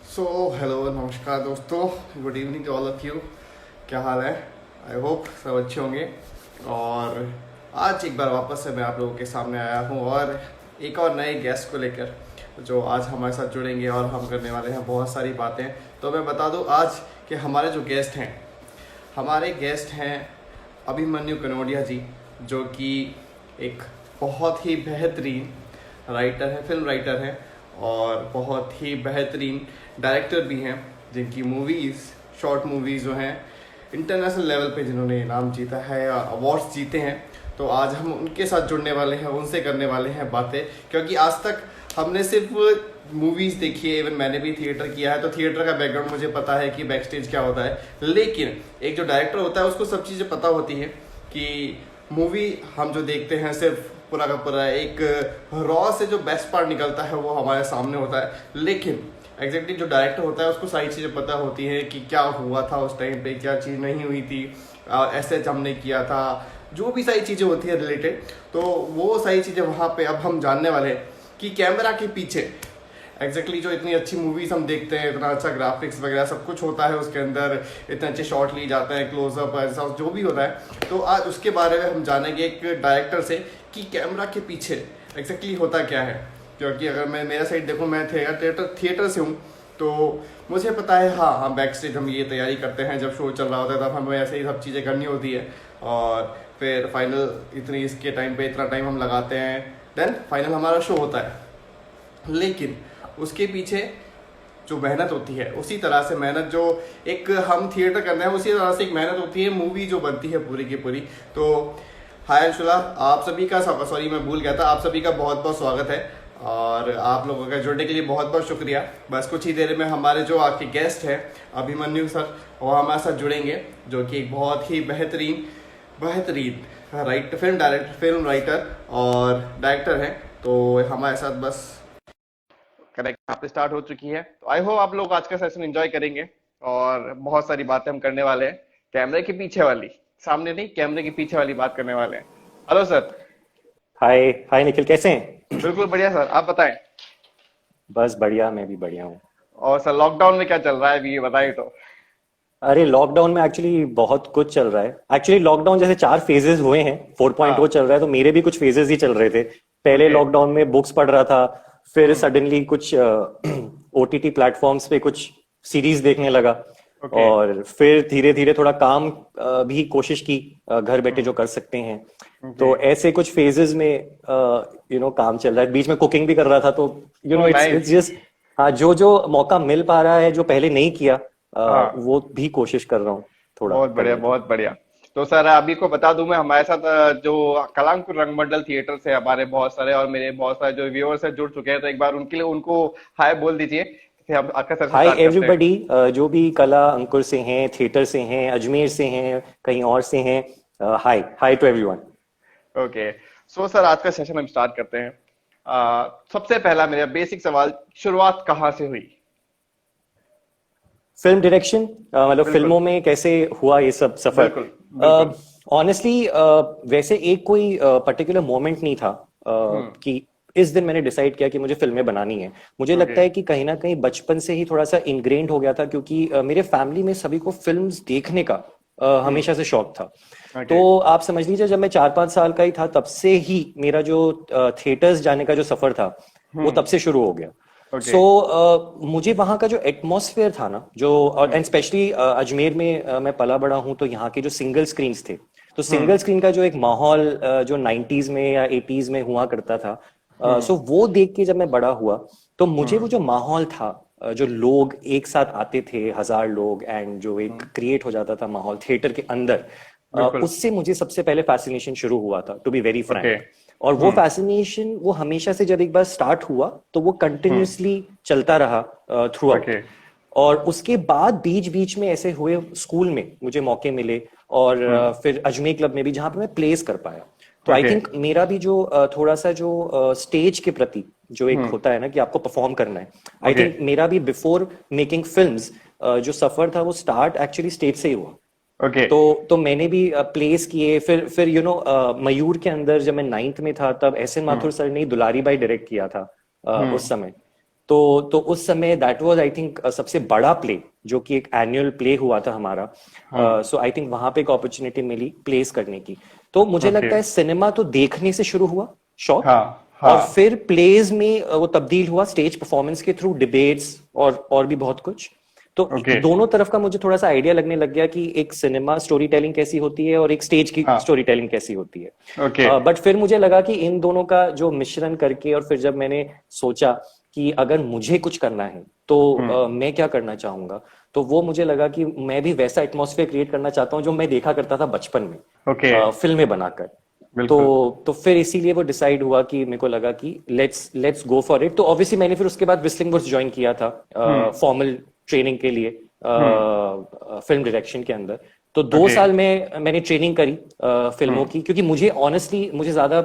सो hello नमस्कार दोस्तों, good evening to all of you. क्या हाल है? आई होप सब अच्छे होंगे। और आज एक बार वापस से मैं आप लोगों के सामने आया हूँ और एक और नए गेस्ट को लेकर, जो आज हमारे साथ जुड़ेंगे और हम करने वाले हैं बहुत सारी बातें। तो मैं बता दूँ आज कि हमारे गेस्ट हैं अभिमन्यु कनोडिया जी, जो कि एक बहुत ही बेहतरीन राइटर है, फिल्म राइटर हैं और बहुत ही बेहतरीन डायरेक्टर भी हैं, जिनकी मूवीज़, शॉर्ट मूवीज़ जो हैं इंटरनेशनल लेवल पे जिन्होंने इनाम जीता है या अवार्ड्स जीते हैं। तो आज हम उनके साथ जुड़ने वाले हैं, उनसे करने वाले हैं बातें, क्योंकि आज तक हमने सिर्फ मूवीज़ देखी है। इवन मैंने भी थिएटर किया है, तो थिएटर का बैकग्राउंड मुझे पता है कि बैक स्टेज क्या होता है। लेकिन एक जो डायरेक्टर होता है उसको सब चीज़ें पता होती है कि मूवी हम जो देखते हैं सिर्फ पूरा का पूरा एक रॉ से जो बेस्ट पार्ट निकलता है वो हमारे सामने होता है। लेकिन एग्जैक्टली जो डायरेक्टर होता है उसको सारी चीज़ें पता होती है कि क्या हुआ था उस टाइम पे, क्या चीज़ नहीं हुई थी, ऐसे हमने किया था, जो भी सारी चीज़ें होती है रिलेटेड। तो वो सारी चीज़ें वहाँ पे अब हम जानने वाले हैं कि कैमरा के पीछे एग्जैक्टली जो इतनी अच्छी मूवीज हम देखते हैं, इतना अच्छा ग्राफिक्स वगैरह सब कुछ होता है उसके अंदर, इतने अच्छे शॉट लिए जाते हैं, क्लोजअप ऐसा जो भी होता है। तो आज उसके बारे में हम जानेंगे एक डायरेक्टर से कि कैमरा के पीछे एग्जैक्टली होता क्या है। क्योंकि अगर मैं मेरा साइड देखूँ, मैं थिएटर से हूँ, तो मुझे पता है हाँ हम बैक स्टेज हम ये तैयारी करते हैं, जब शो चल रहा होता है तब हमें ऐसे ही सब चीज़ें करनी होती है और फिर फाइनल इतनी इसके टाइम पे इतना टाइम हम लगाते हैं, देन फाइनल हमारा शो होता है। लेकिन उसके पीछे जो मेहनत होती है, उसी तरह से मेहनत जो एक हम थिएटर करते हैं उसी तरह से एक मेहनत होती है मूवी जो बनती है पूरी की पूरी। तो हाय अंशुला, आप सभी का सॉरी मैं भूल गया था, आप सभी का बहुत बहुत स्वागत है और आप लोगों का जुड़ने के लिए बहुत बहुत शुक्रिया। बस कुछ ही देर में हमारे जो आपके गेस्ट हैं अभिमन्यु सर, वो हमारे साथ जुड़ेंगे, जो कि एक बहुत ही बेहतरीन फिल्म राइटर और डायरेक्टर हैं। तो हमारे साथ बस कनेक्ट यहाँ पे स्टार्ट हो चुकी है। तो आई होप आप लोग आज का सेशन एंजॉय करेंगे और बहुत सारी बातें हम करने वाले हैं, कैमरे के पीछे वाली, सामने नहीं, कैमरे के पीछे वाली बात करने वाले हैं। Hello sir. Hi hi Nikhil, कैसे हैं? बिल्कुल बढ़िया सर, आप बताएं। बस बढ़िया, मैं भी बढ़िया हूँ। और सर लॉकडाउन में क्या चल रहा है अभी, ये बताएं तो। अरे लॉकडाउन में एक्चुअली बहुत कुछ चल रहा है। एक्चुअली लॉकडाउन जैसे 4 फेजेस हुए हैं, 4.0 हाँ। चल रहा है, तो मेरे भी कुछ फेजेस ही चल रहे थे। पहले ओके। लॉकडाउन में बुक्स पढ़ रहा था, फिर हम्म। सडनली कुछ ओटीटी प्लेटफॉर्म्स पे कुछ सीरीज देखने लगा, ओके। और फिर धीरे धीरे थोड़ा काम भी कोशिश की, घर बैठे जो हम्म। कर सकते हैं। ओके। तो ऐसे कुछ फेजेस में काम चल रहा है। बीच में कुकिंग भी कर रहा था, तो ओ इट्स नाइस। जस्ट, हाँ, जो जो मौका मिल पा रहा है जो पहले नहीं किया, हाँ। वो भी कोशिश कर रहा हूँ थोड़ा बहुत बढ़िया, करने की। बहुत बढ़िया। तो सर अभी को बता दूं मैं, हमारे साथ जो कलांकुर रंगमंडल थिएटर से हमारे बहुत सारे और मेरे बहुत सारे जो व्यूअर्स हैं जुड़ चुके हैं, तो एक बार उनके लिए उनको हाय बोल दीजिए, फिर हम आपका सर से हाय स्टार्ट करते हैं। एवरीबॉडी, जो भी कला अंकुर से हैं, थिएटर से हैं, अजमेर से हैं, कहीं और से हैं, hi hi to everyone. Okay. So sir आज का सेशन हम स्टार्ट करते हैं। सबसे पहला मेरा बेसिक सवाल, शुरुआत कहाँ से हुई? फिल्म डायरेक्शन, मतलब बिल्कुल। फिल्मों में कैसे हुआ ये सब सफर। बिल्कुल। बिल्कुल। ऑनेस्टली वैसे एक कोई पर्टिकुलर मोमेंट नहीं था हम्म। कि इस दिन मैंने डिसाइड किया कि मुझे फिल्में बनानी है। मुझे ओके। लगता है कि कहीं ना कहीं बचपन से ही थोड़ा सा इनग्रेन्ड हो गया था, क्योंकि मेरे फैमिली में सभी को फिल्म्स देखने का हम्म। हमेशा से शौक था। ओके। तो आप समझ लीजिए, जब मैं 4-5 साल का ही था तब से ही मेरा जो थिएटर्स जाने का जो सफर था, वो हम्म। तब से शुरू हो गया। ओके। सो मुझे वहाँ का जो एटमॉस्फेयर था ना, जो, और हम्म। एंड स्पेशली अजमेर में मैं पला बड़ा हूँ, तो यहाँ के जो सिंगल स्क्रीन्स थे, तो हम्म। सिंगल स्क्रीन का जो एक माहौल जो 90s में या 80s में हुआ करता था, हम्म। सो वो देख के जब मैं बड़ा हुआ, तो मुझे वो हम्म। जो माहौल था, जो लोग एक साथ आते थे, 1000 लोग, एंड जो एक हम्म। क्रिएट हो जाता था माहौल थिएटर के अंदर, बिल्कुल। उससे मुझे सबसे पहले फैसिनेशन शुरू हुआ था, to be very okay. Frank. और वो हम्म। फैसिनेशन वो हमेशा से जब एक बार स्टार्ट हुआ, तो वो हम्म। कंटिन्यूअसली चलता रहा थ्रू आउट। ओके। और उसके बाद बीच बीच में ऐसे हुए, स्कूल में मुझे मौके मिले, और हम्म। फिर अजमेर क्लब में भी, जहाँ पे मैं प्लेस कर पाया। तो आई ओके। थिंक मेरा भी जो थोड़ा सा जो स्टेज के प्रति जो एक हम्म। होता है ना कि आपको परफॉर्म करना है, आई ओके। थिंक मेरा भी बिफोर मेकिंग फिल्म्स जो सफर था वो स्टार्ट एक्चुअली स्टेज से ही हुआ। ओके। तो मैंने भी प्लेस किए, फिर मयूर के अंदर जब मैं 9th में था, तब एस एन हम्म। माथुर सर ने दुलारी बाई डायरेक्ट किया था हम्म। उस समय। तो उस समय दैट वाज आई थिंक सबसे बड़ा प्ले, जो कि एक एनुअल प्ले हुआ था हमारा। सो आई थिंक वहां पे एक अपॉर्चुनिटी मिली प्लेस करने की। तो मुझे ओके। लगता है सिनेमा तो देखने से शुरू हुआ, शौक, हाँ और हाँ। फिर प्लेज में वो तब्दील हुआ स्टेज परफॉर्मेंस के थ्रू, डिबेट्स और भी बहुत कुछ। तो ओके। दोनों तरफ का मुझे थोड़ा सा आइडिया लगने लग गया कि एक सिनेमा स्टोरी टेलिंग कैसी होती है और एक स्टेज की हाँ। स्टोरी टेलिंग कैसी होती है। ओके। बट फिर मुझे लगा कि इन दोनों का जो मिश्रण करके, और फिर जब मैंने सोचा कि अगर मुझे कुछ करना है तो मैं क्या करना चाहूंगा, तो वो मुझे लगा कि मैं भी वैसा एटमॉस्फेयर क्रिएट करना चाहता हूँ जो मैं देखा करता था बचपन में, ओके। फिल्में बनाकर। बिल्कुल। तो फिर इसीलिए वो डिसाइड हुआ कि मेरे को लगा कि let's let's go for it. तो ऑब्वियसली मैंने फिर उसके बाद विस्लिंग वुड्स ज्वाइन किया था फॉर्मल ट्रेनिंग के लिए फिल्म डायरेक्शन के अंदर। तो 2 साल में मैंने ट्रेनिंग करी फिल्मों की, क्योंकि मुझे ऑनेस्टली मुझे ज्यादा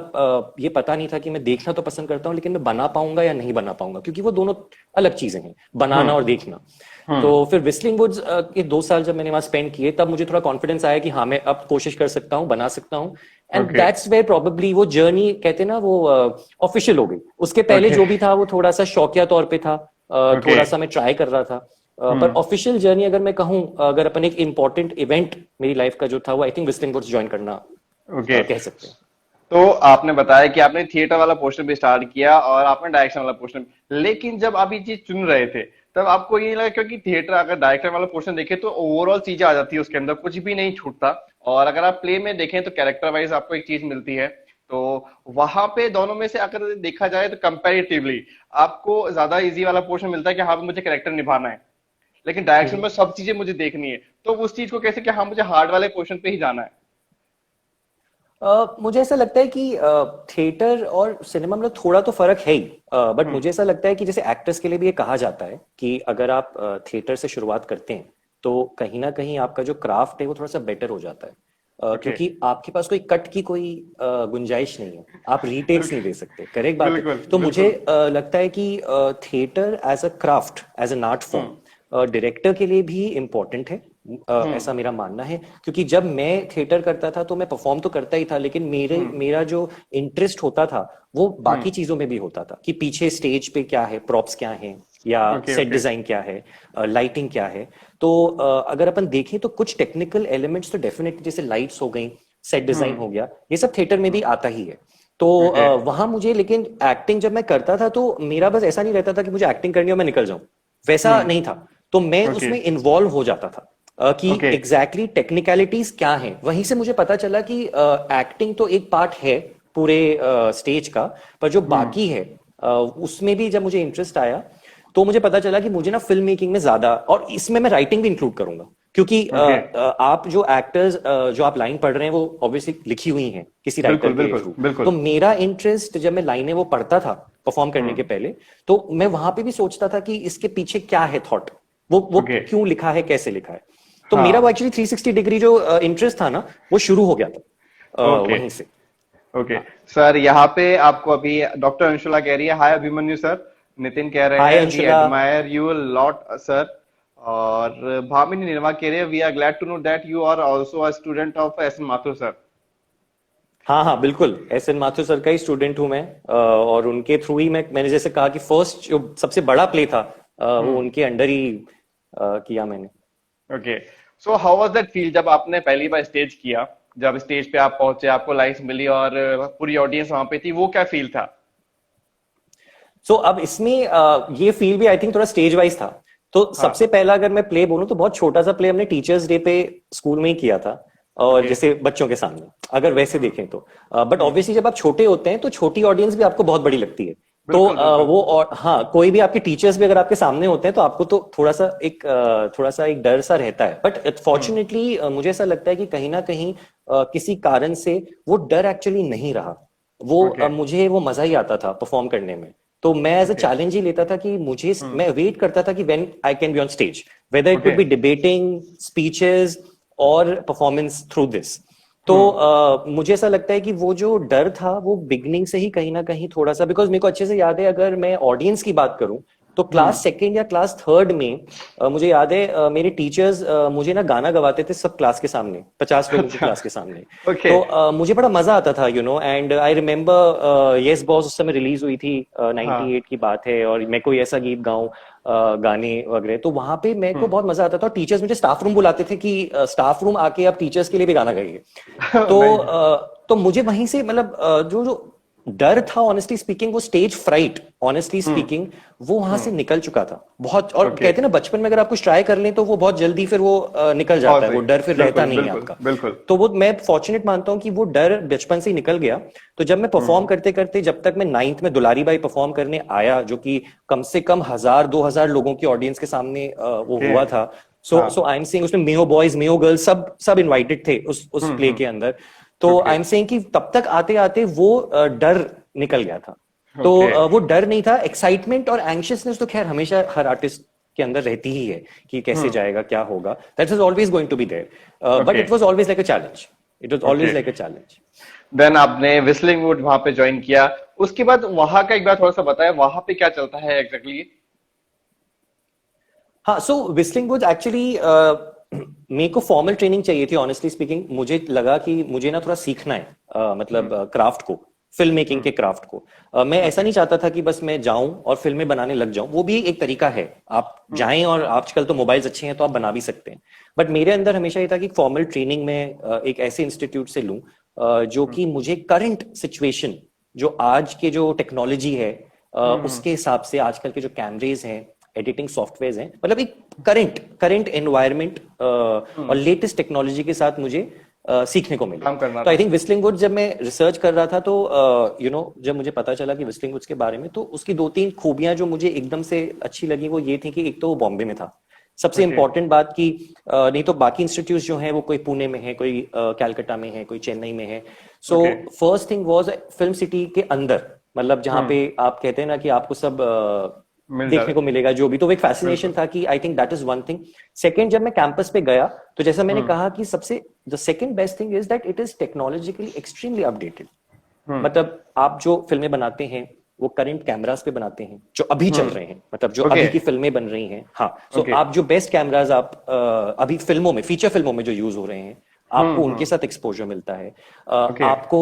ये पता नहीं था कि मैं देखना तो पसंद करता हूँ लेकिन मैं बना पाऊंगा या नहीं बना पाऊंगा, क्योंकि वो दोनों अलग चीजें हैं, बनाना और देखना। तो फिर विस्लिंग वुड्स के 2 साल जब मैंने वहां स्पेंड किए, तब मुझे थोड़ा कॉन्फिडेंस आया कि हाँ मैं अब कोशिश कर सकता हूँ, बना सकता हूँ। And okay. That's where probably वो जर्नी कहते हैं ना, वो ऑफिशियल हो गई। उसके पहले ओके। जो भी था वो थोड़ा सा शौकिया तौर पे था, ओके। थोड़ा सा मैं ट्राई कर रहा था। पर ऑफिशियल जर्नी अगर मैं कहूँ, अगर अपन एक इंपॉर्टेंट इवेंट मेरी लाइफ का जो था, वो I think Whistling Woods join करना ओके। कह सकते हैं। तो आपने बताया कि आपने थिएटर वाला पोर्शन भी स्टार्ट किया और आपने डायरेक्शन वाला पोर्शन, लेकिन जब आप ये चीज चुन रहे थे तब आपको ये नहीं लगा, क्योंकि थिएटर अगर डायरेक्टर वाला पोर्शन देखे तो ओवरऑल चीजें आ जाती है उसके अंदर, कुछ भी नहीं छूटता, और अगर आप प्ले में देखें तो कैरेक्टर वाइज आपको एक चीज मिलती है। तो वहां पे दोनों में से अगर देखा जाए तो कंपैरेटिवली आपको ज्यादा इजी वाला पोर्शन मिलता है कि हाँ मुझे कैरेक्टर निभाना है, लेकिन डायरेक्शन में सब चीजें मुझे देखनी है, तो उस चीज को कैसे कि हाँ मुझे हार्ड वाले पोर्शन पे ही जाना है। मुझे ऐसा लगता है कि थिएटर और सिनेमा में थोड़ा तो फर्क है ही, बट मुझे ऐसा लगता है कि जैसे एक्टर्स के लिए भी ये कहा जाता है कि अगर आप थिएटर से शुरुआत करते हैं तो कहीं ना कहीं आपका जो क्राफ्ट है वो थोड़ा सा बेटर हो जाता है, ओके। क्योंकि आपके पास कोई कट की कोई गुंजाइश नहीं है, आप रीटेक्स नहीं दे सकते। करेक्ट बात है। बिल्कुल तो मुझे बिल्कुल। लगता है कि theatre as a craft, as an art form, director के लिए भी इम्पोर्टेंट है। ऐसा मेरा मानना है, क्योंकि जब मैं थिएटर करता था तो मैं परफॉर्म तो करता ही था, लेकिन मेरा जो इंटरेस्ट होता था वो बाकी चीजों में भी होता था, कि पीछे स्टेज पे क्या है, प्रॉप्स क्या है, या ओके। Set okay. डिजाइन क्या है, लाइटिंग क्या है। तो अगर अपन देखें तो कुछ टेक्निकल एलिमेंट्स तो डेफिनेटली, जैसे लाइट्स हो गई, सेट डिजाइन हो गया, ये सब थिएटर में भी आता ही है। तो ओके। वहां मुझे, लेकिन एक्टिंग जब मैं करता था तो मेरा बस ऐसा नहीं रहता था कि मुझे एक्टिंग करनी हो मैं निकल जाऊं, वैसा नहीं था। तो मैं ओके। उसमें इन्वॉल्व हो जाता था कि ओके। एग्जैक्टली टेक्निकलिटीज क्या हैं। वहीं से मुझे पता चला कि एक्टिंग तो एक पार्ट है पूरे स्टेज का, पर जो बाकी है उसमें भी जब मुझे इंटरेस्ट आया तो मुझे पता चला कि मुझे ना फिल्म मेकिंग में ज्यादा, और इसमें मैं राइटिंग भी इंक्लूड करूंगा, क्योंकि ओके। आप जो एक्टर्स जो आप लाइन पढ़ रहे हैं वो ऑब्वियसली लिखी हुई हैं किसी राइटर बिल्कुल के बिल्कुल थ्रू। तो बिल्कुल। मेरा इंटरेस्ट जब मैं लाइनें वो पढ़ता था परफॉर्म करने के पहले, तो मैं वहां पे भी सोचता था कि इसके पीछे क्या है थॉट, वो ओके। क्यों लिखा है, कैसे लिखा है। तो मेरा वो हाँ। एक्चुअली 360 डिग्री जो इंटरेस्ट था ना, वो शुरू हो गया था ओके। वहीं से। ओके। हाँ। सर यहाँ पे आपको अभी डॉक्टर अंशुला कह रही है, हाय अभिमन्यु सर। नितिन कह रहे हाय हैं V Anshula. Admire you lot sir. और भामिनी निर्मा कह रही है we are glad to know that you are also a student of S N Mathur sir. हाँ हाँ बिल्कुल, एस एन माथुर सर का ही स्टूडेंट हूँ मैं, और उनके थ्रू ही मैंने जैसे कहा कि फर्स्ट जो सबसे बड़ा प्ले था वो उनके अंडर ही किया मैंने। Okay. So how was that feel जब आपने पहली बार स्टेज किया, जब स्टेज पे आप पहुंचे, आपको लाइक्स मिली और पूरी ऑडियंस वहां पे थी, वो क्या फील था? अब इसमें ये फील भी आई थिंक थोड़ा स्टेज वाइज था। तो सबसे हाँ। पहला अगर मैं प्ले बोलूं तो बहुत छोटा सा प्ले हमने टीचर्स डे पे स्कूल में ही किया था, और ओके। जैसे बच्चों के सामने, अगर वैसे देखें तो। बट ऑब्वियसली जब आप छोटे होते हैं तो छोटी ऑडियंस भी आपको बहुत बड़ी लगती है। तो बिल्कुल बिल्कुल। वो, और हाँ, कोई भी आपके टीचर्स भी अगर आपके सामने होते हैं तो आपको तो थोड़ा सा एक डर सा रहता है। बट फॉर्चुनेटली मुझे ऐसा लगता है कि कहीं ना कहीं किसी कारण से वो डर एक्चुअली नहीं रहा। वो ओके। मुझे वो मजा ही आता था परफॉर्म करने में। तो मैं एज अ ओके। चैलेंज ही लेता था कि मैं वेट करता था कि when I can be on stage, whether it okay. Could be debating, speeches, और परफॉर्मेंस थ्रू दिस। तो मुझे ऐसा लगता है कि वो जो डर था वो बिगनिंग से ही कहीं ना कहीं थोड़ा सा, बिकॉज मेरे को अच्छे से याद है, अगर मैं ऑडियंस की बात करूं तो क्लास सेकंड या क्लास थर्ड में मुझे याद है मेरे टीचर्स मुझे ना गाना गवाते थे सब क्लास के सामने, 50 लोगों की अच्छा। क्लास के सामने। ओके। तो मुझे बड़ा मजा आता था, and I remember yes boss उस समय रिलीज हुई थी, हाँ। 98 की बात है, और मैं कोई ऐसा गीत गाऊं, गाने वगैरह, तो वहां पे मेरे को बहुत मजा आता था। और टीचर्स मुझे स्टाफ रूम बुलाते थे कि स्टाफ रूम आके आप टीचर्स के लिए भी गाना गाइए। तो नाइस। तो मुझे वहीं से मतलब जो जो डर था, ऑनेस्टली स्पीकिंग, वो स्टेज फ्राइट, ऑनेस्टली स्पीकिंग, वो वहां से निकल चुका था बहुत। और ओके। कहते हैं ना बचपन में अगर आप कुछ ट्राई कर लें तो वो बहुत जल्दी फिर वो निकल बहुत जाता है, वो सही। डर फिर रहता बिल्कुल नहीं है बिल्कुल आपका। बिल्कुल। तो वो मैं फॉर्चुनेट मानता हूँ कि वो डर बचपन से ही निकल गया। तो जब मैं परफॉर्म करते करते, जब तक मैं 9th में दुलारी बाई परफॉर्म करने आया, जो कि कम से कम 1000-2000 लोगों की ऑडियंस के सामने वो ओके। हुआ था। हाँ। सो आई एम सेइंग उसमें मेयो बॉयज मेयो गर्ल्स सब सब इनवाइटेड थे उस प्ले के अंदर। तो ओके। आई एम सेइंग कि तब तक आते आते वो डर निकल गया था। तो ओके। वो डर नहीं था, एक्साइटमेंट और एंग्शियसनेस तो खैर हमेशा हर आर्टिस्ट के अंदर रहती ही है कि कैसे जाएगा, क्या होगा, that is always going to be there, but okay. It was always like a challenge, it was okay. Always like a challenge. Then आपने विस्लिंग वुड वहां पे ज्वाइन किया, उसके बाद वहां का एक बार थोड़ा सा बताया, वहां पे क्या चलता है एग्जैक्टली? हाँ, सो व्हिस्टलिंग वुड्स एक्चुअली मेरे को फॉर्मल ट्रेनिंग चाहिए थी, ऑनेस्टली स्पीकिंग। मुझे लगा कि मुझे ना थोड़ा सीखना है, मतलब क्राफ्ट को, फिल्म मेकिंग के क्राफ्ट को। मैं ऐसा नहीं चाहता था कि बस मैं जाऊं और फिल्में बनाने लग जाऊं, वो भी एक तरीका है, आप जाएं, और आजकल तो मोबाइल्स अच्छे हैं तो आप बना भी सकते हैं। बट मेरे अंदर हमेशा ये था कि फॉर्मल ट्रेनिंग में एक ऐसे इंस्टीट्यूट से लूं जो कि मुझे करंट सिचुएशन, जो आज के जो टेक्नोलॉजी है उसके हिसाब से, आजकल के जो कैमरेज हैं, एडिटिंग सॉफ्टवेयर हैं, मतलब एक करंट करंट एनवायरनमेंट और लेटेस्ट टेक्नोलॉजी के साथ मुझे सीखने को मिले। काम करना तो आई था। थिंक व्हिस्टलिंग वुड्स, जब मैं रिसर्च कर रहा था तो जब मुझे पता चला कि व्हिस्टलिंग वुड्स के बारे में, तो उसकी 2-3 खूबियां जो मुझे एकदम से अच्छी लगी वो ये थी कि एक तो वो बॉम्बे में था, सबसे ओके। इंपॉर्टेंट बात की, नहीं तो बाकी इंस्टीट्यूट जो हैं वो कोई पुणे में है, कोई कैलकाटा में है, कोई चेन्नई में है। So okay. First thing was film city के अंदर, मतलब जहाँ पे आप कहते हैं ना कि आपको सब मिल देखने जाए। को मिलेगा जो भी, तो वो एक फैसिनेशन बिल्कुल। था कि I think that is one thing. Second, जब मैं कैंपस पे गया तो जैसा मैंने कहा कि सबसे the second best thing is that it is technologically extremely updated. मतलब आप जो फिल्में बनाते हैं वो करंट कैमरास पे बनाते हैं जो अभी चल रहे हैं, मतलब जो ओके। अभी की फिल्में बन रही हैं। हाँ, सो ओके। आप जो बेस्ट कैमरास आप अभी फिल्मों में, फीचर फिल्मों में जो यूज हो रहे हैं, आपको उनके साथ एक्सपोजर मिलता है। ओके। आपको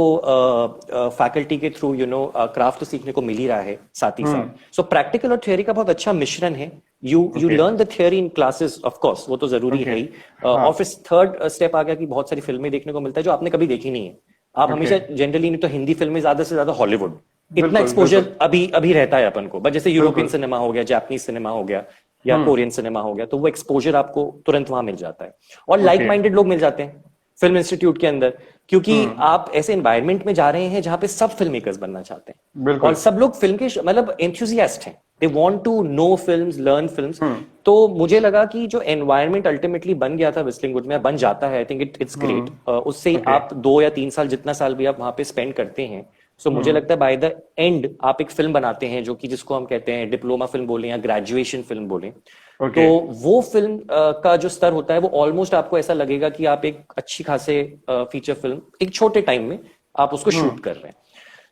फैकल्टी के थ्रू क्राफ्ट तो सीखने को मिल ही रहा है साथ ही साथ। सो प्रैक्टिकल और थ्योरी का बहुत अच्छा मिश्रण है। You okay. Learn the theory in classes, of course वो तो जरूरी ओके। है ही। हाँ। और फिर थर्ड स्टेप आ गया कि बहुत सारी फिल्में देखने को मिलता है जो आपने कभी देखी नहीं है। आप ओके। हमेशा जनरली, नहीं तो हिंदी फिल्में ज्यादा से ज्यादा हॉलीवुड, इतना बिल्कुल एक्सपोजर बिल्कुल अभी अभी रहता है अपन को, बट जैसे यूरोपियन बिल्कुल। सिनेमा हो गया, जापानीज सिनेमा हो गया, या कोरियन सिनेमा हो गया, तो वो एक्सपोजर आपको तुरंत वहां मिल जाता है। और लाइक ओके। माइंडेड लोग मिल जाते हैं फिल्म इंस्टीट्यूट के अंदर, क्योंकि आप ऐसे एनवायरनमेंट में जा रहे हैं जहां पे सब फिल्म मेकर्स बनना चाहते हैं, और बिल्कुल। सब लोग फिल्म के मतलब एंथुसियास्ट हैं, they want to know films, learn films. तो मुझे लगा कि जो एनवायरनमेंट अल्टीमेटली बन गया था व्हिस्टलिंग वुड में, बन जाता है, आई थिंक इट्स ग्रेट। उससे ही ओके। आप 2 या 3 साल, जितना साल भी आप वहां पे स्पेंड करते हैं, सो मुझे लगता है बाय द एंड आप एक फिल्म बनाते हैं जो कि, जिसको हम कहते हैं डिप्लोमा फिल्म बोलें या ग्रेजुएशन फिल्म बोलें। तो ओके। वो फिल्म का जो स्तर होता है वो ऑलमोस्ट आपको ऐसा लगेगा कि आप एक अच्छी खासे फीचर फिल्म एक छोटे टाइम में आप उसको शूट कर रहे हैं।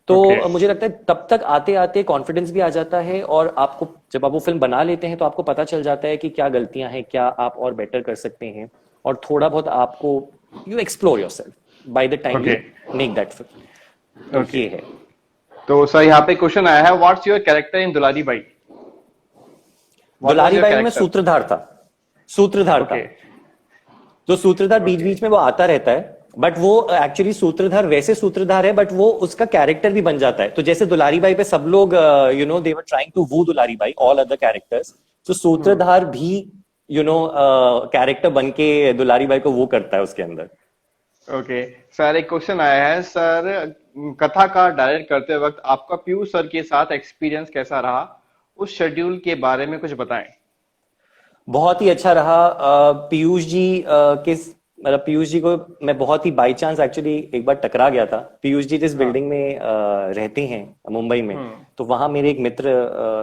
तो ओके। मुझे लगता है तब तक आते आते कॉन्फिडेंस भी आ जाता है, और आपको जब आप वो फिल्म बना लेते हैं तो आपको पता चल जाता है कि क्या गलतियां हैं, क्या आप और बेटर कर सकते हैं, और थोड़ा बहुत आपको you explore yourself by the time you okay. Make that film. तो ओके। ये है। तो सर यहाँ पे क्वेश्चन आया है, व्हाट्स योर कैरेक्टर इन दुलारी भाई? What was Dulari your by में मैं कैरेक्टर? सूत्रधार था, सूत्रधार था। ओके। तो सूत्रधार बीच ओके। बीच में वो आता रहता है, बट वो एक्चुअली सूत्रधार वैसे सूत्रधार है, बट वो उसका कैरेक्टर भी बन जाता है। तो जैसे दुलारी बाई पे सब लोग they were trying to woo Dulari Bai, all other characters, तो सूत्रधार भी कैरेक्टर बन के दुलारी बाई को वो करता है उसके अंदर। ओके सर, एक क्वेश्चन आया है सर, कथा का डायरेक्ट करते वक्त आपका पीयूष सर के साथ एक्सपीरियंस कैसा रहा? उस शेड्यूल के बारे में कुछ बताएं। बहुत ही अच्छा रहा। पीयूष जी के, मतलब पीयूष जी को मैं बहुत ही बाई चांस एक्चुअली एक बार टकरा गया था। पीयूष जी जिस बिल्डिंग में रहते हैं मुंबई में, तो वहां मेरे एक मित्र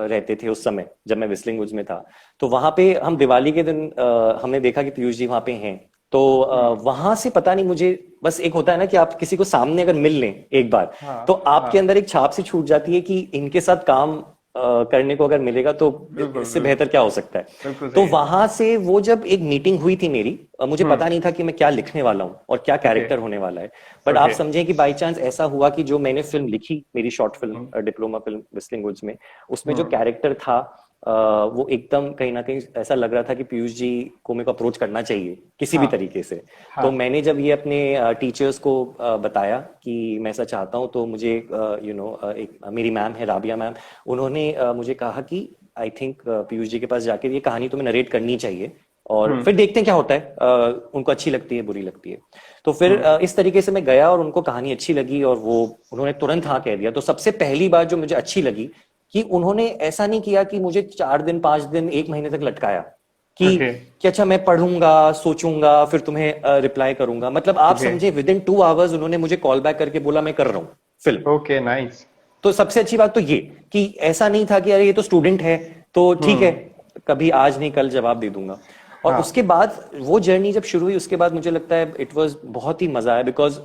रहते थे उस समय जब मैं व्हिस्टलिंग वुड्स में था। तो वहां पे हम दिवाली के दिन हमने देखा कि पीयूष जी वहां पे हैं। तो वहां से पता नहीं, मुझे बस एक होता है ना कि आप किसी को सामने अगर मिल लें एक बार, हाँ। तो आपके हाँ। अंदर एक छाप सी छूट जाती है कि इनके साथ काम करने को अगर मिलेगा तो इससे बेहतर क्या हो सकता है। बिल्कुल तो सही है। वहां से वो जब एक मीटिंग हुई थी मेरी, मुझे पता नहीं था कि मैं क्या लिखने वाला हूँ और क्या ओके कैरेक्टर होने वाला है। बट आप ओके समझें कि बाई चांस ऐसा हुआ कि जो मैंने फिल्म लिखी, मेरी short film diploma film Whistling Woods में, उसमें जो कैरेक्टर था वो एकदम कहीं ना कहीं ऐसा लग रहा था कि पीयूष जी को मेरे को अप्रोच करना चाहिए किसी भी हाँ तरीके से। हाँ तो मैंने जब ये अपने टीचर्स को बताया कि मैं ऐसा चाहता हूँ, तो मुझे एक मेरी मैम है राबिया मैम, उन्होंने मुझे कहा कि आई थिंक पीयूष जी के पास जाकर ये कहानी तुम्हें नरेट करनी चाहिए और फिर देखते हैं क्या होता है। उनको अच्छी लगती है बुरी लगती है। तो फिर इस तरीके से मैं गया और उनको कहानी अच्छी लगी और वो उन्होंने तुरंत हाँ कह दिया। तो सबसे पहली बात जो मुझे अच्छी लगी कि उन्होंने ऐसा नहीं किया कि मुझे 4 दिन 5 दिन 1 महीने तक लटकाया कि ओके कि अच्छा मैं पढ़ूंगा सोचूंगा फिर तुम्हें रिप्लाई करूंगा। मतलब आप ओके समझे विद इन 2 आवर्स उन्होंने मुझे कॉल बैक करके बोला मैं कर रहा हूँ फिल्म। Okay nice. तो सबसे अच्छी बात तो ये कि ऐसा नहीं था कि अरे ये तो स्टूडेंट है तो ठीक है, कभी आज नहीं कल जवाब दे दूंगा। और हाँ उसके बाद वो जर्नी जब शुरू हुई उसके बाद मुझे लगता है इट वाज बहुत ही मजा आया बिकॉज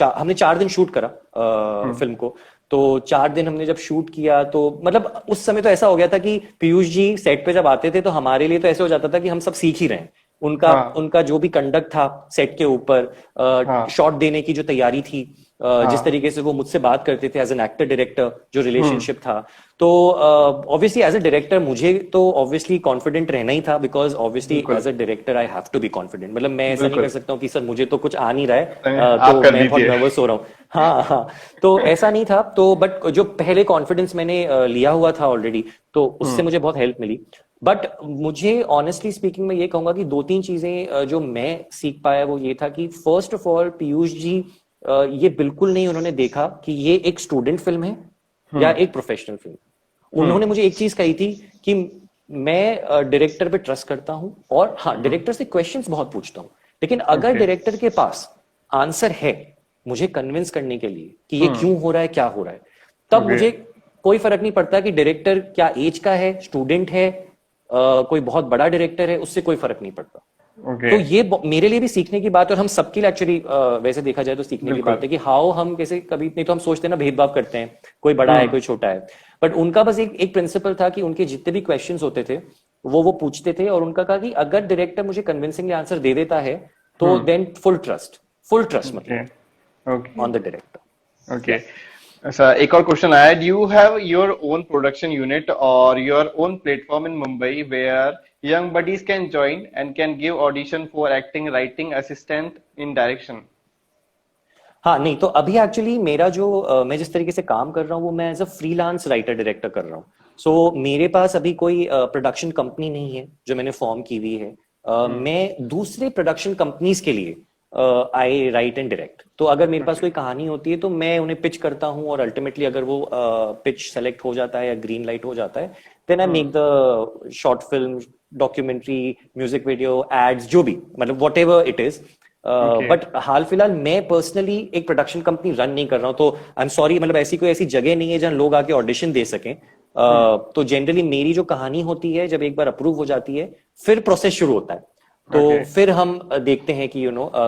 हमने 4 दिन शूट करा फिल्म को। तो 4 दिन हमने जब शूट किया तो मतलब उस समय तो ऐसा हो गया था कि पीयूष जी सेट पे जब आते थे तो हमारे लिए तो ऐसे हो जाता था कि हम सब सीख ही रहे हैं। उनका हाँ उनका जो भी कंडक्ट था सेट के ऊपर, हाँ शॉट देने की जो तैयारी थी, जिस हाँ तरीके से वो मुझसे बात करते थे एज एन एक्टर डायरेक्टर, जो रिलेशनशिप था, तो ऑब्वियसली एज अ डायरेक्टर मुझे तो ऑब्वियसली कॉन्फिडेंट रहना ही था बिकॉज ऑब्वियसली बिल्कुल as a director I have to be confident. मतलब मैं ऐसा नहीं कर बिल्कुल सकता हूँ कि सर मुझे तो कुछ आ नहीं रहा है आप तो कर मैं बहुत दीजिए। नर्वस हो रहा हूँ। हाँ हाँ। तो ऐसा नहीं था तो बट जो पहले कॉन्फिडेंस मैंने लिया हुआ था ऑलरेडी, तो उससे मुझे बहुत हेल्प मिली। बट मुझे ऑनेस्टली स्पीकिंग मैं ये कहूंगा कि 2-3 चीजें जो मैं सीख पाया वो ये था कि first of all Piyush ji ये बिल्कुल नहीं उन्होंने देखा कि ये एक स्टूडेंट फिल्म है या एक प्रोफेशनल फिल्म। उन्होंने मुझे एक चीज कही थी कि मैं डायरेक्टर पे ट्रस्ट करता हूं और हाँ डायरेक्टर से क्वेश्चंस बहुत पूछता हूं, लेकिन अगर ओके डायरेक्टर के पास आंसर है मुझे कन्विंस करने के लिए कि ये क्यों हो रहा है क्या हो रहा है, तब ओके मुझे कोई फर्क नहीं पड़ता कि डायरेक्टर क्या एज का है, स्टूडेंट है, कोई बहुत बड़ा डायरेक्टर है, उससे कोई फर्क नहीं पड़ता। ओके तो ये मेरे लिए भी सीखने की बात है और हम सबके लिए एक्चुअली वैसे देखा जाए तो सीखने की बिल्कुल बात है कि हाउ हम कैसे, कभी नहीं तो हम सोचते हैं ना भेदभाव करते हैं कोई बड़ा है कोई छोटा है। बट उनका बस एक प्रिंसिपल था कि उनके जितने भी क्वेश्चंस होते थे वो पूछते थे और उनका कहा कि अगर डायरेक्टर मुझे कन्विंसिंगली आंसर दे देता है तो देन फुल ट्रस्ट ओके मतलब okay on the director. Okay. ऐसा एक और क्वेश्चन आया, do you have your own production unit और your own platform in Mumbai where young buddies can join and can give audition for acting writing assistant in direction? हाँ नहीं तो अभी actually मेरा जो मैं जिस तरीके से काम कर रहा हूँ वो मैं as a freelance writer director कर रहा हूँ। सो मेरे पास अभी कोई प्रोडक्शन कंपनी नहीं है जो मैंने फॉर्म की हुई है। मैं दूसरे प्रोडक्शन कंपनीज के लिए आई राइट एंड डायरेक्ट। तो अगर मेरे पास ओके कोई कहानी होती है तो मैं उन्हें पिच करता हूँ और अल्टीमेटली अगर वो पिच सेलेक्ट हो जाता है या ग्रीन लाइट हो जाता है then I make the short film, documentary, music video, ads, जो भी मतलब whatever it is. Okay but हाल फिलहाल मैं पर्सनली एक प्रोडक्शन कंपनी रन नहीं कर रहा हूँ तो आई एम सॉरी, मतलब ऐसी कोई ऐसी जगह नहीं है जहां लोग आके ऑडिशन दे सकें। तो जनरली मेरी जो कहानी होती है जब एक बार अप्रूव हो जाती है फिर प्रोसेस शुरू होता है। तो ओके फिर हम देखते हैं कि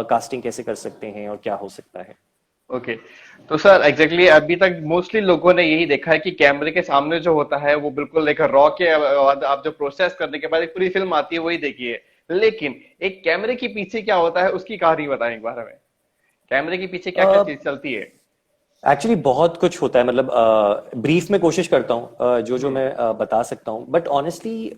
कास्टिंग कैसे कर सकते हैं और क्या हो सकता है। ओके। तो सर एग्जैक्टली अभी तक मोस्टली लोगों ने यही देखा है कि कैमरे के सामने जो होता है वो बिल्कुल एक रॉ के बाद आप जो प्रोसेस करने के बाद एक पूरी फिल्म आती है वही देखी है, लेकिन एक कैमरे के पीछे क्या होता है उसकी कहानी बताएं एक बार हमें। कैमरे के पीछे क्या क्या चीज चलती है? एक्चुअली बहुत कुछ होता है, मतलब ब्रीफ में कोशिश करता हूँ जो जो हम्म मैं बता सकता हूँ। बट ऑनेस्टली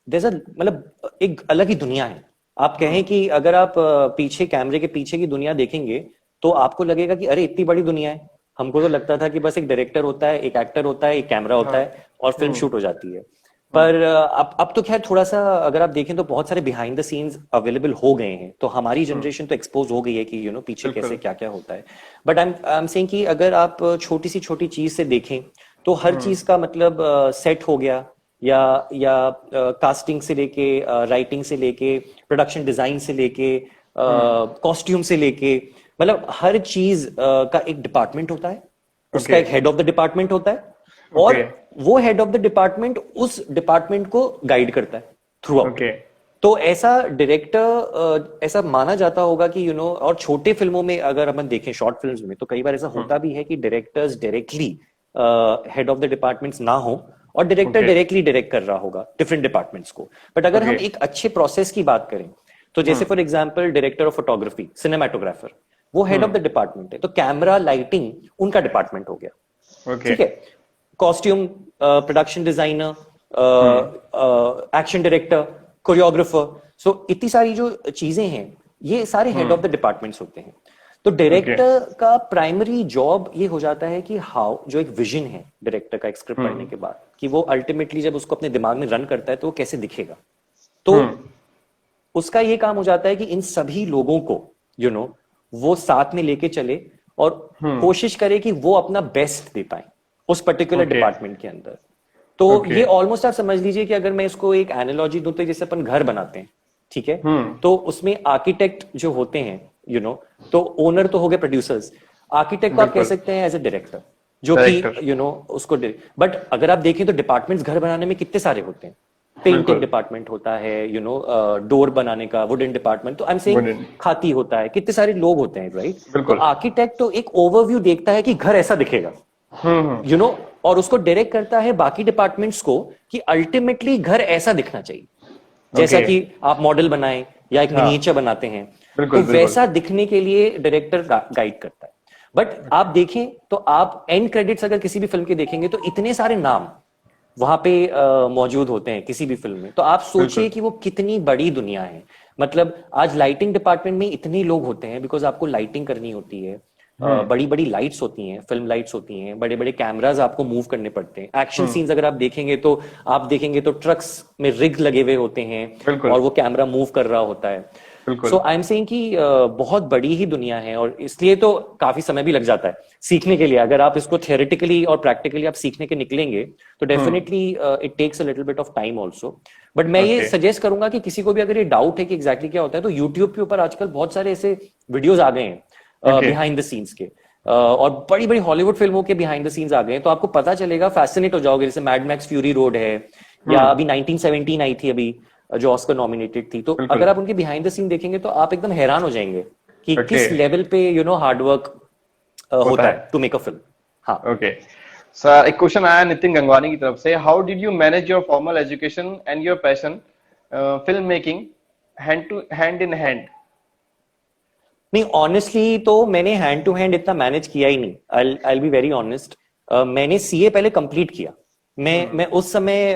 देयर मतलब एक अलग ही दुनिया है। आप कहें हम्म कि अगर आप पीछे कैमरे के पीछे की दुनिया देखेंगे तो आपको लगेगा कि अरे इतनी बड़ी दुनिया है। हमको तो लगता था कि बस एक डायरेक्टर होता है, एक एक्टर होता है, एक कैमरा होता हाँ है और फिल्म हम्म शूट हो जाती है। हम्म पर अब तो खैर थोड़ा सा अगर आप देखें तो बहुत सारे बिहाइंड द सीन्स अवेलेबल हो गए हैं तो हमारी हम्म जनरेशन तो एक्सपोज हो गई है कि पीछे कैसे बिल्कुल क्या क्या होता है। बट आई एम सेइंग कि अगर आप छोटी सी छोटी चीज से देखें तो हर हम्म चीज का मतलब सेट हो गया या कास्टिंग से लेके, राइटिंग से लेके, प्रोडक्शन डिजाइन से लेके, हम्म कॉस्ट्यूम से लेके, मतलब हर चीज का एक डिपार्टमेंट होता है, उसका ओके एक हेड ऑफ द डिपार्टमेंट होता है और ओके वो हेड ऑफ द डिपार्टमेंट उस डिपार्टमेंट को गाइड करता है थ्रू आउट। ओके तो ऐसा डायरेक्टर ऐसा माना जाता होगा कि और छोटे फिल्मों में अगर अपन देखें शॉर्ट फिल्म्स में तो कई बार ऐसा होता भी है कि directors directly head of the departments ना हो और डायरेक्टर Okay. डायरेक्टली डायरेक्ट कर रहा होगा डिफरेंट डिपार्टमेंट्स को। बट अगर हम Okay. एक अच्छे प्रोसेस की बात करें तो जैसे for example director of photography, cinematographer, वो हेड ऑफ द डिपार्टमेंट है, तो कैमरा लाइटिंग उनका डिपार्टमेंट हो गया। Okay. ठीक है, costume, production designer, action director, choreographer, so इतनी सारी जो चीजें हैं ये सारे हेड ऑफ द डिपार्टमेंट्स होते हैं। तो डायरेक्टर का प्राइमरी जॉब ये हो जाता है कि हाउ, जो एक विजन है डायरेक्टर का एक स्क्रिप्ट पढ़ने के बाद, कि वो अल्टीमेटली जब उसको अपने दिमाग में रन करता है तो वो कैसे दिखेगा। तो उसका ये काम हो जाता है कि इन सभी लोगों को वो साथ में लेके चले और कोशिश करे कि वो अपना बेस्ट दे पाए उस पर्टिकुलर डिपार्टमेंट के अंदर। तो ये ऑलमोस्ट आप समझ लीजिए कि अगर मैं इसको एक एनालॉजी दूं तो जैसे अपन घर बनाते हैं, ठीक है, तो उसमें आर्किटेक्ट जो होते हैं तो ओनर तो हो गए प्रोड्यूसर्स, आर्किटेक्ट को आप कह सकते हैं एज ए डायरेक्टर, जो कि उसको। बट अगर आप देखें तो डिपार्टमेंट्स घर बनाने में कितने सारे होते हैं। पेंटिंग डिपार्टमेंट होता है, डोर बनाने का वुडन डिपार्टमेंट, तो आई एम सेइंग खाती होता है, कितने सारे लोग होते हैं, राइट। तो आर्किटेक्ट तो एक ओवरव्यू देखता है कि घर ऐसा दिखेगा, और उसको डायरेक्ट करता है बाकी डिपार्टमेंट्स को कि अल्टीमेटली घर ऐसा दिखना चाहिए, जैसा कि आप मॉडल बनाएं या एक मिनिएचर बनाते हैं, तो वैसा दिखने के लिए डायरेक्टर गाइड करता है। बट आप देखें तो आप एंड क्रेडिट्स अगर किसी भी फिल्म के देखेंगे तो इतने सारे नाम वहां पे मौजूद होते हैं किसी भी फिल्म में, तो आप सोचिए कि वो कितनी बड़ी दुनिया है। मतलब आज लाइटिंग डिपार्टमेंट में इतने लोग होते हैं बिकॉज आपको लाइटिंग करनी होती है, बड़ी बड़ी लाइट्स होती हैं, फिल्म लाइट्स होती हैं, बड़े बड़े कैमरास आपको मूव करने पड़ते हैं। एक्शन सीन्स अगर आप देखेंगे तो ट्रक्स में रिग लगे हुए होते हैं और वो कैमरा मूव कर रहा होता है। सो आई एम सेइंग कि बहुत बड़ी ही दुनिया है, और इसलिए तो काफी समय भी लग जाता है सीखने के लिए। अगर आप इसको थियोरेटिकली और प्रैक्टिकली आप सीखने के निकलेंगे तो definitely it takes a little bit of time also. But मैं ये सजेस्ट करूंगा कि किसी को भी अगर ये डाउट है कि एग्जैक्टली क्या होता है, तो यूट्यूब के ऊपर आजकल बहुत सारे ऐसे वीडियोज आ गए हैं बिहाइंड द सीन्स के, और बड़ी बड़ी हॉलीवुड फिल्मों के बिहाइंड द सीन्स आ गए हैं, तो आपको पता चलेगा, फैसिनेट हो जाओगे। जैसे मैड मैक्स फ्यूरी रोड है, या अभी 1917 आई थी अभी जो ऑस्कर नॉमिनेटेड थी, तो अगर आप उनके बिहाइंड द सीन देखेंगे तो आप एकदम हैरान हो जाएंगे कि किस लेवल पे हार्डवर्क होता है टू मेक अ फिल्म। हाँ, ओके सर, एक क्वेश्चन आया नितिन गंगवानी की तरफ से, how did you manage your formal education and your passion film making hand in hand? नहीं, ऑनेस्टली तो मैंने हैंड टू हैंड इतना मैनेज किया ही नहीं। आई बी वेरी ऑनेस्ट। मैंने सीए पहले कंप्लीट किया। मैं उस समय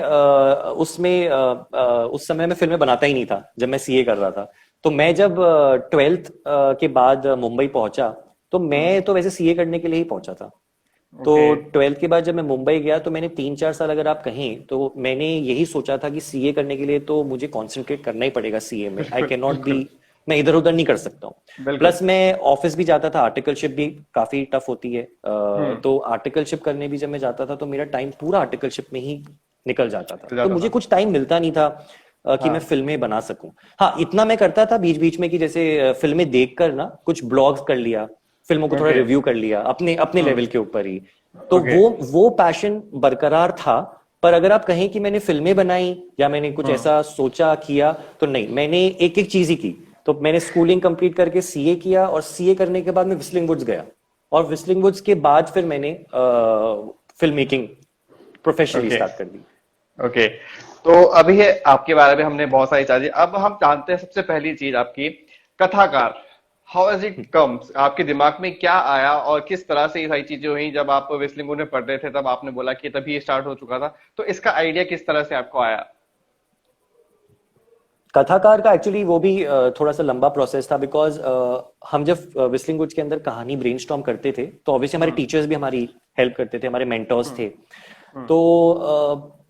मैं फिल्में बनाता ही नहीं था जब मैं सीए कर रहा था। तो मैं जब 12th के बाद मुंबई पहुंचा, तो मैं तो वैसे सीए करने के लिए ही पहुंचा था। तो 12th के बाद जब मैं मुंबई गया तो मैंने 3-4 साल अगर आप कहें तो मैंने यही सोचा था कि सीए करने के लिए तो मुझे कॉन्सेंट्रेट करना ही पड़ेगा सीए में। आई कैन नॉट बी, मैं इधर उधर नहीं कर सकता हूँ। प्लस मैं ऑफिस भी जाता था, आर्टिकलशिप भी काफी टफ होती है, तो आर्टिकलशिप करने भी जब मैं जाता था तो मेरा टाइम पूरा आर्टिकलशिप में ही निकल जाता था, तो मुझे कुछ टाइम मिलता नहीं था कि मैं फिल्में बना सकूं। हाँ, इतना मैं करता था बीच बीच में कि जैसे फिल्में देखकर ना कुछ ब्लॉग्स कर लिया, फिल्मों को थोड़ा रिव्यू कर लिया अपने लेवल के ऊपर ही, तो वो पैशन बरकरार था। पर अगर आप कहें कि मैंने फिल्में बनाई या मैंने कुछ ऐसा सोचा किया, तो नहीं, मैंने एक एक चीज ही की। तो मैंने स्कूलिंग कंप्लीट करके सीए किया, और सीए करने के बाद मैं व्हिस्लिंग वुड्स गया, और व्हिस्लिंग वुड्स के बाद फिर मैंने फिल्म मेकिंग प्रोफेशनली स्टार्ट कर दी। ओके, तो अभी है आपके बारे में हमने बहुत सारी चीजें, अब हम जानते हैं सबसे पहली चीज आपकी कथाकार। हाउ हैज इट कम्स, आपके दिमाग में क्या आया और किस तरह से ये सारी चीजें हुई? जब आप व्हिस्लिंग वुड में पढ़ रहे थे तब आपने बोला कि तभी स्टार्ट हो चुका था, तो इसका आइडिया किस तरह से आपको आया? कथाकार का एक्चुअली वो भी थोड़ा सा लंबा प्रोसेस था, बिकॉज हम जब व्हिस्लिंग वुड्स के अंदर कहानी ब्रेनस्टॉर्म करते थे तो ऑब्वियसली हमारे टीचर्स भी हमारी हेल्प करते थे, हमारे मेंटर्स थे। तो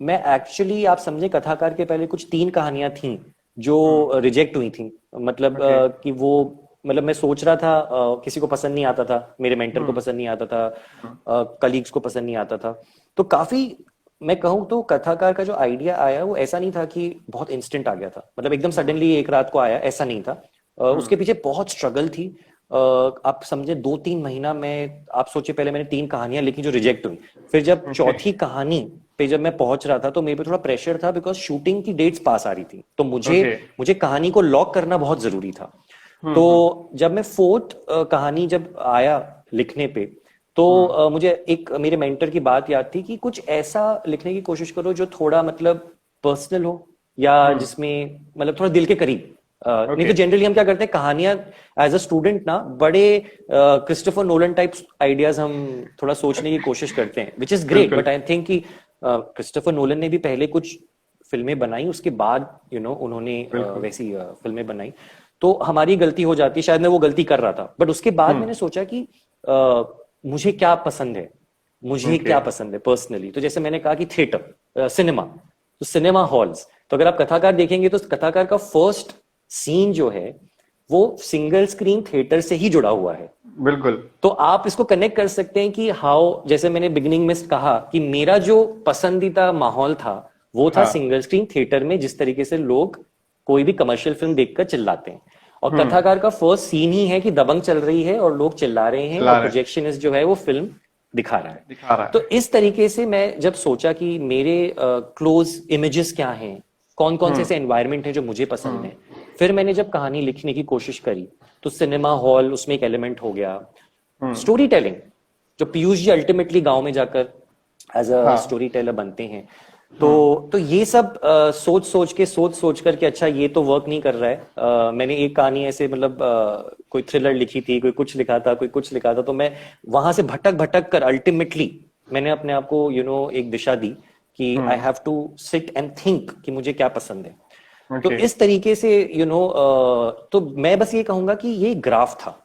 मैं एक्चुअली, आप समझे, कथाकार के पहले कुछ 3 कहानियां थी जो रिजेक्ट हुई थी। मतलब कि वो, मतलब मैं सोच रहा था, किसी को पसंद नहीं आता था, मेरे मेंटर को पसंद नहीं आता था, कलीग्स को पसंद नहीं आता था। तो काफी, मैं कहूँ तो कथाकार का जो आइडिया आया वो ऐसा नहीं था कि बहुत इंस्टेंट आ गया था, मतलब एकदम सडनली एक रात को आया, ऐसा नहीं था। उसके पीछे बहुत स्ट्रगल थी। आप समझे 2-3 महीना में, आप सोचिए, पहले मैंने 3 कहानियां लिखी जो रिजेक्ट हुई। फिर जब चौथी कहानी पे जब मैं पहुंच रहा था तो मेरे पे थोड़ा प्रेशर था, बिकॉज शूटिंग की डेट्स पास आ रही थी, तो मुझे कहानी को लॉक करना बहुत जरूरी था। तो जब मैं 4th कहानी जब आया लिखने पे, तो मुझे एक मेरे मेंटर की बात याद थी कि कुछ ऐसा लिखने की कोशिश करो जो थोड़ा मतलब पर्सनल हो, या जिसमें मतलब थोड़ा दिल के करीब। नहीं तो जनरली हम क्या करते हैं, कहानियां एज अ स्टूडेंट ना बड़े क्रिस्टोफर नोलन टाइप आइडियाज हम थोड़ा सोचने की कोशिश करते हैं, विच इज ग्रेट, बिल्कुल। बट आई थिंक कि क्रिस्टोफर नोलन ने भी पहले कुछ फिल्में बनाई, उसके बाद उन्होंने बिल्कुल। वैसी फिल्में बनाई। तो हमारी गलती हो जाती है, शायद मैं वो गलती कर रहा था, बट उसके बाद मैंने सोचा कि मुझे क्या पसंद है, मुझे ओके। क्या पसंद है पर्सनली। तो जैसे मैंने कहा कि थिएटर, सिनेमा, तो सिनेमा हॉल्स, तो अगर आप कथाकार देखेंगे तो कथाकार का फर्स्ट सीन जो है वो सिंगल स्क्रीन थिएटर से ही जुड़ा हुआ है। बिल्कुल। तो आप इसको कनेक्ट कर सकते हैं कि हाउ, जैसे मैंने बिगिनिंग में कहा कि मेरा जो पसंदीदा माहौल था वो था हाँ। सिंगल स्क्रीन थिएटर में, जिस तरीके से लोग कोई भी कमर्शियल फिल्म देखकर चिल्लाते हैं। और कथाकार का फर्स्ट सीन ही है कि दबंग चल रही है और लोग चिल्ला रहे हैं, चला और रहे प्रोजेक्शनिस्ट जो है वो फिल्म दिखा रहा है। दिखा रहा तो है। इस तरीके से मैं जब सोचा कि मेरे क्लोज इमेजेस क्या हैं, कौन कौन से ऐसे एनवायरनमेंट हैं जो मुझे पसंद है, फिर मैंने जब कहानी लिखने की कोशिश करी तो सिनेमा हॉल उसमें एक एलिमेंट हो गया। स्टोरी टेलिंग, जो पीयूष जी अल्टीमेटली गांव में जाकर एज अ हाँ। स्टोरी टेलर बनते हैं, तो ये सब सोच सोच कर के अच्छा ये तो वर्क नहीं कर रहा है। मैंने एक कहानी ऐसे मतलब कोई थ्रिलर लिखी थी, कोई कुछ लिखा था, कोई कुछ लिखा था, तो मैं वहां से भटक भटक कर अल्टीमेटली मैंने अपने आप को एक दिशा दी कि I have to sit and think कि मुझे क्या पसंद है। तो ओके। इस तरीके से तो मैं बस ये कहूंगा कि ये ग्राफ था,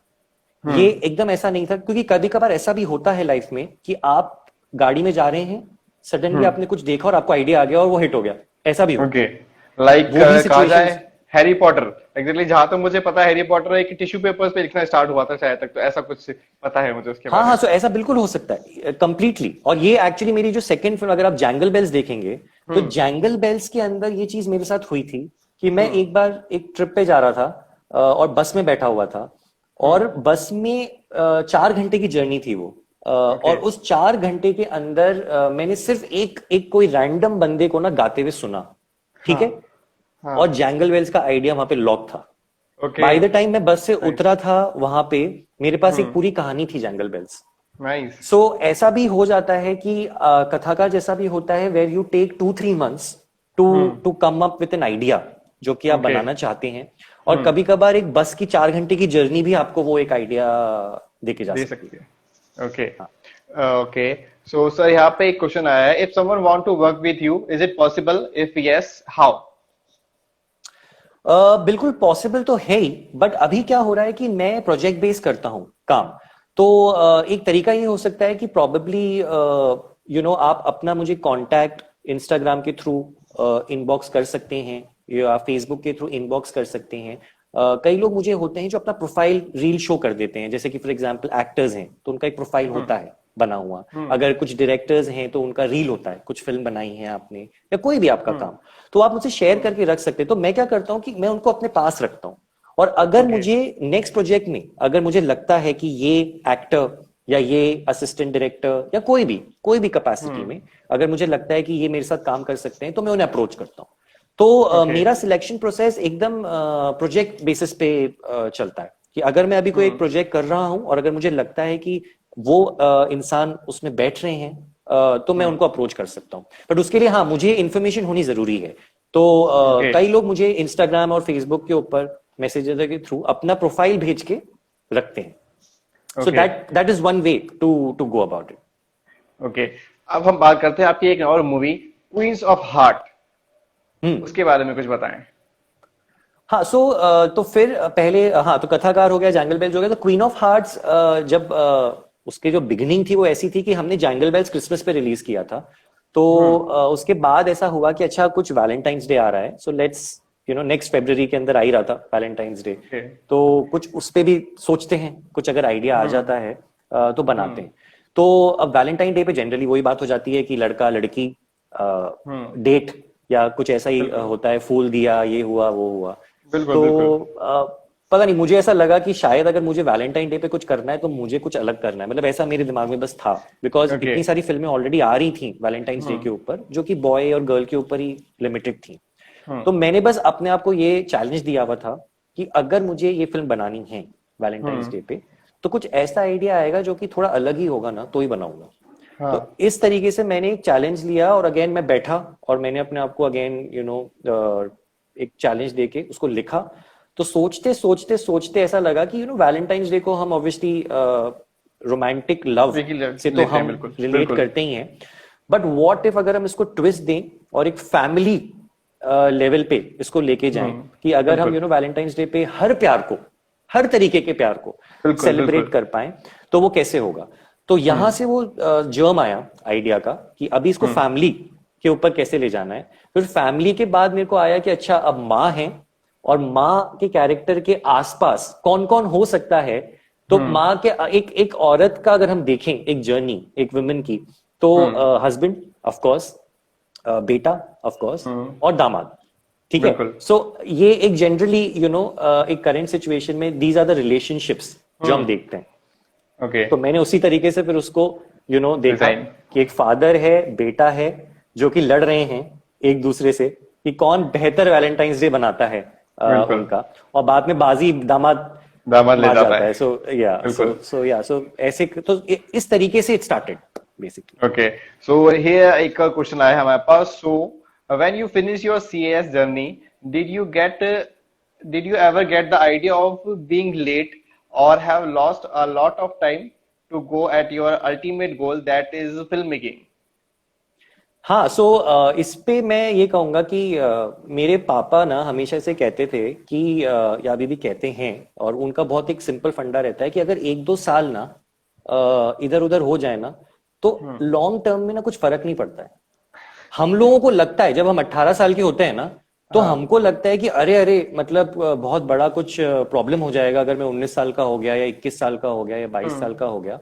ये एकदम ऐसा नहीं था, क्योंकि कभी कभार ऐसा भी होता है लाइफ में कि आप गाड़ी में जा रहे हैं, सडनली आपने कुछ देखा और आपको आइडिया आ गया और वो हिट हो गया, ऐसा भी होता ओके। है। लाइक वो भी कहा जाए सिचुएशंस। हैरी पॉटर, एग्जैक्टली जहां तक मुझे पता है हैरी पॉटर एक टिश्यू पेपर्स पे लिखना स्टार्ट हुआ था शायद तक, तो ऐसा कुछ पता है मुझे उसके हाँ बारे हाँ, में। सो ऐसा बिल्कुल हो सकता है कंप्लीटली। और ये एक्चुअली मेरी जो सेकंड फिल्म, अगर आप जैंगल बेल्स देखेंगे तो जैंगल बेल्स के अंदर ये चीज मेरे साथ हुई थी कि मैं एक बार एक ट्रिप पे जा रहा था, और बस में बैठा हुआ था, और बस में 4 घंटे की जर्नी थी वो, ओके। और उस 4 घंटे के अंदर मैंने सिर्फ एक एक कोई रैंडम बंदे को ना गाते हुए सुना, ठीक हाँ। है। हाँ। और जैंगल वेल्स का आइडिया वहां पे लॉक था। ओके। बाय द टाइम मैं बस से नाइस। उतरा था वहां पे, मेरे पास एक पूरी कहानी थी जैंगल बेल्स। नाइस। सो ऐसा भी हो जाता है कि कथाकार जैसा भी होता है, where you take 2-3 months to to come up with an idea जो कि आप ओके। बनाना चाहते हैं। और कभी कभार एक बस की 4 घंटे की जर्नी भी आपको वो एक आइडिया देके जा दे सकती सकते है। हैं। ओके। हाँ। ओके। सो सर यहाँ पे एक क्वेश्चन आया है, if someone want to work with you is it possible, if yes how? बिल्कुल पॉसिबल तो है ही, बट अभी क्या हो रहा है कि मैं प्रोजेक्ट बेस करता हूँ काम। तो एक तरीका ये हो सकता है कि प्रॉबेबली आप अपना मुझे कांटेक्ट इंस्टाग्राम के थ्रू इनबॉक्स कर सकते हैं, या फेसबुक के थ्रू इनबॉक्स कर सकते हैं। कई लोग मुझे होते हैं जो अपना प्रोफाइल रील शो कर देते हैं, जैसे कि फॉर एग्जांपल एक्टर्स हैं तो उनका एक प्रोफाइल होता है बना हुआ। अगर कुछ डायरेक्टर्स हैं तो उनका रील होता है, कुछ फिल्म बनाई है आपने या कोई भी आपका काम, तो आप मुझसे शेयर करके रख सकते हैं। तो मैं क्या करता हूँ कि मैं उनको अपने पास रखता हूँ, और अगर ओके। मुझे नेक्स्ट प्रोजेक्ट में अगर मुझे लगता है कि ये एक्टर या ये असिस्टेंट डायरेक्टर या कोई भी कैपेसिटी में अगर मुझे लगता है कि ये मेरे साथ काम कर सकते हैं, तो मैं उन्हें अप्रोच करता हूँ। तो ओके। मेरा सिलेक्शन प्रोसेस एकदम प्रोजेक्ट बेसिस पे चलता है, कि अगर मैं अभी कोई एक प्रोजेक्ट कर रहा हूं और अगर मुझे लगता है कि वो इंसान उसमें बैठ रहे हैं, तो मैं उनको अप्रोच कर सकता हूँ। बट उसके लिए हाँ, मुझे इन्फॉर्मेशन होनी जरूरी है। तो ओके। कई लोग मुझे इंस्टाग्राम और फेसबुक के ऊपर मैसेजेस के थ्रू अपना प्रोफाइल भेज के रखते हैं। So okay. That is one way to go about it. Okay. अब हम बात करते हैं आपकी एक और मूवी क्वींस ऑफ हार्ट, उसके बारे में कुछ बताएं। हाँ, तो फिर पहले हाँ, तो कथाकार हो गया, जैंगल बेल्स हो गया। तो क्वीन ऑफ हार्ट्स जब उसके जो बिगिनिंग थी वो ऐसी थी कि हमने जैंगल बेल्स क्रिसमस पे रिलीज किया था। तो उसके बाद ऐसा हुआ कि अच्छा कुछ वैलेंटाइंस डे आ रहा है, सो लेट्स नेक्स्ट फरवरी के अंदर आ ही रहा था वैलेंटाइंस डे। ओके। तो कुछ उस पे भी सोचते हैं, कुछ अगर आइडिया आ जाता है तो बनाते हैं। तो अब वैलेंटाइन डे पे जनरली वही बात हो जाती है कि लड़का लड़की डेट या कुछ ऐसा ही बिल्कुल होता है, फूल दिया, ये हुआ वो हुआ। बिल्कुल। तो बिल्कुल। पता नहीं, मुझे ऐसा लगा कि शायद अगर मुझे वैलेंटाइन डे पे कुछ करना है तो मुझे कुछ अलग करना है, मतलब ऐसा मेरे दिमाग में बस था, बिकॉज ओके। इतनी सारी फिल्में ऑलरेडी आ रही थी वैलेंटाइंस डे के ऊपर जो कि बॉय और गर्ल के ऊपर ही लिमिटेड थी। तो मैंने बस अपने आप को ये चैलेंज दिया हुआ था कि अगर मुझे ये फिल्म बनानी है वैलेंटाइंस डे पे, तो कुछ ऐसा आइडिया आएगा जो कि थोड़ा अलग ही होगा ना, तो ही बनाऊंगा। हाँ तो इस तरीके से मैंने एक चैलेंज लिया और अगेन मैं बैठा और मैंने अपने आप को अगेन एक चैलेंज देके उसको लिखा। तो सोचते सोचते सोचते ऐसा लगा कि वैलेंटाइंस डे को हम ऑब्वियसली रोमांटिक लव से तो लेते हैं, हम बिल्कुल रिलेट बिल्कुल। करते ही हैं, बट व्हाट इफ अगर हम इसको ट्विस्ट दें और एक फैमिली लेवल पे इसको लेके जाएं कि अगर हम बिल्कुल वैलेंटाइंस डे पे हर प्यार को, हर तरीके के प्यार को बिल्कुल सेलिब्रेट बिल्कुल। कर पाए तो वो कैसे होगा। तो यहां से वो जर्म आया आइडिया का कि अभी इसको फैमिली के ऊपर कैसे ले जाना है। फिर फैमिली के बाद मेरे को आया कि अच्छा अब माँ है और माँ के कैरेक्टर के आसपास कौन कौन हो सकता है। तो माँ के एक औरत का अगर हम देखें एक जर्नी एक वुमेन की, तो हस्बैंड ऑफ कोर्स, बेटा ऑफ कोर्स, और दामाद, ठीक है। बिल्कुल सो ये एक जनरली एक करंट सिचुएशन में दीज आर द रिलेशनशिप्स जो हम देखते हैं। ओके। तो मैंने उसी तरीके से फिर उसको देखा Design. कि एक फादर है, बेटा है, जो कि लड़ रहे हैं एक दूसरे से कि कौन बेहतर वैलेंटाइंस डे बनाता है बिल्कुल। उनका, और बाद में बाजी दामाद दामाद ले मार जाता जाता है। है। सो ऐसे तो इस तरीके से it started basically. Okay, so here एक क्वेश्चन आया है हमारे पास। So when you finish your CAS journey, did you ever get the idea of being late or have lost a lot of time to go at your ultimate goal, that is filmmaking? हाँ, सो इस पे मैं ये कहूंगा कि मेरे पापा ना हमेशा से कहते थे कि या अभी भी कहते हैं, और उनका बहुत एक सिंपल फंडा रहता है कि अगर 1-2 साल ना इधर उधर हो जाए ना तो लॉन्ग टर्म में ना कुछ फर्क नहीं पड़ता है। हम लोगों को लगता है जब हम 18 साल के होते हैं ना, तो हमको लगता है कि अरे अरे मतलब बहुत बड़ा कुछ प्रॉब्लम हो जाएगा अगर मैं 19 साल का हो गया या 21 साल का हो गया या 22 साल का हो गया।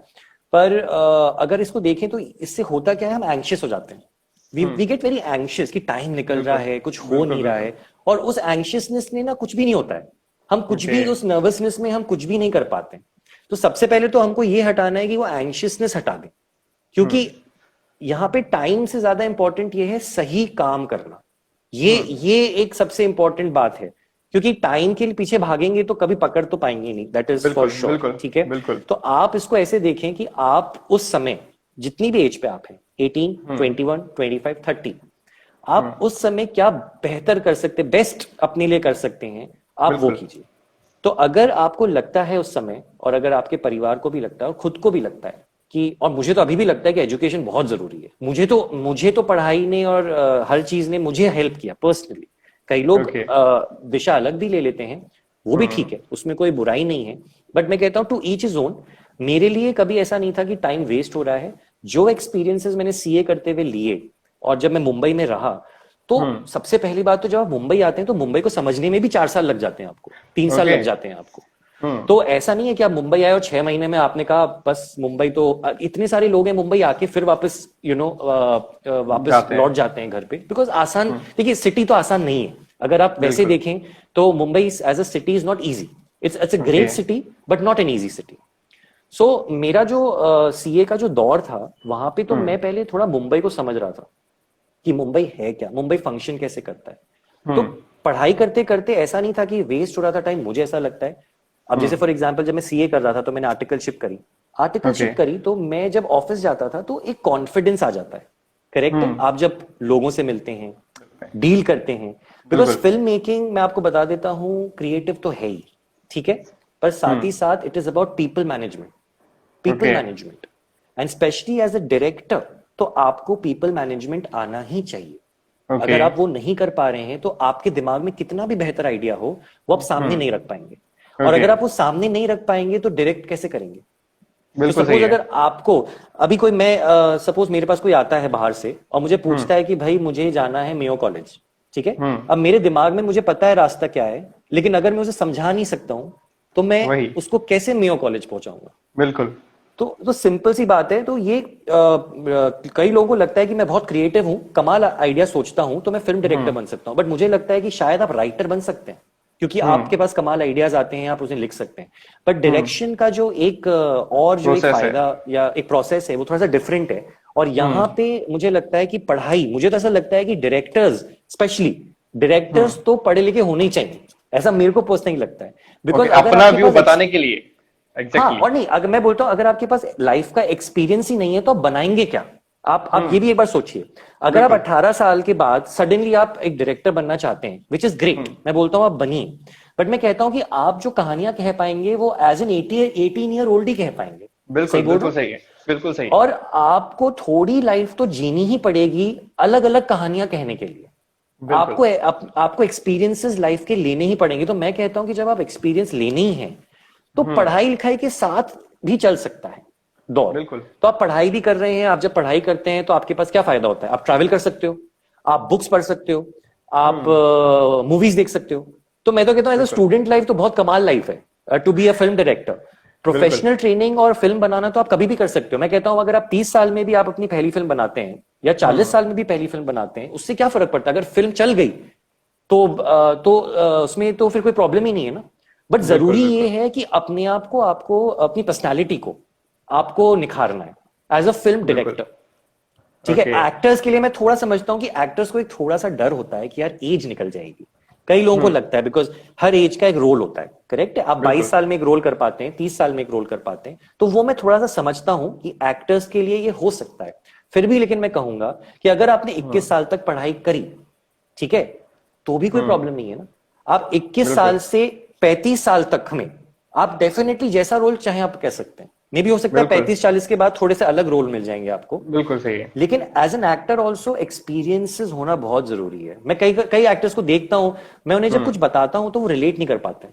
पर अगर इसको देखें तो इससे होता क्या है, हम एंग्शियस हो जाते हैं। वी गेट वेरी एंग्शियस कि टाइम निकल रहा है, कुछ हो नहीं रहा है, और उस एंग्शियसनेस में ना कुछ भी नहीं होता है। हम कुछ भी उस नर्वसनेस में हम कुछ भी नहीं कर पाते। तो सबसे पहले तो हमको ये हटाना है कि वो एंग्शियसनेस हटा दें, क्योंकि यहाँ पे टाइम से ज्यादा इंपॉर्टेंट ये है सही काम करना। ये एक सबसे इंपॉर्टेंट बात है, क्योंकि टाइम के पीछे भागेंगे तो कभी पकड़ तो पाएंगे नहीं, दैट इज फॉर श्योर, ठीक है। बिल्कुल। तो आप इसको ऐसे देखें कि आप उस समय जितनी भी एज पे आप हैं, 18, 21, 25, 30, आप उस समय क्या बेहतर कर सकते, बेस्ट अपने लिए कर सकते हैं, आप वो कीजिए। तो अगर आपको लगता है उस समय, और अगर आपके परिवार को भी लगता है और खुद को भी लगता है कि, और मुझे तो अभी भी लगता है कि एजुकेशन बहुत जरूरी है, मुझे तो पढ़ाई ने और हर चीज ने मुझे हेल्प किया पर्सनली। कई लोग दिशा अलग भी ले लेते हैं, वो भी ठीक है, उसमें कोई बुराई नहीं है, बट मैं कहता हूं टू ईच इज ओन। मेरे लिए कभी ऐसा नहीं था कि टाइम वेस्ट हो रहा है। जो एक्सपीरियंसेस मैंने सीए करते हुए लिए, और जब मैं मुंबई में रहा, तो सबसे पहली बात तो जब आप मुंबई आते हैं तो मुंबई को समझने में भी 4 साल लग जाते हैं आपको, 3 साल लग जाते हैं आपको। तो ऐसा नहीं है कि आप मुंबई आए और 6 महीने में आपने कहा बस मुंबई, तो इतने सारे लोग हैं मुंबई आके फिर वापस वापस लौट जाते हैं घर पे, बिकॉज आसान, देखिए सिटी तो आसान नहीं है। अगर आप वैसे देखें तो Mumbai as a city is not easy, it's a great city but not an easy city. So मेरा जो सीए का जो दौर था, वहां पे तो मैं पहले थोड़ा मुंबई को समझ रहा था कि मुंबई है क्या, मुंबई फंक्शन कैसे करता है। तो पढ़ाई करते करते ऐसा नहीं था कि वेस्ट हो रहा था टाइम, मुझे ऐसा लगता है। अब जैसे फॉर एग्जांपल जब मैं सीए कर रहा था तो मैंने आर्टिकलशिप करी, तो मैं जब ऑफिस जाता था तो एक कॉन्फिडेंस आ जाता है, करेक्ट है। आप जब लोगों से मिलते हैं, डील करते हैं, बिकॉज फिल्म मेकिंग मैं आपको बता देता हूं क्रिएटिव तो है ही, ठीक है, पर साथ ही साथ it is about people management and specially as a director तो आपको पीपल मैनेजमेंट आना ही चाहिए। अगर आप वो नहीं कर पा रहे हैं तो आपके दिमाग में कितना भी बेहतर आइडिया हो, वो आप सामने नहीं रख पाएंगे। और अगर आप वो सामने नहीं रख पाएंगे तो डायरेक्ट कैसे करेंगे। तो सपोज अगर आपको अभी कोई, मैं सपोज मेरे पास कोई आता है बाहर से और मुझे पूछता है कि भाई मुझे जाना है मेयो कॉलेज, ठीक है। अब मेरे दिमाग में मुझे पता है रास्ता क्या है, लेकिन अगर मैं उसे समझा नहीं सकता हूं तो मैं उसको कैसे मेयो कॉलेज पहुंचाऊंगा। बिल्कुल। तो सिंपल सी बात है। तो ये कई लोगों को लगता है कि मैं बहुत क्रिएटिव हूं, कमाल आइडिया सोचता हूं तो मैं फिल्म डायरेक्टर बन सकता हूं, बट मुझे लगता है कि शायद आप राइटर बन सकते हैं, क्योंकि आपके पास कमाल आइडियाज आते हैं, आप उसे लिख सकते हैं। बट डायरेक्शन का जो एक और जो एक फायदा या एक प्रोसेस है वो थोड़ा सा डिफरेंट है। और यहाँ पे मुझे लगता है कि पढ़ाई, मुझे तो ऐसा लगता है कि डायरेक्टर्स तो पढ़े लिखे होने ही चाहिए, ऐसा मेरे को पर्सनली लगता है। बिकॉज अपना व्यू बताने के लिए एग्जैक्टली। और नहीं, अगर मैं बोलता हूं अगर आपके पास लाइफ का एक्सपीरियंस ही नहीं है तो आप बनाएंगे क्या? आप ये भी एक बार सोचिए। अगर आप 18 साल के बाद सडनली आप एक डायरेक्टर बनना चाहते हैं, विच इज ग्रेट, मैं बोलता हूं आप बनिए, बट मैं कहता हूं कि आप जो कहानियां कह पाएंगे वो एज एन 18 ईयर ओल्ड ही कह पाएंगे। बिल्कुल सही बोल बिल्कुल रहा हूं? सही है, बिल्कुल सही। और आपको थोड़ी लाइफ तो जीनी ही पड़ेगी अलग अलग कहानियां कहने के लिए। बिल्कुल। आपको एक्सपीरियंसेस लाइफ के लेने ही पड़ेंगे। तो मैं कहता हूं कि जब आप एक्सपीरियंस लेने ही है तो पढ़ाई लिखाई के साथ भी चल सकता है दौर। बिल्कुल। तो आप पढ़ाई भी कर रहे हैं, आप जब पढ़ाई करते हैं तो आपके पास क्या फायदा होता है? आप ट्रैवल कर सकते हो, आप बुक्स पढ़ सकते हो, आप मूवीज देख सकते हो। तो मैं तो कहता हूँ एज अ स्टूडेंट लाइफ तो बहुत कमाल लाइफ है to be a film director. Professional training और फिल्म बनाना तो आप कभी भी कर सकते हो। मैं कहता हूं अगर आप 30 साल में भी आप अपनी पहली फिल्म बनाते हैं या 40 साल में भी पहली फिल्म बनाते हैं, उससे क्या फर्क पड़ता है? अगर फिल्म चल गई उसमें तो फिर कोई प्रॉब्लम ही नहीं है ना। बट जरूरी ये है कि अपने आप को, आपको अपनी पर्सनालिटी को आपको निखारना है एज अ फिल्म डायरेक्टर। ठीक है, एक्टर्स के लिए मैं थोड़ा समझता हूं कि एक्टर्स को एक थोड़ा सा डर होता है कि यार एज निकल जाएगी। कई लोगों को लगता है बिकॉज हर एज का एक रोल होता है, करेक्ट है। आप 22 साल में एक रोल कर पाते हैं, 30 साल में एक रोल कर पाते हैं, तो वो मैं थोड़ा सा समझता हूं कि एक्टर्स के लिए ये हो सकता है। फिर भी लेकिन मैं कहूंगा कि अगर आपने 21 साल तक पढ़ाई करी, ठीक है, तो भी कोई प्रॉब्लम नहीं है ना। आप 21 साल से 35 साल तक हमें आप डेफिनेटली जैसा रोल चाहे आप कह सकते हैं। मे भी हो सकता है 35-40 के बाद थोड़े से अलग रोल मिल जाएंगे आपको। बिल्कुल सही है। लेकिन as an actor also experiences होना बहुत जरूरी है। मैं कई कई एक्टर्स को देखता हूं, मैं उन्हें जब कुछ बताता हूं तो वो रिलेट नहीं कर पाते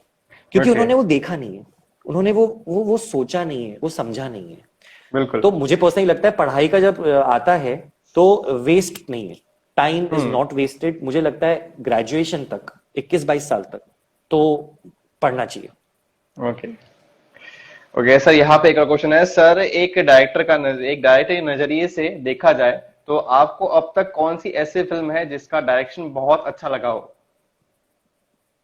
क्योंकि उन्होंने वो देखा नहीं है, उन्होंने वो सोचा नहीं है, वो समझा नहीं है। बिल्कुल। तो मुझे पर्सनली लगता है पढ़ाई का जब आता है तो वेस्ट नहीं है, टाइम इज नॉट वेस्टेड। मुझे लगता है ग्रेजुएशन तक 21-22 साल तक तो पढ़ना चाहिए। ओके ओके सर, यहाँ पे एक और क्वेश्चन है सर, एक डायरेक्टर के नजरिए से देखा जाए तो आपको अब तक कौन सी ऐसी फिल्म है जिसका डायरेक्शन बहुत अच्छा लगा हो?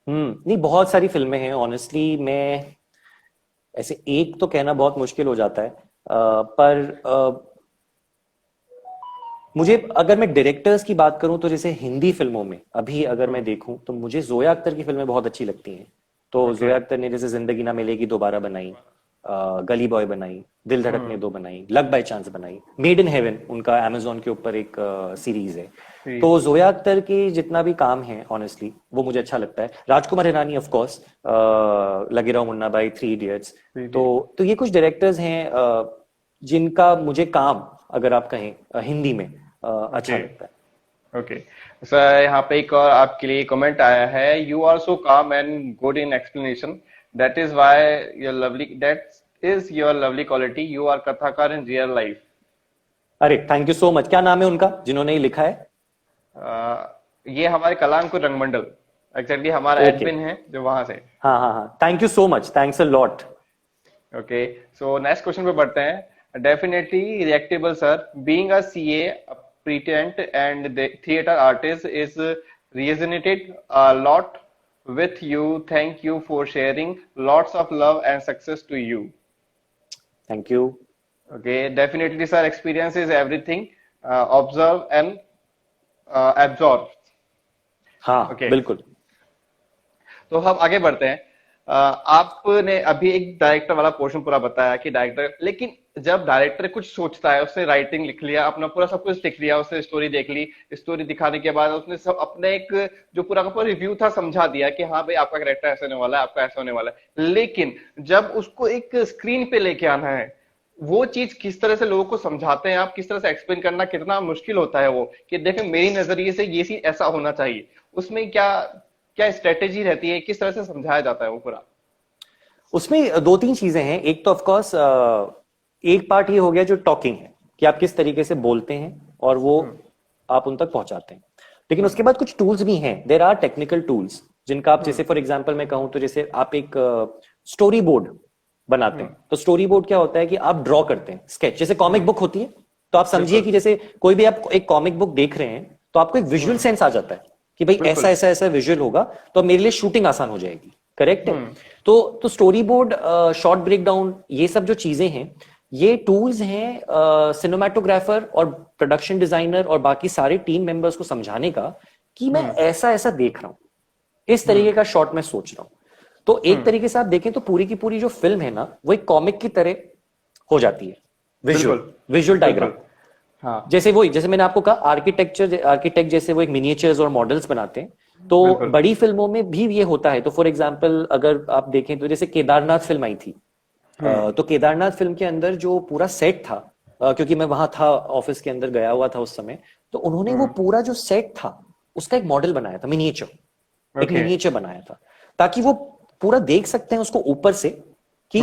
नहीं, बहुत सारी फिल्में हैं ऑनेस्टली। मैं ऐसे एक तो कहना बहुत मुश्किल हो जाता है, पर मुझे अगर मैं डायरेक्टर्स की बात करूं तो जैसे हिंदी फिल्मों में अभी अगर मैं देखूं तो मुझे जोया अख्तर की फिल्में बहुत अच्छी लगती हैं। तो जोया अख्तर ने जैसे जिंदगी ना मिलेगी दोबारा बनाई, गली बॉय बनाई, दिल धड़कने दो बनाई, लक बाय चांस बनाई, मेड इन हेवन उनका अमेजोन के ऊपर एक सीरीज है। तो जोया अख्तर के जितना भी काम है ऑनेस्टली वो मुझे अच्छा लगता है। राजकुमार हिरानी ऑफ कोर्स, लगे रहो मुन्ना भाई, 3 इडियट्स। तो ये कुछ डायरेक्टर्स हैं जिनका मुझे काम अगर आप कहें हिंदी में अच्छा लगता है। ओके सर, यहाँ पे एक और आपके लिए कमेंट आया है, you are so calm and good in explanation, that is your lovely quality, you are कथाकार इन रियल लाइफ। अरे थैंक यू सो मच। क्या नाम है उनका जिन्होंने ये लिखा है? ये हमारे कलामपुर रंगमंडल, एक्चुअली हमारा एडमिन है जो वहां से। हाँ हाँ हाँ, thank you so much, thanks a lot. Okay so next question पे बढ़ते हैं। Definitely relatable sir, being a CA pretend and the theater artist is resonated a lot with you. Thank you for sharing. Lots of love and success to you. Thank you. Okay, definitely sir, experience is everything. Observe and absorb. हाँ okay. बिल्कुल। तो हम आगे बढ़ते हैं। आपने अभी एक डायरेक्टर वाला पोर्शन पूरा बताया कि डायरेक्टर, लेकिन जब डायरेक्टर कुछ सोचता है, उसने राइटिंग लिख लिया, अपना पूरा सब कुछ लिख लिया, उसने स्टोरी देख ली, स्टोरी दिखाने के बाद उसने सब अपने एक जो पूरा का पूरा रिव्यू था समझा दिया कि हाँ भाई आपका कैरेक्टर ऐसा होने वाला है, आपका ऐसा होने वाला है, लेकिन जब उसको एक स्क्रीन पे लेके आना है, वो चीज किस तरह से लोगों को समझाते हैं आप, किस तरह से एक्सप्लेन करना कितना मुश्किल होता है वो, कि देखें मेरी नजरिए से ये चीज ऐसा होना चाहिए, उसमें क्या क्या स्ट्रेटेजी रहती है, किस तरह से समझाया जाता है वो पूरा? उसमें 2-3 चीजें हैं। एक तो ऑफकोर्स एक पार्ट ये हो गया जो टॉकिंग है कि आप किस तरीके से बोलते हैं और वो आप उन तक पहुंचाते हैं। लेकिन उसके बाद कुछ टूल्स भी हैं, देयर आर टेक्निकल टूल्स जिनका आप जैसे फॉर एग्जांपल मैं कहूं तो जैसे आप एक स्टोरी बोर्ड बनाते हैं। तो स्टोरी बोर्ड क्या होता है कि आप ड्रॉ करते हैं स्केच, जैसे कॉमिक बुक होती है। तो आप समझिए कि जैसे कोई भी आप एक कॉमिक बुक देख रहे हैं तो आपको एक विजुअल सेंस आ जाता है कि भाई ऐसा ऐसा ऐसा विजुअल होगा तो मेरे लिए शूटिंग आसान हो जाएगी, करेक्ट है। तो storyboard, short breakdown, ये सब जो चीजें हैं ये टूल्स हैं सिनेमाटोग्राफर और प्रोडक्शन डिजाइनर और बाकी सारे टीम मेंबर्स को समझाने का कि मैं ऐसा ऐसा देख रहा हूं, इस तरीके का शॉट मैं सोच रहा हूं। तो एक तरीके से आप देखें तो पूरी की पूरी जो फिल्म है ना, वो एक कॉमिक की तरह हो जाती है, विजुअल डायग्राम। हाँ जैसे मैंने आपको कहा, आर्किटेक्ट जैसे वो एक मिनिएचर्स और मॉडल्स बनाते हैं, तो बड़ी फिल्मों में भी ये होता है। तो फॉर एग्जाम्पल अगर आप देखें तो जैसे केदारनाथ फिल्म आई थी, तो केदारनाथ फिल्म के अंदर जो पूरा सेट था, क्योंकि मैं वहां था, ऑफिस के अंदर गया हुआ था उस समय, तो उन्होंने वो पूरा जो सेट था उसका एक मॉडल बनाया था, एक मिनिएचर बनाया था, ताकि वो पूरा देख सकते हैं उसको ऊपर से कि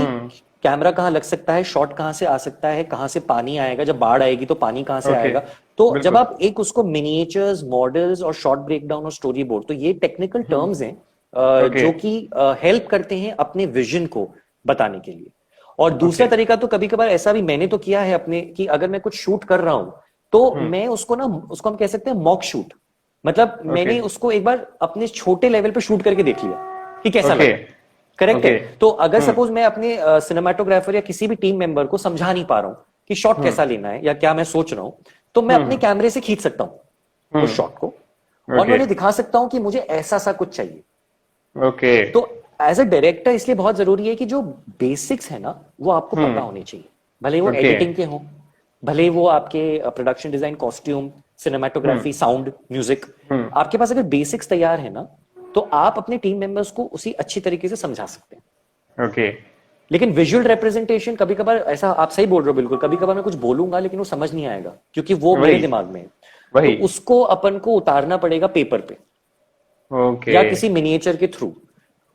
कैमरा कहाँ लग सकता है, शॉट कहाँ से आ सकता है, कहाँ से पानी आएगा, जब बाढ़ आएगी तो पानी कहाँ से आएगा। तो जब आप एक उसको मिनिएचर्स, मॉडल्स और शॉट ब्रेकडाउन और स्टोरी बोर्ड, तो ये टेक्निकल टर्म्स हैं जो कि हेल्प करते हैं अपने विजन को बताने के लिए। और दूसरा तरीका तो कभी कभार ऐसा भी मैंने तो किया है अपने, कि अगर मैं कुछ शूट कर रहा हूं तो मैं उसको हम कह सकते हैं मॉक शूट, मतलब मैंने उसको एक बार अपने छोटे लेवल पे शूट करके देख लिया कि कैसा लगा। करेक्ट है। तो अगर सपोज मैं अपने सिनेमाटोग्राफर या किसी भी टीम मेंबर को समझा नहीं पा रहा हूं कि शॉट कैसा लेना है या क्या मैं सोच रहा हूं, तो मैं अपने कैमरे से खींच सकता हूं उस शॉट को, और मैं उन्हें दिखा सकता हूं कि मुझे ऐसा सा कुछ चाहिए। तो एज अ डायरेक्टर इसलिए बहुत जरूरी है कि जो बेसिक्स है ना वो आपको पता होने चाहिए, भले वो एडिटिंग के हों, भले वो आपके production design, costume, cinematography, sound, music, आपके पास अगर बेसिक्स तैयार है ना, तो आप अपने टीम मेंबर्स को उसी अच्छी तरीके से समझा सकते हैं। लेकिन विजुअल रिप्रेजेंटेशन कभी कभार ऐसा, आप सही बोल रहे हो बिल्कुल, कभी कभार मैं कुछ बोलूंगा लेकिन वो समझ नहीं आएगा क्योंकि वो मेरे दिमाग में है, तो उसको अपन को उतारना पड़ेगा पेपर पे या किसी मिनिएचर के थ्रू,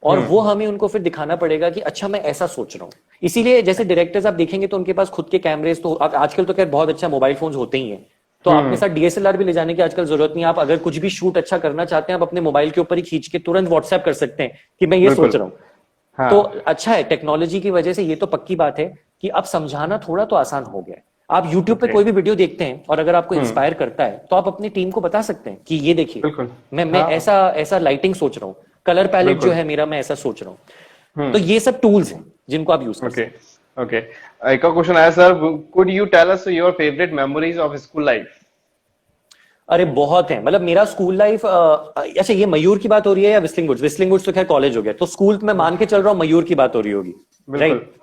और वो हमें उनको फिर दिखाना पड़ेगा कि अच्छा मैं ऐसा सोच रहा हूँ। इसीलिए जैसे डायरेक्टर्स आप देखेंगे तो उनके पास खुद के कैमरेज तो आजकल तो खैर बहुत अच्छा मोबाइल फोन्स होते ही हैं, तो आपके साथ डीएसएलआर भी ले जाने की आजकल जरूरत नहीं है। आप अगर कुछ भी शूट अच्छा करना चाहते हैं, आप अपने मोबाइल के ऊपर ही खींच के तुरंत व्हाट्सएप कर सकते हैं कि मैं ये सोच रहा हूँ। तो अच्छा है, टेक्नोलॉजी की वजह से ये तो पक्की बात है कि अब समझाना थोड़ा तो आसान हो गया है। आप यूट्यूब पे कोई भी वीडियो देखते हैं और अगर आपको इंस्पायर करता है तो आप अपनी टीम को बता सकते हैं कि ये देखिए मैं ऐसा लाइटिंग सोच रहा हूँ, कलर पैलेट जो है मेरा, मैं ऐसा सोच रहा हूँ। तो ये सब टूल्स हैं जिनको आप यूज कर सकते हैं। एक और क्वेश्चन आया sir, could you tell us your favourite memories of school life? अरे बहुत है, मतलब मेरा स्कूल लाइफ, अच्छा ये मयूर की बात हो रही है या विस्लिंग वुड्स? विस्लिंग वुड्स तो खैर कॉलेज हो गया, तो स्कूल में मान के चल रहा हूँ मयूर की बात हो रही होगी, राइट?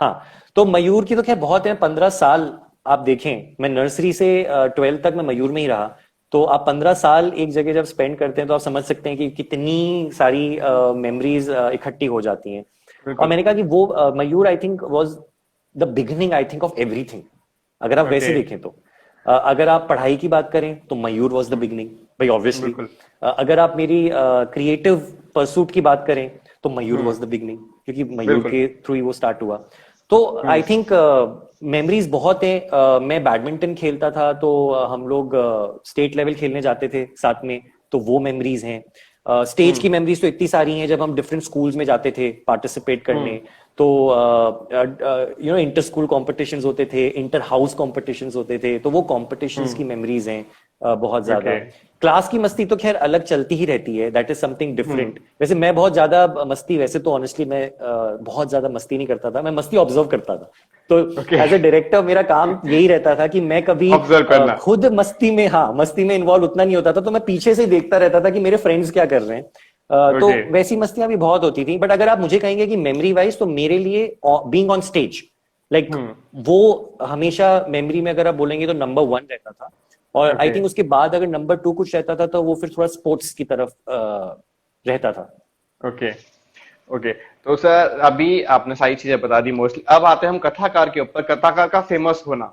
हाँ, तो मयूर की तो खैर बहुत है, 15 साल आप देखें, मैं नर्सरी से 12th तक मैं मयूर में ही रहा, तो आप 15 साल एक जगह जब स्पेंड करते हैं तो आप समझ सकते हैं कि कितनी सारी मेमोरीज इकट्ठी हो जाती हैं। और मैंने कहा कि वो Mayur I think was the beginning I think of everything, अगर आप वैसे देखें तो। अगर आप पढ़ाई की बात करें तो मयूर वाज द बिगिनिंग भाई, ऑब्वियसली। अगर आप मेरी क्रिएटिव परसूट की बात करें तो मयूर वाज द बिगिनिंग, क्योंकि मयूर के थ्रू ही वो स्टार्ट हुआ। तो आई थिंक मेमोरीज बहुत है। मैं बैडमिंटन खेलता था, तो हम लोग स्टेट लेवल खेलने जाते थे साथ में, तो वो मेमोरीज हैं। स्टेज की मेमोरीज तो इतनी सारी हैं, जब हम डिफरेंट स्कूल्स में जाते थे पार्टिसिपेट करने, तो इंटर स्कूल कॉम्पिटिशन्स होते थे, इंटर हाउस कॉम्पिटिशन्स होते थे, तो वो कॉम्पिटिशन्स की मेमोरीज हैं बहुत ज्यादा। क्लास की मस्ती तो खैर अलग चलती ही रहती है, दैट इज समथिंग डिफरेंट। वैसे मैं बहुत ज्यादा मस्ती, वैसे तो ऑनेस्टली मैं बहुत ज्यादा मस्ती नहीं करता था, मैं मस्ती ऑब्जर्व करता था। तो एज ए डायरेक्टर मेरा काम यही रहता था कि मैं कभी खुद मस्ती में इन्वॉल्व उतना नहीं होता था, तो मैं पीछे से देखता रहता था कि मेरे फ्रेंड्स क्या कर रहे हैं। तो वैसी मस्तियां भी बहुत होती थी। बट अगर आप मुझे कहेंगे कि मेमोरी वाइज, तो मेरे लिए बीइंग ऑन स्टेज, लाइक वो हमेशा मेमोरी में अगर आप बोलेंगे तो नंबर 1 रहता था। और आई थिंक उसके बाद अगर नंबर 2 कुछ रहता था तो वो फिर थोड़ा स्पोर्ट्स की तरफ रहता था। ओके, तो सर अभी आपने सारी चीजें बता दी मोस्टली, अब आते हैं हम कथाकार के ऊपर। कथाकार का फेमस होना,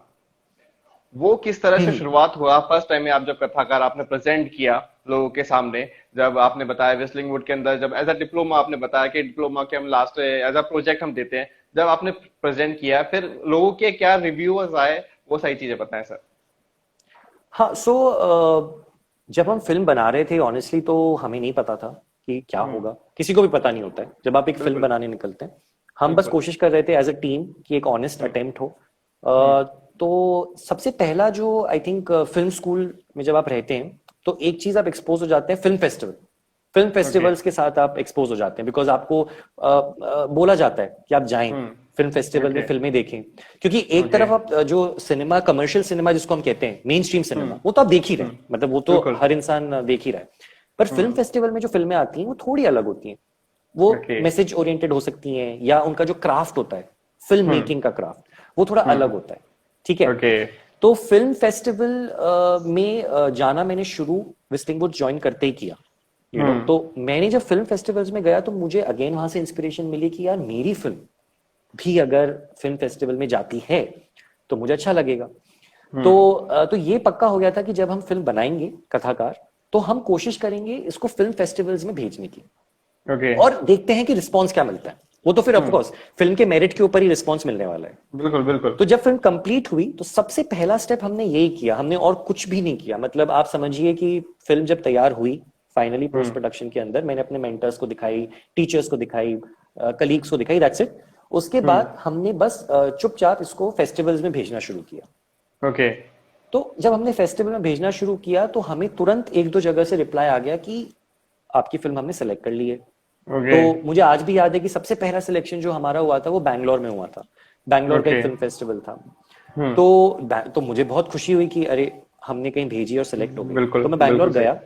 वो किस तरह से शुरुआत हुआ? फर्स्ट टाइम में आप जब कथाकार आपने प्रेजेंट किया लोगों के सामने, जब आपने बताया विस्लिंग वुड के अंदर, जब एज अ डिप्लोमा आपने बताया कि डिप्लोमा के हम लास्ट एज अ प्रोजेक्ट हम देते हैं, जब आपने प्रेजेंट किया फिर लोगों के क्या रिव्यूअर्स आए, वो सारी चीजें बताएं सर। हाँ, जब हम फिल्म बना रहे थे ऑनेस्टली तो हमें नहीं पता था कि क्या होगा, किसी को भी पता नहीं होता है जब आप एक फिल्म बनाने निकलते हैं। हम बस कोशिश कर रहे थे एज अ टीम कि एक ऑनेस्ट अटेम्प्ट हो। तो सबसे पहला जो आई थिंक फिल्म स्कूल में जब आप रहते हैं तो एक चीज आप एक्सपोज हो जाते हैं, फिल्म फेस्टिवल्स के साथ आप एक्सपोज हो जाते हैं, बिकॉज आपको बोला जाता है कि आप जाएं फिल्म फेस्टिवल में फिल्में देखें। क्योंकि एक तरफ आप जो सिनेमा, कमर्शियल सिनेमा जिसको हम कहते हैं, मेन स्ट्रीम सिनेमा, वो तो आप देख ही रहे हैं, मतलब वो तो हर इंसान देख ही रहा है। पर फिल्म फेस्टिवल में जो फिल्में आती हैं वो थोड़ी अलग होती हैं। वो Okay. मैसेज ओरिएंटेड हो सकती हैं, या उनका जो क्राफ्ट होता है फिल्म मेकिंग का क्राफ्ट, वो थोड़ा अलग होता है, ठीक है। ओके। तो फिल्म फेस्टिवल में जाना मैंने शुरू विस्टिंग वुड्स ज्वाइन करते ही किया, यू नो। तो मैंने जब फिल्म फेस्टिवल्स में गया तो मुझे अगेन वहां से इंस्पिरेशन मिली कि यार मेरी फिल्म भी अगर फिल्म फेस्टिवल में जाती है तो मुझे अच्छा लगेगा। तो ये पक्का हो गया था कि जब हम फिल्म बनाएंगे कथाकार, तो हम कोशिश करेंगे इसको फिल्म फेस्टिवल्स में भेजने की, ओके। और देखते हैं कि रिस्पॉन्स क्या मिलता है। वो तो फिर ऑफ कोर्स फिल्म के मेरिट के ऊपर ही रिस्पॉन्स मिलने वाला है। बिल्कुल बिल्कुल। तो जब फिल्म कंप्लीट हुई तो सबसे पहला स्टेप हमने यही किया, हमने और कुछ भी नहीं किया। मतलब आप समझिए कि फिल्म जब तैयार हुई फाइनली पोस्ट प्रोडक्शन के अंदर, मैंने अपने मेंटर्स को दिखाई, टीचर्स को दिखाई, कलीग्स को दिखाई, दैट्स इट। उसके बाद हमने बस चुपचाप इसको फेस्टिवल्स में भेजना शुरू किया। ओके। तो जब हमने फेस्टिवल में भेजना शुरू किया तो हमें तुरंत एक दो जगह से रिप्लाई आ गया कि आपकी फिल्म हमने सेलेक्ट कर ली है। ओके। तो मुझे आज भी याद है कि सबसे पहला सिलेक्शन जो हमारा हुआ था वो बैंगलोर में हुआ था। बैंगलोर का एक Okay. फिल्म फेस्टिवल था। तो मुझे बहुत खुशी हुई कि अरे हमने कहीं भेजी और सेलेक्ट हो गई। बिल्कुल, तो मैं बैंगलोर बिल्कुल गया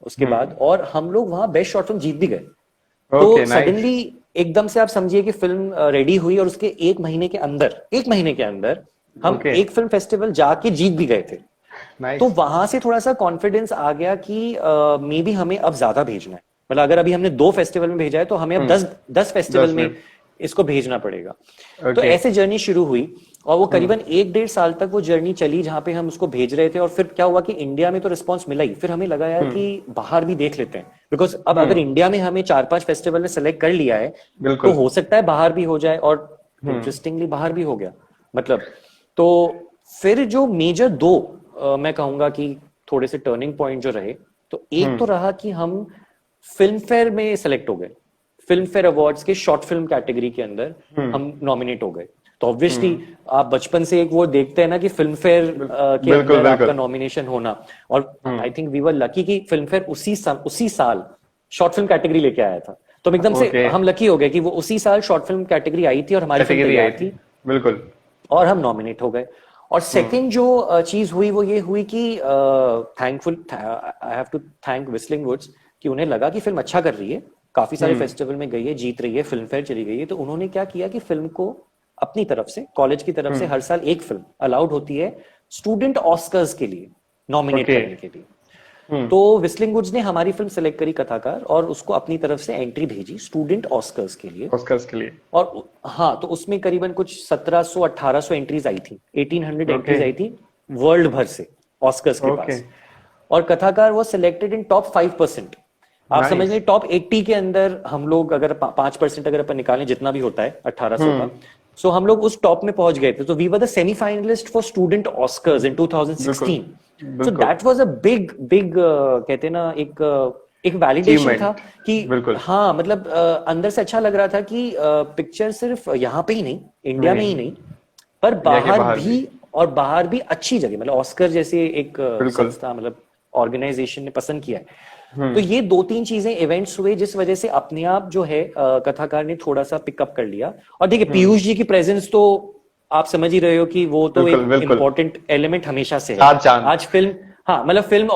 उसके बाद, और हम लोग वहां बेस्ट शॉर्ट फिल्म जीत भी गए। तो Okay, nice. सडनली एकदम से आप समझिए कि फिल्म रेडी हुई और उसके एक महीने के अंदर हम Okay. एक फिल्म फेस्टिवल जाके जीत भी गए थे। नाइस। तो वहां से थोड़ा सा कॉन्फिडेंस आ गया कि मे बी हमें अब ज्यादा भेजना है। मतलब अगर अभी हमने 2 फेस्टिवल में भेजा है तो हमें अब 10 फेस्टिवल 10 में में। इसको भेजना पड़ेगा। तो Okay. ऐसे जर्नी शुरू हुई, और वो करीबन 1-1.5 साल तक वो जर्नी चली जहां पे हम उसको भेज रहे थे। और फिर क्या हुआ कि इंडिया में तो रिस्पॉन्स मिला ही, फिर हमें लगा यार कि बाहर भी देख लेते हैं, बिकॉज अब अगर इंडिया में हमें 4-5 फेस्टिवल में सेलेक्ट कर लिया है बिल्कुल। तो हो सकता है बाहर भी हो जाए। और इंटरेस्टिंगली बाहर भी हो गया। मतलब तो फिर जो मेजर 2 मैं कहूंगा कि थोड़े से टर्निंग पॉइंट जो रहे, तो एक तो रहा कि हम फिल्म फेयर में सेलेक्ट हो गए। फिल्म फेयर अवार्ड्स के शॉर्ट फिल्म कैटेगरी के अंदर हम नॉमिनेट हो गए। तो ऑब्वियसली आप बचपन से एक वो देखते हैं ना कि फिल्म फेयर के बिल्कुल, अंदर आपका बिल्कुल। नॉमिनेशन होना। और I think we were lucky कि फिल्म फेयर उसी साल शॉर्ट फिल्म कैटेगरी लेके आया था। तो हम एकदम से Okay. हम लकी हो गए कि वो उसी साल शॉर्ट फिल्म कैटेगरी आई थी और हमारी फिल्म कैटेगरी आई तैयार थी। थी बिल्कुल। और हम नॉमिनेट हो गए। और सेकंड जो चीज हुई वो ये हुई कि thankful I have to thank Whistling Woods कि उन्हें लगा कि फिल्म अच्छा कर रही है, काफी सारे फेस्टिवल में गई है, जीत रही है, फिल्म फेयर चली गई है। तो उन्होंने क्या किया कि फिल्म को अपनी तरफ से, कॉलेज की तरफ से हर साल एक फिल्म अलाउड होती है स्टूडेंट ऑस्कर्स के लिए नॉमिनेट Okay. करने के लिए। तो विस्लिंग वुड्स ने हमारी फिल्म सेलेक्ट करी कथाकार, और उसको अपनी तरफ से एंट्री भेजी स्टूडेंट ऑस्कर्स के लिए। ऑस्कर्स के लिए। और हाँ, तो उसमें करीबन कुछ 1700-1800 एंट्रीज आई थी, 1800 एंट्रीज आई थी वर्ल्ड भर से ऑस्कर्स के Okay. पास। और कथाकार वो सिलेक्टेड इन टॉप 5%। आप Nice. समझ लें टॉप 80 के अंदर हम लोग अगर 5% अगर अपन निकालें, जितना भी होता है 1800 का, सो हम लोग उस टॉप में पहुंच गए थे। तो we were the semifinalist for student Oscars in 2016। So that was a big कहते हैं ना एक वैलिडेशन Achievement. था कि बिल्कुल। हाँ, मतलब अंदर से अच्छा लग रहा था कि पिक्चर सिर्फ यहाँ पे ही नहीं, इंडिया में ही नहीं, पर इंडिया के बाहर बाहर भी, और बाहर भी अच्छी जगह, मतलब ऑस्कर जैसे एक बिल्कुल। संस्था, मतलब ऑर्गेनाइजेशन ने पसंद किया है। तो ये 2-3 चीजें इवेंट्स हुए जिस वजह से अपने आप जो है कथाकार ने थोड़ा सा पिकअप कर लिया। और देखिए पीयूष जी की प्रेजेंस तो आप समझ ही रहे हो कि वो तो बिल्कुल, एक बिल्कुल। इम्पोर्टेंट एलिमेंट हमेशा से है। चार चांद। आज फिल्म, हाँ मतलब फिल्म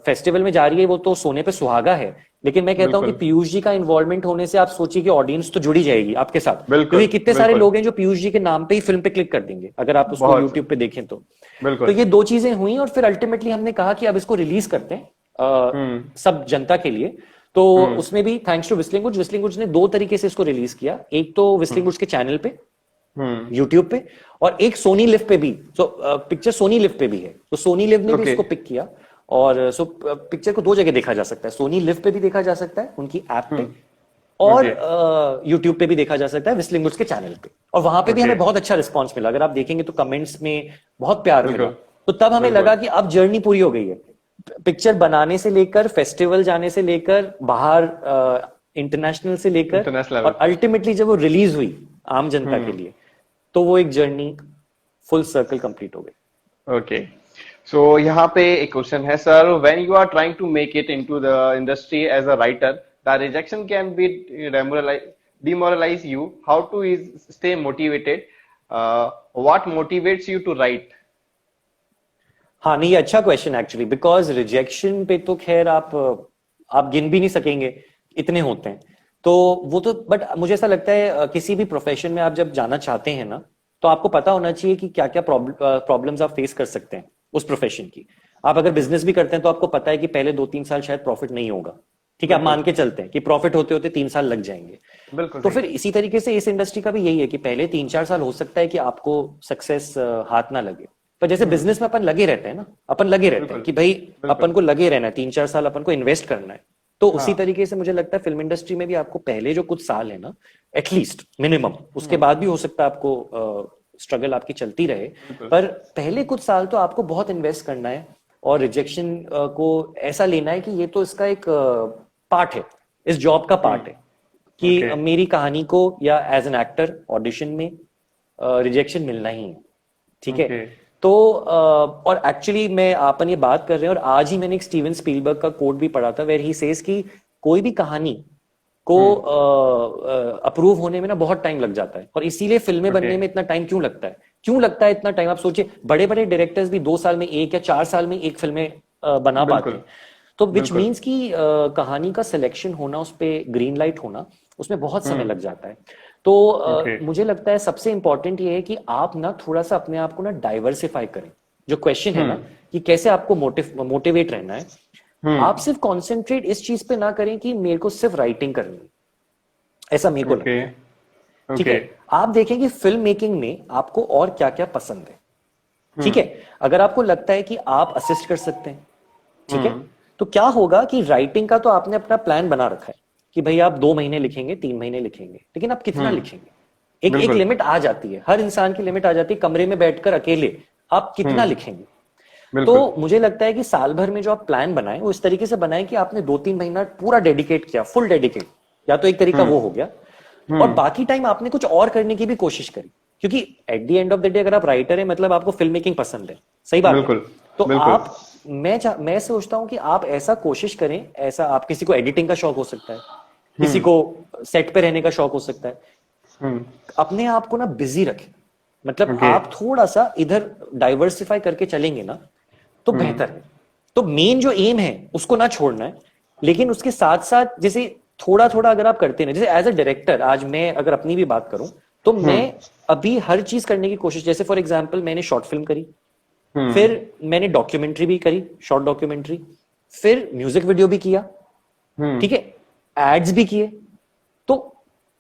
फेस्टिवल में जा रही है वो तो सोने पे सुहागा है, लेकिन मैं कहता हूँ कि बिल्कुल। पीयूष जी का इन्वॉल्वमेंट होने से आप सोचिए कि ऑडियंस तो जुड़ी जाएगी आपके साथ। बिल्कुल, क्योंकि कितने सारे बिल्कुल। लोग हैं जो पीयूष जी के नाम पे ही फिल्म पे क्लिक कर देंगे अगर आप उसको बहुत। यूट्यूब पे देखें तो। बिल्कुल। तो ये 2 चीजें हुई और फिर अल्टीमेटली हमने कहा कि अब इसको रिलीज करते हैं सब जनता के लिए। तो उसमें भी थैंक्स टू विस्लिंग वुड्स ने 2 तरीके से इसको रिलीज किया। एक तो विस्लिंग वुड्स के चैनल पे, यूट्यूब पे, और एक सोनी लिव पे भी। तो पिक्चर सोनी लिव पे भी है, तो सोनी लिव ने भी Okay. इसको पिक किया। और सो पिक्चर को 2 जगह देखा जा सकता है, सोनी लिव पे भी देखा जा सकता है उनकी ऐप पे, और यूट्यूब पे भी देखा जा सकता है विस्लिंग वुड्स के चैनल पे। और वहां पे भी Okay. हमें बहुत अच्छा रिस्पॉन्स मिला, अगर आप देखेंगे तो कमेंट्स में बहुत प्यार मिला। बिल्कुल। तो तब हमें बिल्कुल। लगा कि अब जर्नी पूरी हो गई है, पिक्चर बनाने से लेकर, फेस्टिवल जाने से लेकर, बाहर इंटरनेशनल से लेकर, International level। और अल्टीमेटली जब वो रिलीज हुई आम जनता के लिए, तो वो एक जर्नी फुल सर्कल कंप्लीट हो गई। ओके। सो यहाँ पे एक क्वेश्चन है sir, when you are trying to make it into the industry as a writer, the rejection can be demoralize you. How to stay motivated? What motivates you to write? हाँ नहीं, ये अच्छा question actually, because rejection पे तो खैर आप गिन भी नहीं सकेंगे, इतने होते हैं। तो वो तो, बट मुझे ऐसा लगता है किसी भी प्रोफेशन में आप जब जाना चाहते हैं ना, तो आपको पता होना चाहिए कि क्या क्या प्रॉब्लम्स आप फेस कर सकते हैं उस प्रोफेशन की। आप अगर बिजनेस भी करते हैं तो आपको पता है कि पहले 2-3 साल शायद प्रॉफिट नहीं होगा, ठीक है, आप मान के चलते हैं कि प्रॉफिट होते होते 3 साल लग जाएंगे। बिल्कुल तो सही। फिर इसी तरीके से इस इंडस्ट्री का भी यही है कि पहले 3-4 साल हो सकता है कि आपको सक्सेस हाथ ना लगे, पर जैसे बिजनेस में अपन लगे रहते हैं ना, अपन लगे रहते हैं बिल्कुल कि भाई अपन बिल्कुल। को लगे रहना है, 3-4 साल अपन को इन्वेस्ट करना है। तो उसी हाँ। तरीके से मुझे लगता है फिल्म इंडस्ट्री में भी आपको पहले जो कुछ साल है ना, एटलीस्ट मिनिमम, उसके बाद भी हो सकता है आपको स्ट्रगल आपकी चलती रहे, बिल्कुल। पर पहले कुछ साल तो आपको बहुत इन्वेस्ट करना है और रिजेक्शन को ऐसा लेना है कि ये तो इसका एक पार्ट है, इस जॉब का पार्ट है कि ओके। मेरी कहानी को या एज एन एक्टर ऑडिशन में रिजेक्शन मिलना ही है, ठीक है। ओके। तो और एक्चुअली मैं अपन ये बात कर रहे हैं और आज ही मैंने एक स्टीवन स्पीलबर्ग का कोट भी पढ़ा था वेर ही सेज कि कोई भी कहानी को अप्रूव होने में ना बहुत टाइम लग जाता है, और इसीलिए फिल्में ओके। बनने में इतना टाइम क्यों लगता है, क्यों लगता है इतना टाइम, आप सोचिए बड़े बड़े डायरेक्टर्स भी 2 साल में एक या 4 साल में एक फिल्में बना पाते बिल्कुल हैं। तो विच बिल्कुल। मीन्स कि कहानी का सिलेक्शन होना, उस पे ग्रीन लाइट होना, उसमें बहुत समय लग जाता है। तो ओके। मुझे लगता है सबसे इंपॉर्टेंट ये है कि आप ना थोड़ा सा अपने आप को ना डाइवर्सिफाई करें। जो क्वेश्चन है ना कि कैसे आपको मोटिवेट रहना है, आप सिर्फ कॉन्सेंट्रेट इस चीज पे ना करें कि मेरे को सिर्फ राइटिंग करनी है, ऐसा मेरे को ओके। लगता है, ठीक ओके। है। आप देखें कि फिल्म मेकिंग में आपको और क्या क्या पसंद है, ठीक है। अगर आपको लगता है कि आप असिस्ट कर सकते हैं, ठीक है, तो क्या होगा कि राइटिंग का तो आपने अपना प्लान बना रखा है कि भाई आप 2 महीने लिखेंगे, 3 महीने लिखेंगे, लेकिन आप कितना लिखेंगे, एक बिल्कुल लिमिट आ जाती है, हर इंसान की लिमिट आ जाती है, कमरे में बैठकर अकेले आप कितना लिखेंगे। तो बिल्कुल। मुझे लगता है कि साल भर में जो आप प्लान बनाएं वो इस तरीके से बनाएं कि आपने 2-3 महीना पूरा डेडिकेट किया, फुल डेडिकेट, या तो एक तरीका वो हो गया, और बाकी टाइम आपने कुछ और करने की भी कोशिश करी, क्योंकि at the end of the day अगर आप राइटर है मतलब आपको फिल्म मेकिंग पसंद है, सही बात है। बिल्कुल तो बिल्कुल। आप, मैं सोचता हूं कि आप ऐसा कोशिश करें, ऐसा आप, किसी को एडिटिंग का शौक हो सकता है, किसी को सेट पे रहने का शौक हो सकता है, अपने आप को ना बिजी रखें, मतलब ओके। आप थोड़ा सा इधर डाइवर्सिफाई करके चलेंगे ना तो बेहतर है। तो मेन जो एम है उसको ना छोड़ना है, लेकिन उसके साथ साथ जैसे थोड़ा थोड़ा अगर आप करते हैं, जैसे एज अ डायरेक्टर आज मैं अगर अपनी भी बात करूं तो मैं अभी हर चीज करने की कोशिश, जैसे फॉर एग्जांपल मैंने शॉर्ट फिल्म करी, फिर मैंने डॉक्यूमेंट्री भी करी, शॉर्ट डॉक्यूमेंट्री, फिर म्यूजिक वीडियो भी किया, ठीक है, एड्स भी किए। तो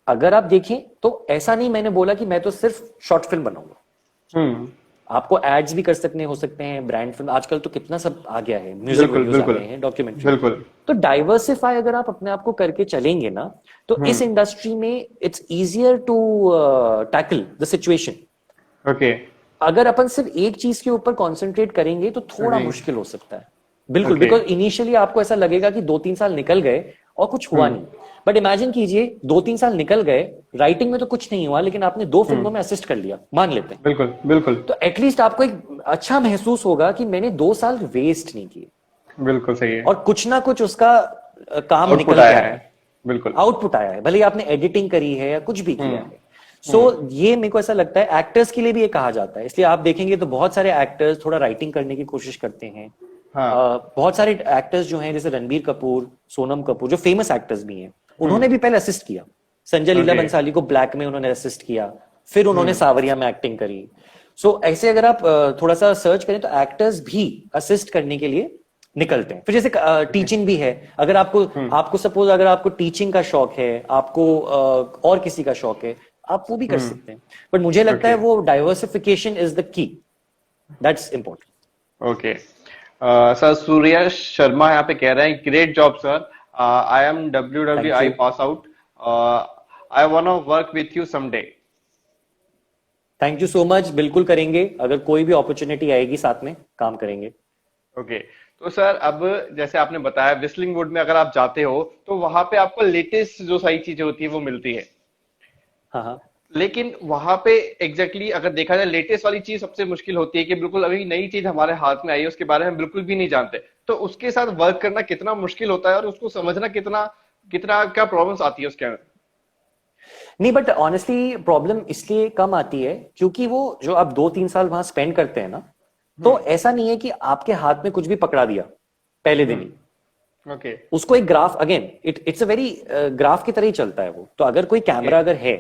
अगर आप देखें तो ऐसा नहीं मैंने बोला कि मैं तो सिर्फ शॉर्ट फिल्म बनाऊंगा, आपको एड्स भी कर सकते हो सकते हैं, ब्रांड फिल्म, आजकल तो कितना सब आ गया है, म्यूजिक बिल्कुल वीडियोस आ बिल्कुल गए हैं, डॉक्यूमेंट्री। बिल्कुल। तो डाइवर्सिफाई अगर आप अपने आप को करके चलेंगे ना, तो इस इंडस्ट्री में it's easier to tackle the situation. Okay. अगर अपन सिर्फ एक चीज के ऊपर कंसंट्रेट करेंगे तो थोड़ा अग्री। मुश्किल हो सकता है, बिल्कुल, ओके। बिकॉज इनिशियली आपको ऐसा लगेगा कि 2-3 साल निकल गए और कुछ हुआ नहीं, बट इमेजिन कीजिए 2-3 साल निकल गए, राइटिंग में तो कुछ नहीं हुआ, लेकिन आपने 2 फिल्मों में असिस्ट कर लिया, मान लेते हैं, बिल्कुल बिल्कुल। तो एटलीस्ट आपको एक अच्छा महसूस होगा कि मैंने 2 साल वेस्ट नहीं किए, बिल्कुल सही है। और कुछ ना कुछ उसका काम आउटपुट निकल के आया आया है। है, बिल्कुल। आउटपुट आया है, भले ही आपने एडिटिंग करी है या कुछ भी किया है। सो ये मेरे को ऐसा लगता है एक्टर्स के लिए भी ये कहा जाता है, इसलिए आप देखेंगे तो बहुत सारे एक्टर्स थोड़ा राइटिंग करने की कोशिश करते हैं। हाँ। बहुत सारे एक्टर्स जो हैं जैसे रणबीर कपूर, सोनम कपूर, जो फेमस एक्टर्स भी हैं, उन्होंने भी पहले असिस्ट किया, संजय लीला ओके। बंसाली को ब्लैक में उन्होंने असिस्ट किया, फिर उन्होंने सावरिया में एक्टिंग करी। सो ऐसे अगर आप थोड़ा सा सर्च करें तो एक्टर्स भी असिस्ट करने के लिए निकलते हैं। फिर जैसे टीचिंग भी है, अगर आपको सपोज अगर आपको टीचिंग का शौक है, आपको और किसी का शौक है, आप वो भी कर सकते हैं, बट मुझे लगता है ओके। वो diversification is the key, that's important. Okay. Sir Surya Sharma यहाँ पे कह रहे हैं great job sir, I am thank WWI you, pass out, I want to work with you someday. Thank you so much, बिल्कुल करेंगे, अगर कोई भी अपॉर्चुनिटी आएगी साथ में काम करेंगे। ओके। तो सर अब जैसे आपने बताया विस्लिंग वुड में अगर आप जाते हो तो वहां पे आपको लेटेस्ट जो सारी चीजें होती है वो मिलती है, हाँ हाँ, लेकिन वहां पे एग्जैक्टली अगर देखा जाए लेटेस्ट वाली चीज सबसे मुश्किल होती है कि बिल्कुल अभी नई चीज हमारे हाथ में आई है उसके बारे में बिल्कुल भी नहीं जानते, तो उसके साथ वर्क करना कितना मुश्किल होता है और उसको समझना कितना कितना क्या प्रॉब्लम्स आती है उसके अंदर। नहीं बट ऑनेस्टली प्रॉब्लम इसलिए कम आती है क्योंकि वो जो आप 2-3 साल वहां स्पेंड करते हैं ना, तो ऐसा नहीं है कि आपके हाथ में कुछ भी पकड़ा दिया पहले दिन ही, ओके उसको एक graph, again it's a very graph की तरह ही चलता है वो। तो अगर कोई कैमरा अगर है,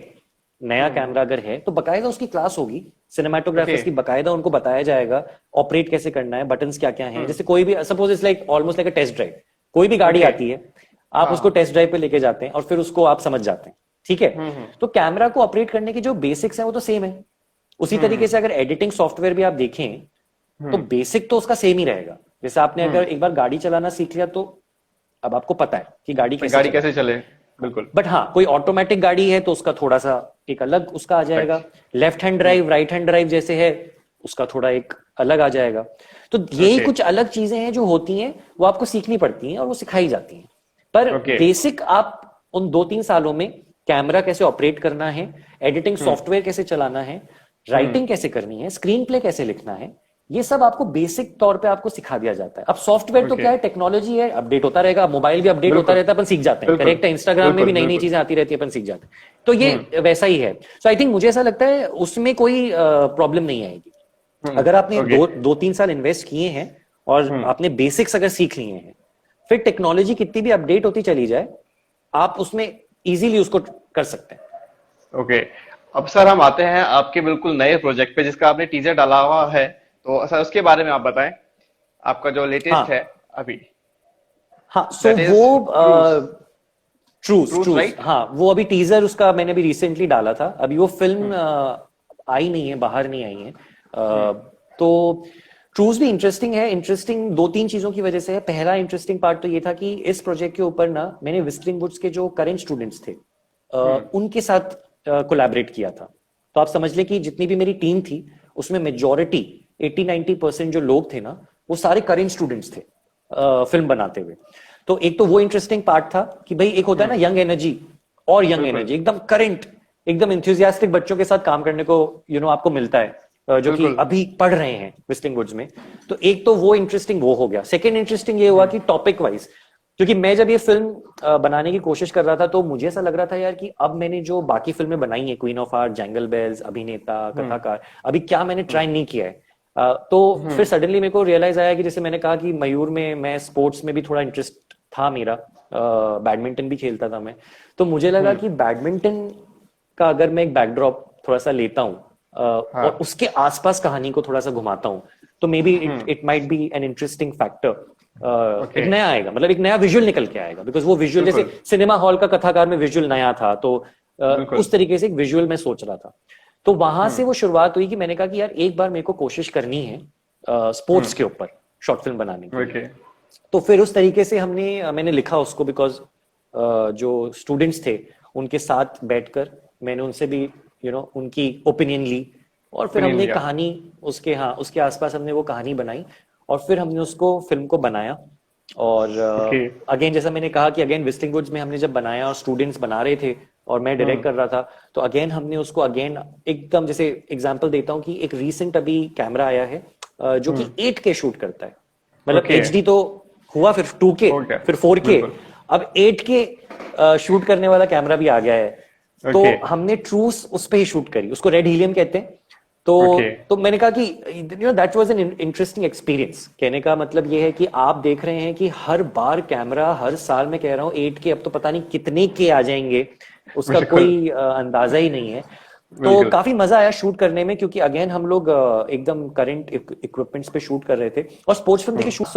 नया कैमरा अगर है, तो बकायदा उसकी क्लास होगी, सिनेमाटोग्राफर्स की बकायदा उनको बताया जाएगा ऑपरेट कैसे करना है, बटन्स क्या क्या हैं। जैसे कोई भी suppose it's like almost like a test drive, कोई भी गाड़ी आती है, आप उसको टेस्ट ड्राइव पे लेके जाते हैं और फिर उसको आप समझ जाते हैं, ठीक है। तो कैमरा को ऑपरेट करने की जो बेसिक्स है वो तो सेम है। उसी तरीके से अगर एडिटिंग सॉफ्टवेयर भी आप देखें तो बेसिक तो उसका सेम ही रहेगा। जैसे आपने अगर एक बार गाड़ी चलाना सीख लिया तो अब आपको पता है कि गाड़ी कैसे चले, बिल्कुल। बट हाँ, कोई ऑटोमेटिक गाड़ी है तो उसका थोड़ा सा एक अलग उसका आ जाएगा, left hand drive right hand drive जैसे है उसका थोड़ा एक अलग आ जाएगा। तो यही कुछ अलग चीजें हैं जो होती हैं, वो आपको सीखनी पड़ती हैं और वो सिखाई जाती हैं। पर बेसिक आप उन 2-3 सालों में कैमरा कैसे ऑपरेट करना है, एडिटिंग सॉफ्टवेयर कैसे चलाना है, राइटिंग कैसे करनी है, स्क्रीन प्ले कैसे लिखना है, ये सब आपको बेसिक तौर पे आपको सिखा दिया जाता है। अब सॉफ्टवेयर तो क्या है, टेक्नोलॉजी है, अपडेट होता रहेगा, मोबाइल भी अपडेट होता रहता है, अपन सीख जाते हैं, करेक्ट है। इंस्टाग्राम में भी नई नई चीजें आती रहती है, अपन सीख जाते हैं। तो ये वैसा ही है। सो आई थिंक मुझे ऐसा लगता है उसमें कोई प्रॉब्लम नहीं आएगी। अगर आपने 2-3 साल इन्वेस्ट किए हैं और आपने बेसिक्स अगर सीख लिए हैं, फिर टेक्नोलॉजी कितनी भी अपडेट होती चली जाए, आप उसमें इजीली उसको कर सकते हैं। ओके, अब सर हम आते हैं आपके बिल्कुल नए प्रोजेक्ट पे जिसका आपने टीजर डाला हुआ है, तो सर उसके बारे में आप बताएं, आपका जो लेटेस्ट है अभी। हाँ, सो वो ट्रूस, राइट? हाँ, वो अभी टीजर उसका मैंने अभी रिसेंटली डाला था। अभी वो फिल्म आई नहीं है, बाहर नहीं आई है। तो ट्रूस भी इंटरेस्टिंग है। इंटरेस्टिंग 2-3 चीजों की वजह से है। पहला इंटरेस्टिंग पार्ट तो ये था कि इस प्रोजेक्ट के ऊपर ना मैंने व्हिस्टलिंग वुड्स के जो करंट स्टूडेंट्स थे उनके साथ कोलैबोरेट किया था। तो आप समझ लें कि जितनी भी मेरी टीम थी उसमें मेजॉरिटी 80-90% जो लोग थे ना, वो सारे करंट स्टूडेंट्स थे फिल्म बनाते हुए। तो एक तो वो इंटरेस्टिंग पार्ट था कि भाई एक होता है ना यंग एनर्जी, और यंग एनर्जी एकदम करंट, एकदम इंथुजियास्टिक बच्चों के साथ काम करने को आपको मिलता है, जो कि अभी पढ़ रहे हैं व्हिस्टलिंग वुड्स में। तो एक तो वो इंटरेस्टिंग वो हो गया। सेकेंड इंटरेस्टिंग ये हुआ कि टॉपिक वाइज, क्योंकि मैं जब ये फिल्म बनाने की कोशिश कर रहा था तो मुझे ऐसा लग रहा था यार कि अब मैंने जो बाकी फिल्में बनाई है, queen of art, jungle bells, अभिनेता, कथाकार, अभी क्या मैंने ट्राई नहीं किया है। तो फिर सडनली मेरे को रियलाइज आया कि जैसे मैंने कहा कि मयूर में मैं स्पोर्ट्स में भी थोड़ा इंटरेस्ट था मेरा, बैडमिंटन भी खेलता था मैं। तो मुझे लगा कि बैडमिंटन का अगर मैं एक बैकड्रॉप थोड़ा सा लेता हूँ और उसके आसपास कहानी को थोड़ा सा घुमाता हूँ, तो may be it might be an interesting factor. एक नया आएगा, मतलब एक नया विजुअल निकल के आएगा। बिकॉज वो विजुअल जैसे सिनेमा हॉल का कथाकार में विजुअल नया था, तो उस तरीके से एक विजुअल मैं सोच रहा था। तो वहां से वो शुरुआत हुई कि मैंने कहा कि यार एक बार मेरे को कोशिश करनी है स्पोर्ट्स के ऊपर शॉर्ट फिल्म बनाने की। तो फिर उस तरीके से मैंने लिखा उसको, बिकॉज जो स्टूडेंट्स थे उनके साथ बैठकर मैंने उनसे भी उनकी ओपिनियन ली, और फिर हमने कहानी उसके आसपास हमने वो कहानी बनाई, और फिर हमने उसको फिल्म को बनाया। और अगेन जैसा मैंने कहा कि अगेन व्हिस्टलिंग वुड्स में हमने जब बनाया और स्टूडेंट्स बना रहे थे और मैं डायरेक्ट कर रहा था, तो अगेन हमने उसको एकदम, जैसे एग्जांपल देता हूँ कि एक रीसेंट अभी कैमरा आया है जो कि 8K शूट करता है। मतलब HD तो हुआ, फिर 2K, फिर 4K, अब 8K शूट करने वाला कैमरा भी आ गया है। तो हमने ट्रूस उस पे ही शूट करी, उसको रेड हीलियम कहते हैं। तो मैंने कहा कि that was an interesting experience. कहने का मतलब ये है कि आप देख रहे हैं कि हर बार कैमरा, हर साल मैं कह रहा हूँ 8K, अब तो पता नहीं कितने के आ जाएंगे, उसका कोई अंदाजा ही नहीं है। तो काफी मजा आया शूट करने में, क्योंकि अगेन हम लोग एकदम करंट इक्विपमेंट्स पे शूट कर रहे थे और स्पोर्ट्स फिल्म देखिए शूट,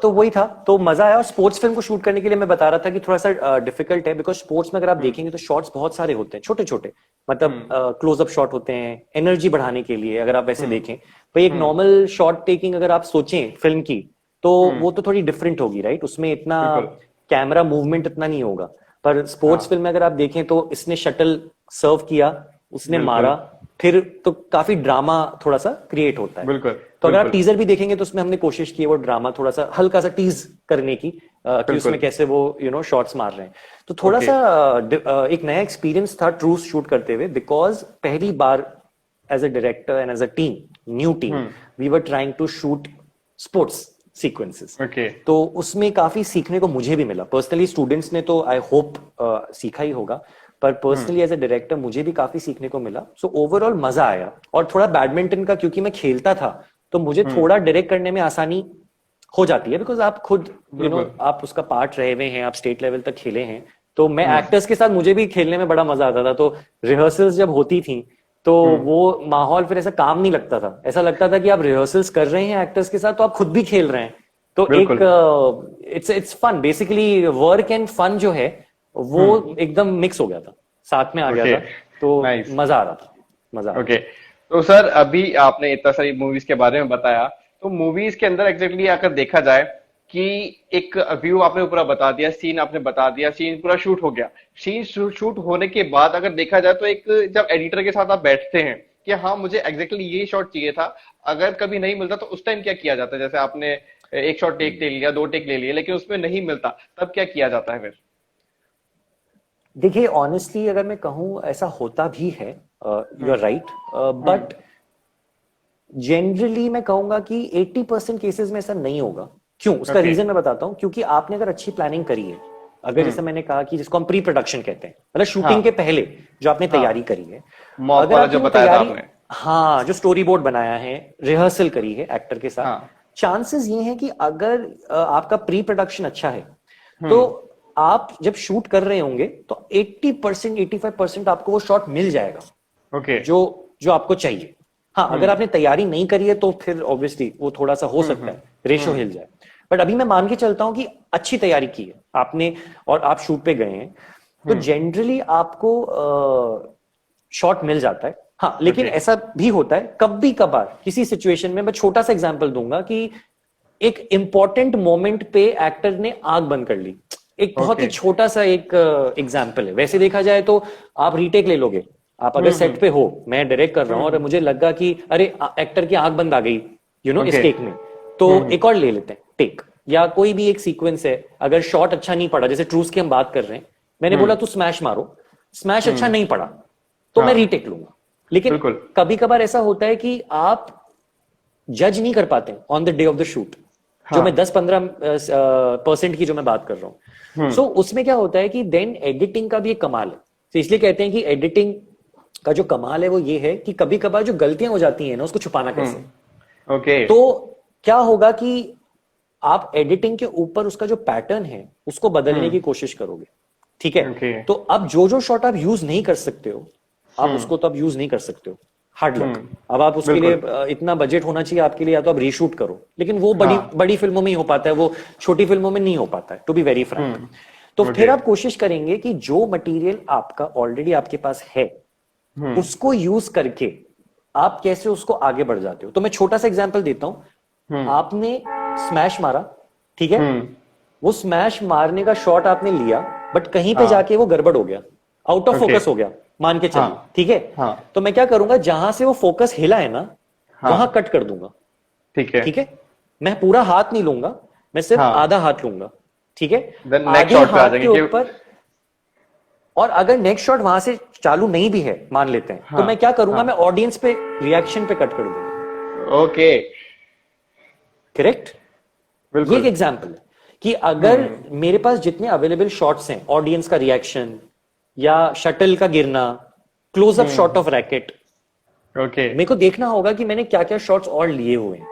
तो वही था, तो मजा आया। और स्पोर्ट्स फिल्म को शूट करने के लिए मैं बता रहा था कि थोड़ा सा डिफिकल्ट है, बिकॉज स्पोर्ट्स में अगर आप देखेंगे तो शॉट्स बहुत सारे होते हैं, छोटे छोटे, मतलब क्लोजअप शॉट होते हैं एनर्जी बढ़ाने के लिए। अगर आप वैसे देखें भाई, एक नॉर्मल शॉट टेकिंग अगर आप सोचें फिल्म की, तो वो तो थोड़ी डिफरेंट होगी, राइट? उसमें इतना कैमरा मूवमेंट इतना नहीं होगा। पर स्पोर्ट्स फिल्म में अगर आप देखें तो इसने शटल सर्व किया, उसने मारा, फिर तो काफी ड्रामा थोड़ा सा क्रिएट होता है। तो अगर आप टीजर भी देखेंगे तो उसमें हमने कोशिश की है वो ड्रामा थोड़ा सा हल्का सा टीज करने की, कि उसमें कैसे वो शॉट्स मार रहे हैं। तो थोड़ा सा एक नया एक्सपीरियंस था ट्रूस शूट करते हुए, बिकॉज पहली बार as a director and as a team, new team, we were trying to shoot sports sequences. तो उसमें काफी सीखने को मुझे भी मिला पर्सनली। स्टूडेंट्स ने तो आई होप सीखा ही होगा, पर पर्सनली एज अ डायरेक्टर मुझे भी काफी सीखने को मिला। सो ओवरऑल मजा आया। और थोड़ा बैडमिंटन का क्योंकि मैं खेलता था, तो मुझे थोड़ा डायरेक्ट करने में आसानी हो जाती है, बिकॉज आप खुद बिल्कुल। आप उसका पार्ट रहे हुए हैं, आप स्टेट लेवल तक खेले हैं। तो मैं एक्टर्स के साथ, मुझे भी खेलने में बड़ा मजा आता था। तो रिहर्सल्स जब होती थी तो वो माहौल फिर ऐसा काम नहीं लगता था, ऐसा लगता था कि आप रिहर्सल्स कर रहे हैं एक्टर्स के साथ तो आप खुद भी खेल रहे हैं। तो एक बिल्कुल। It's fun basically, work and fun जो है वो एकदम मिक्स हो गया था, साथ में आ गया ओके। था। तो नाइस। मजा आ रहा था, मजा आ रहा ओके। तो सर अभी आपने इतना सारी मूवीज के बारे में बताया, तो मूवीज के अंदर एग्जैक्टली अगर देखा जाए कि एक व्यू आपने पूरा बता दिया, सीन आपने बता दिया, सीन पूरा शूट हो गया, सीन शूट होने के बाद अगर देखा जाए तो एक जब एडिटर के साथ आप बैठते हैं कि हाँ मुझे एग्जैक्टली ये शॉट चाहिए था, अगर कभी नहीं मिलता तो उस टाइम क्या किया जाता है? जैसे आपने एक शॉट टेक ले लिया, दो टेक ले लिए, लेकिन उसमें नहीं मिलता, तब क्या किया जाता है फिर? देखिए ऑनेस्टली अगर मैं कहूं ऐसा होता भी है, you are right, but generally मैं कहूंगा कि 80% केसेस में ऐसा नहीं होगा। क्यों, उसका ओके। रीजन मैं बताता हूं। क्योंकि आपने अगर अच्छी प्लानिंग करी है, अगर जैसे मैंने कहा कि जिसको हम प्री प्रोडक्शन कहते हैं, मतलब शूटिंग के हाँ। पहले जो आपने हाँ। तैयारी करी है, मॉक अगर वाला आपकी जो वो बताया था तैयारी, आपने। हाँ, जो स्टोरी बोर्ड बनाया है, रिहर्सल करी है एक्टर के साथ, हाँ। चांसेस ये हैं कि अगर आपका प्री प्रोडक्शन अच्छा है तो आप जब शूट कर रहे होंगे तो 80% 85% आपको वो शॉट मिल जाएगा ओके। जो जो आपको चाहिए। हाँ, अगर आपने तैयारी नहीं करी है तो फिर ऑब्वियसली वो थोड़ा सा हो सकता है रेशो हिल जाए। बट अभी मैं मान के चलता हूं कि अच्छी तैयारी की है आपने और आप शूट पे गए हैं, तो जनरली आपको शॉट मिल जाता है। हाँ, लेकिन ओके। ऐसा भी होता है कभी कभार किसी सिचुएशन में, मैं छोटा सा एग्जांपल दूंगा कि एक इंपॉर्टेंट मोमेंट पे एक्टर ने आग बंद कर ली। एक बहुत ही ओके। छोटा सा एक एग्जांपल है, वैसे देखा जाए तो आप रीटेक ले लोगे। आप अगर सेट पे हो, मैं डायरेक्ट कर रहा हूं और मुझे लगा कि अरे एक्टर की आंख बंद आ गई इस ओके। टेक में, तो एक और ले लेते हैं टेक। या कोई भी एक सीक्वेंस है, अगर शॉट अच्छा नहीं पड़ा, जैसे ट्रूस की हम बात कर रहे हैं, मैंने बोला तू स्मैश मारो, स्मैश अच्छा नहीं पड़ा तो मैं हाँ। रीटेक लूंगा। लेकिन बिल्कुल। कभी कभार ऐसा होता है कि आप जज नहीं कर पाते on the day of the shoot, जो मैं हाँ। 10-15% की जो मैं बात कर रहा हूँ। सो उसमें क्या होता है कि देन एडिटिंग का भी एक कमाल है। तो इसलिए कहते हैं कि एडिटिंग का जो कमाल है वो ये है कि कभी कभार जो गलतियां हो जाती हैं ना, उसको छुपाना कैसे। ओके। तो क्या होगा कि आप एडिटिंग के ऊपर उसका जो पैटर्न है उसको बदलने की कोशिश करोगे, ठीक है। ओके। तो अब जो जो शॉट आप यूज नहीं कर सकते हो, आप उसको तो अब यूज नहीं कर सकते हो, हार्ड लक। अब आप उसके लिए बिल्कुल। इतना बजट होना चाहिए आपके लिए, या तो आप रीशूट करो, लेकिन वो बड़ी हाँ। बड़ी फिल्मों में ही हो पाता है, वो छोटी फिल्मों में नहीं हो पाता है, टू बी वेरी फ्रैंक। तो ओके। फिर आप कोशिश करेंगे कि जो मटेरियल आपका ऑलरेडी आपके पास है उसको यूज करके आप कैसे उसको आगे बढ़ जाते हो। तो मैं छोटा सा एग्जांपल देता हूं। आपने स्मैश मारा, ठीक है, वो स्मैश मारने का शॉट आपने लिया, बट कहीं पे हाँ। जाके वो गड़बड़ हो गया, आउट ऑफ ओके। फोकस हो गया, मान के चलिए, हाँ। ठीक है। हाँ। तो मैं क्या करूंगा, जहां से वो फोकस हिला है ना, हाँ। वहां कट कर दूंगा, ठीक है। ठीक है। मैं पूरा हाथ नहीं लूंगा, मैं सिर्फ हाँ। आधा हाथ लूंगा, ठीक है। देन नेक्स्ट आधे शॉट पे आ हाथ के जाएंगे कि ऊपर, और अगर नेक्स्ट शॉट वहां से चालू नहीं भी है मान लेते हैं, तो हाँ। मैं क्या करूंगा, हाँ। मैं ऑडियंस पे रिएक्शन पे कट कर दूंगा। ओके। करेक्ट। ये एक बिल्कुल। एग्जाम्पल है कि अगर मेरे पास जितने अवेलेबल शॉट्स हैं, ऑडियंस का रिएक्शन या शटल का गिरना, close up shot of racket, okay. मेरे को देखना होगा कि मैंने क्या क्या शॉट्स और लिए हुए हैं,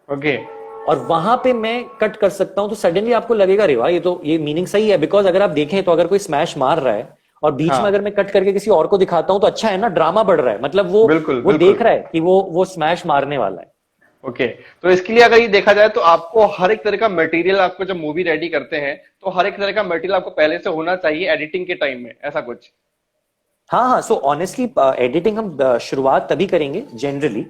ओके। और वहां पे मैं कट कर सकता हूं। तो सडनली आपको लगेगा रे वाह, ये मीनिंग सही है। बिकॉज अगर आप देखें तो अगर कोई स्मैश मार रहा है और बीच हाँ। में अगर मैं कट करके किसी और को दिखाता हूं तो अच्छा है ना, ड्रामा बढ़ रहा है, मतलब वो बिल्कुल, वो बिल्कुल। देख रहा है कि वो स्मैश मारने वाला है। ओके। तो इसके लिए अगर ये देखा जाए तो आपको हर एक तरह का मटेरियल, आपको जब मूवी रेडी करते हैं तो हर एक तरह का मटेरियल आपको पहले से होना चाहिए एडिटिंग के टाइम में, ऐसा कुछ? हाँ हाँ, सो ऑनेस्टली एडिटिंग हम शुरुआत तभी करेंगे जनरली